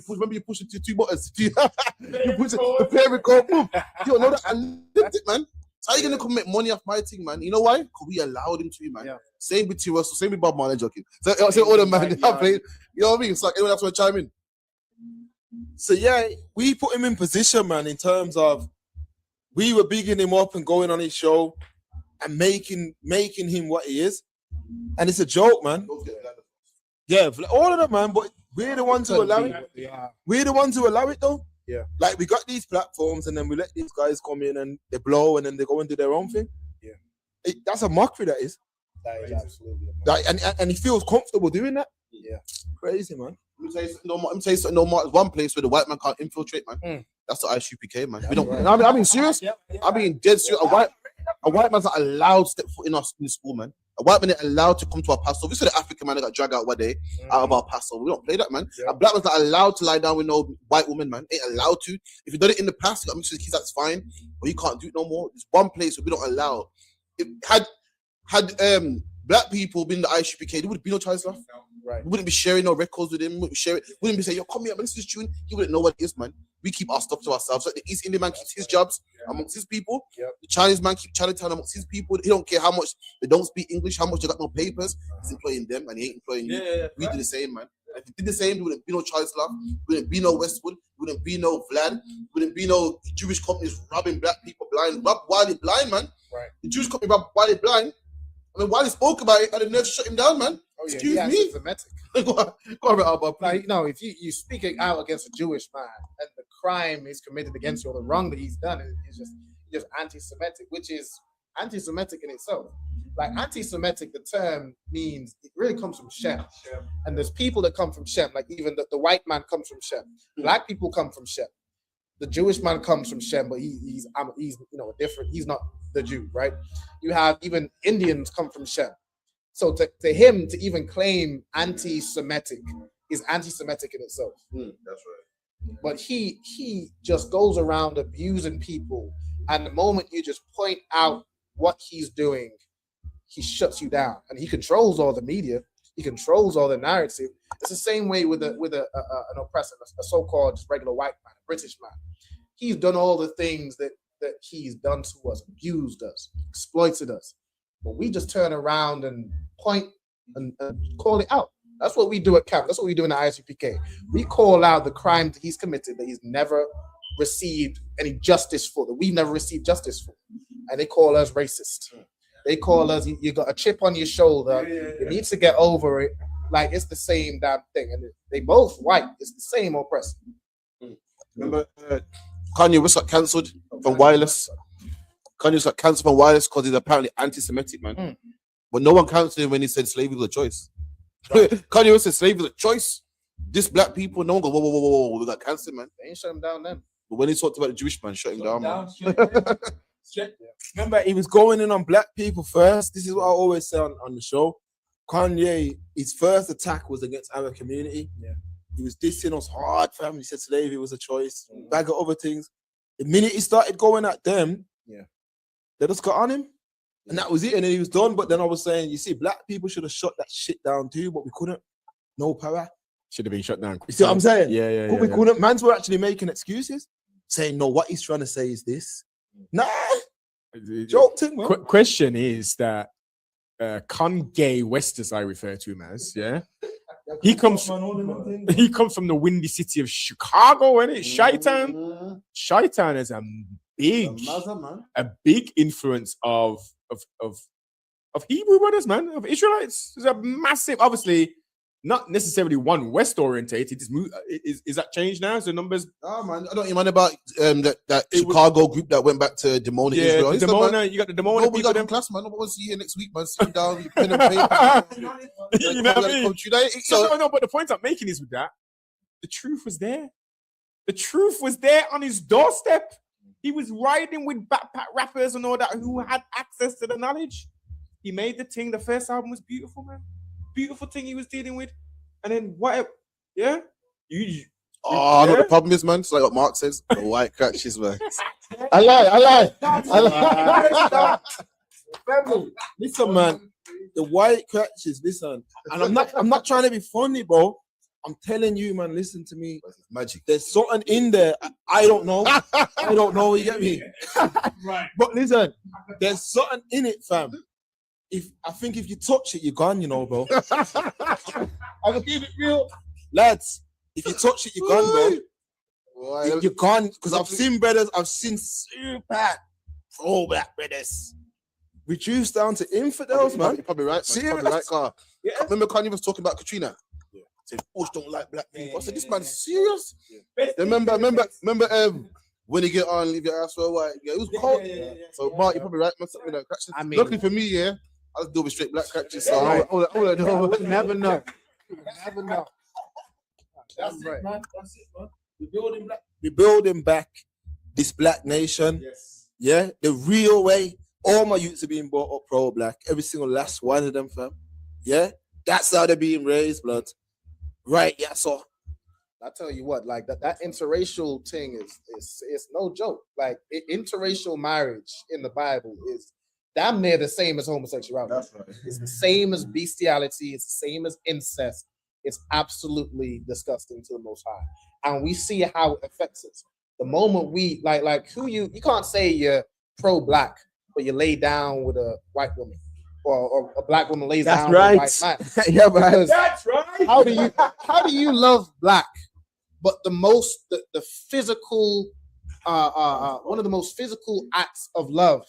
Remember you push it to 2 buttons. You push it, the pair record, boom. You don't know that. I lived it, man. So how you gonna come make money off my thing, man? You know why? Because we allowed him to, man. Yeah. Same with T. Russell, same with Bob Marley, joking. So I say all the man, you know what I mean? It's like anyone else want to chime in. So yeah, we put him in position, man, in terms of we were bigging him up and going on his show and making him what he is. And it's a joke, man. Yeah, all of them, man, but we're the ones who allow it. Yeah. We're the ones who allow it, though. Yeah. Like, we got these platforms and then we let these guys come in and they blow and then they go and do their own thing. Yeah. That's a mockery, that is. That is absolutely a mockery. And he feels comfortable doing that. Yeah. Crazy, man. Let me tell you something, no more. One place where the white man can't infiltrate, man. That's the ISUPK, man. We don't. Right. I mean, serious. I mean, dead serious. A white man's not allowed to step foot in the school, man. A white man ain't allowed to come to our pastor. We saw the African man that got dragged out one day out of our pastor. We don't play that, man. A black man's not allowed to lie down with no white woman, man. Ain't allowed to. If you done it in the past, you got to make sure the kids that's fine. But you can't do it no more. There's one place where we don't allow. If had black people been in the ISUPK, there would be no Charlie Sloth. Right. We wouldn't be sharing no records with him. Wouldn't be saying, yo, come here, man, this is tune. He wouldn't know what it is, man. We keep our stuff to ourselves. Like the East Indian man keeps his jobs amongst his people. Yep. The Chinese man keeps Chinatown amongst his people. He don't care how much they don't speak English, how much they got no papers. He's employing them and he ain't employing you. We do the same, man. If we did the same, there wouldn't be no Charlie Sloth. Wouldn't be no Westwood. Wouldn't be no Vlad. Wouldn't be no Jewish companies robbing black people blind. Rob Wiley blind, man. Right. The Jewish company robbed Wiley blind. I mean, Wiley spoke about it and the nerve shut him down, man. Oh, yeah, excuse me. Go on, Albert, like, no, if you speak out against a Jewish man and the crime is committed against you or the wrong that he's done is just anti-Semitic, which is anti-Semitic in itself. Like anti-Semitic, the term means it really comes from Shem, and there's people that come from Shem. Like even the white man comes from Shem. Black people come from Shem. The Jewish man comes from Shem, but he's different. He's not the Jew, right? You have even Indians come from Shem. So to him to even claim anti-Semitic is anti-Semitic in itself. That's right. But he just goes around abusing people, and the moment you just point out what he's doing, he shuts you down, and he controls all the media. He controls all the narrative. It's the same way with an oppressor, a so-called just regular white man, a British man. He's done all the things that he's done to us, abused us, exploited us. But we just turn around and point and call it out. That's what we do at camp. That's what we do in the ISUPK. We call out the crime that he's committed, that he's never received any justice for, that we've never received justice for. And they call us racist. They call us, you got a chip on your shoulder. You need to get over it. Like, it's the same damn thing. And they both white. It's the same oppressor. Remember Kanye was got cancelled from Wireless? Kanye was got cancelled from Wireless because he's apparently anti-Semitic, man. But no one counted him when he said slavery was a choice. Kanye West said slavery was a choice. This black people, no one go, whoa, we got cancelled, man. They ain't shut him down then. But when he talked about the Jewish man, shut him down, man. Remember, he was going in on black people first. This is what I always say on the show. Kanye, his first attack was against our community. Yeah. He was dissing us hard, fam. He said slavery was a choice, bag of other things. The minute he started going at them, they just got on him. And that was it. And then he was done. But then I was saying, you see, black people should have shut that shit down too, but we couldn't. No power. Should have been shut down. You see what I'm saying? Yeah. We couldn't. Mans were actually making excuses, saying, no, what he's trying to say is this. Nah. Joke thing, man. Question is that Kanye West, as I refer to him as, he comes from the windy city of Chicago, isn't it? Chi-Town is a big influence of Hebrew brothers, man, of Israelites. There's a massive, obviously, not necessarily one West orientated. Is that changed now? So numbers. Oh man, I don't even mind about that Chicago group that went back to Dimona, Israel. Dimona, you got the Dimona people. We got them class, man. What was here next week, man? Sitting down, pen and paper. You know what I mean? No, but the point I'm making is with that, the truth was there. The truth was there on his doorstep. He was riding with backpack rappers and all that who had access to the knowledge. He made the thing. The first album was beautiful, man. Beautiful thing he was dealing with. And then what? Yeah? I know the problem is, man. It's like what Mark says. The white crutches, man. I lie. Listen, man. The white crutches, listen. And I'm not trying to be funny, bro. I'm telling you, man, listen to me. Magic. There's something in there. I don't know. I don't know. You get me? Right. But listen, there's something in it, fam. I think if you touch it, you're gone, you know, bro. I can keep it real. Lads, if you touch it, you're gone, bro. You're gone. Because I've seen super throwback brothers reduced down to infidels, man. You're probably right. Serious? Probably right, Carl. Yeah. Remember Kanye was talking about Katrina? Said, Bush don't like black people. I said, this man's serious. Remember, when you get on, leave your ass for a while. Yeah, it was cold. So, Mark, you're probably right. Man, I mean, luckily for me, I was doing with straight black crutches. So, all I know. Never know. That's right. Man. That's it, man. We're building back this black nation. Yes. Yeah, the real way. All my youths are being brought up pro-black. Every single last one of them, fam. Yeah, that's how they're being raised, blood. Right, yeah, so I tell you what, like that interracial thing is no joke. Like interracial marriage in the Bible is damn near the same as homosexuality. That's right. It's the same as bestiality. It's the same as incest. It's absolutely disgusting to the Most High, and we see how it affects us. The moment we like who you can't say you're pro-black, but you lay down with a white woman. Or a black woman lays down with a white man. Yeah, but that's right. How do you love black? But the physical one of the most physical acts of love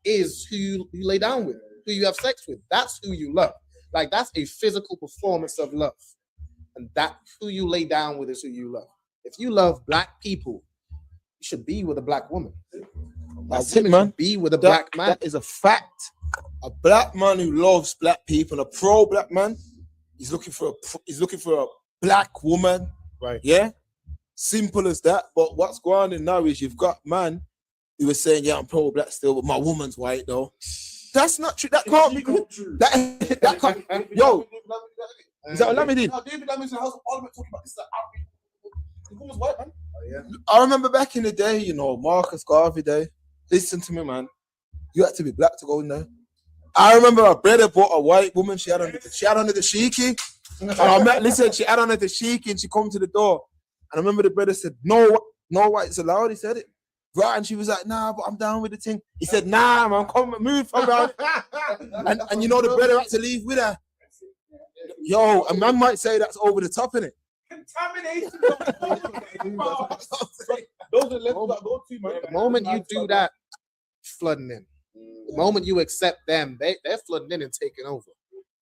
is who you lay down with, who you have sex with. That's who you love. Like that's a physical performance of love. And that who you lay down with is who you love. If you love black people, you should be with a black woman. That's it, man. Be with a black man. That is a fact. A black man who loves black people, a pro-black man, he's looking for a black woman, right? Yeah, simple as that. But what's going on now is you've got man who was saying, "Yeah, I'm pro-black still, but my woman's white though." That's not true. That can't be true. That can't. Yo, is that what Lamidin? David Lamidin's House of Parliament talking about this. The woman's white, man. I remember back in the day, you know, Marcus Garvey Day. Listen to me, man. You had to be black to go in there. I remember my brother bought a white woman. She had on the dashiki. Listen, she had on the dashiki and she come to the door. And I remember the brother said, no whites allowed. He said it. Right, and she was like, nah, but I'm down with the thing. He said, nah, man, come move from around. and you know the brother had to leave with her. Yo, a man might say that's over the top, innit? Contamination. Those are levels that go to, man. The moment you do that, flooding in. The moment you accept them, they're flooding in and taking over.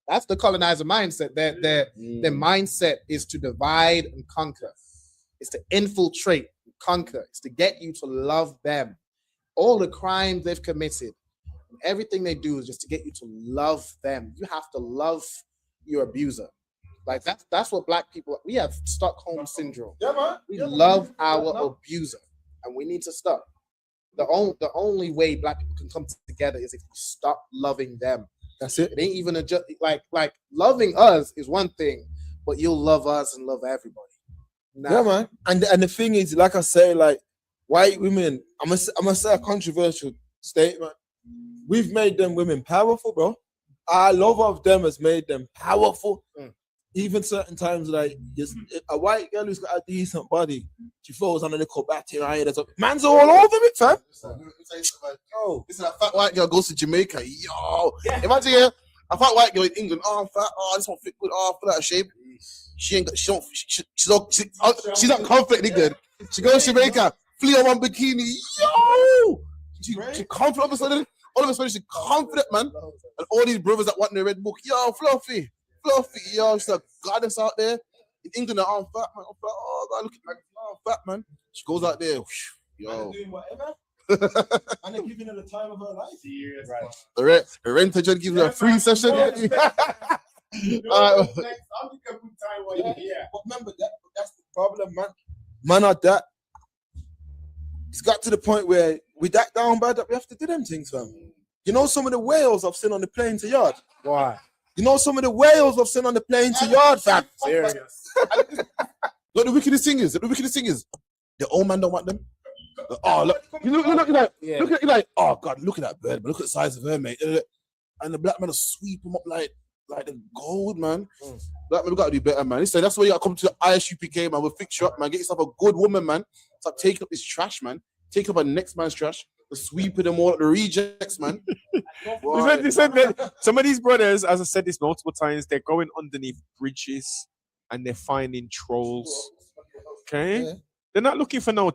That's the colonizer mindset. Their mindset is to divide and conquer. It's to infiltrate and conquer. It's to get you to love them. All the crimes they've committed, everything they do is just to get you to love them. You have to love your abuser. Like that's what black people, we have Stockholm syndrome. Yeah, man. We love our abuser, and we need to stop. The only way black people can come together is if you stop loving them. That's it. It ain't even like loving us is one thing, but you'll love us and love everybody. Yeah, man. And the thing is, like I say, like white women, I'm gonna say a controversial statement. We've made them women powerful, bro. Our love of them has made them powerful. Even certain times, like a white girl who's got a decent body, she falls on a little batty right. Man's all over it, fam. Yo, listen, a fat white girl goes to Jamaica. Yo, imagine here, a fat white girl in England. Oh, I'm fat. Oh, this one fit good. Oh, I feel out of shape. She's not confidently good. She goes to Jamaica, flee on one bikini. Yo, she confident all of a sudden. All of a sudden, she's confident, man. And all these brothers that want the red book, yo, fluffy, yo, she's a goddess out there. In England, I'm fat, man. I'm fat. Oh, God, look at me. I'm fat, man. She goes out there, whoosh, yo. Doing whatever. And they're giving her the time of her life. Right. The renter just gives her a free session. But remember, that's the problem, man. Man, at that, it's got to the point where we that down bad that we have to do them things, fam. You know some of the whales I've seen on the plane to yard? Why? You know some of the whales I've seen on the plane to yard, fam? Serious. Look, the wickedest thing is, the old man don't want them. Oh, look, you look at you like, oh God, look at that bird, but look at the size of her, mate. And the black man will sweep them up like the gold, man. Black man, we gotta do better, man. So that's why you gotta come to the ISUPK, man. We'll fix you up, man. Get yourself a good woman, man. Stop taking up this trash, man. Take up a next man's trash. The sweeping them all, the rejects, man. You said that some of these brothers, as I said this multiple times, they're going underneath bridges and they're finding trolls. Okay? Yeah. They're not looking for no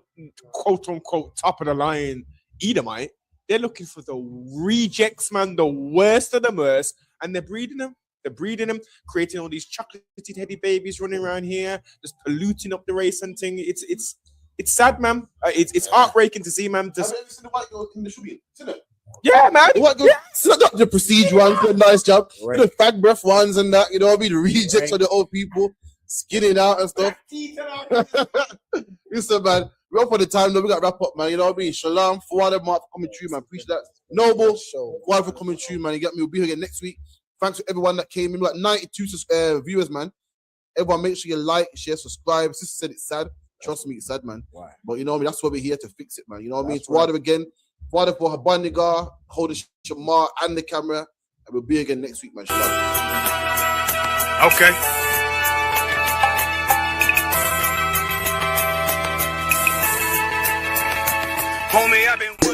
quote unquote top of the line Edomite. They're looking for the rejects, man, the worst of the worst, and they're breeding them. They're breeding them, creating all these chocolatey teddy babies running around here, just polluting up the race and thing. It's sad, man. It's heartbreaking to see, man. Have you ever seen the white girl in the shooting? Yeah, man. The white girl, not the prestige ones, do a nice job. Right. The fat breath ones and that, you know what I mean? The rejects of the old people, skinning out and stuff. Listen, man, we're up for the time, though. We got to wrap up, man. You know what I mean? Shalom, for coming through, man. Appreciate that. Noble, for coming through, man. You get me? We'll be here again next week. Thanks to everyone that came in. We got 92 viewers, man. Everyone, make sure you like, share, subscribe. Sister said it's sad. Trust me, it's sad, man. Why? But you know what I mean? That's why we're here to fix it, man. You know what I mean? It's Father again. Father for Habanigar, hold the Shamar and the camera. And we'll be again next week, man. Okay.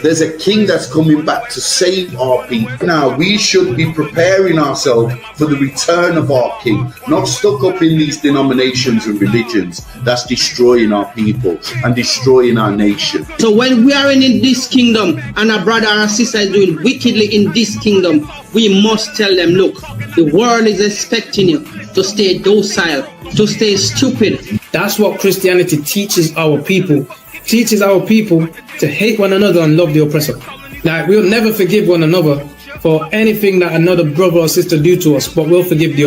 There's a king that's coming back to save our people. Now, we should be preparing ourselves for the return of our king, not stuck up in these denominations and religions that's destroying our people and destroying our nation. So when we are in this kingdom and our brother and sister is doing wickedly in this kingdom, we must tell them, look, the world is expecting you to stay docile, to stay stupid. That's what Christianity teaches our people. Teaches our people to hate one another and love the oppressor. Like, we'll never forgive one another for anything that another brother or sister do to us, but we'll forgive the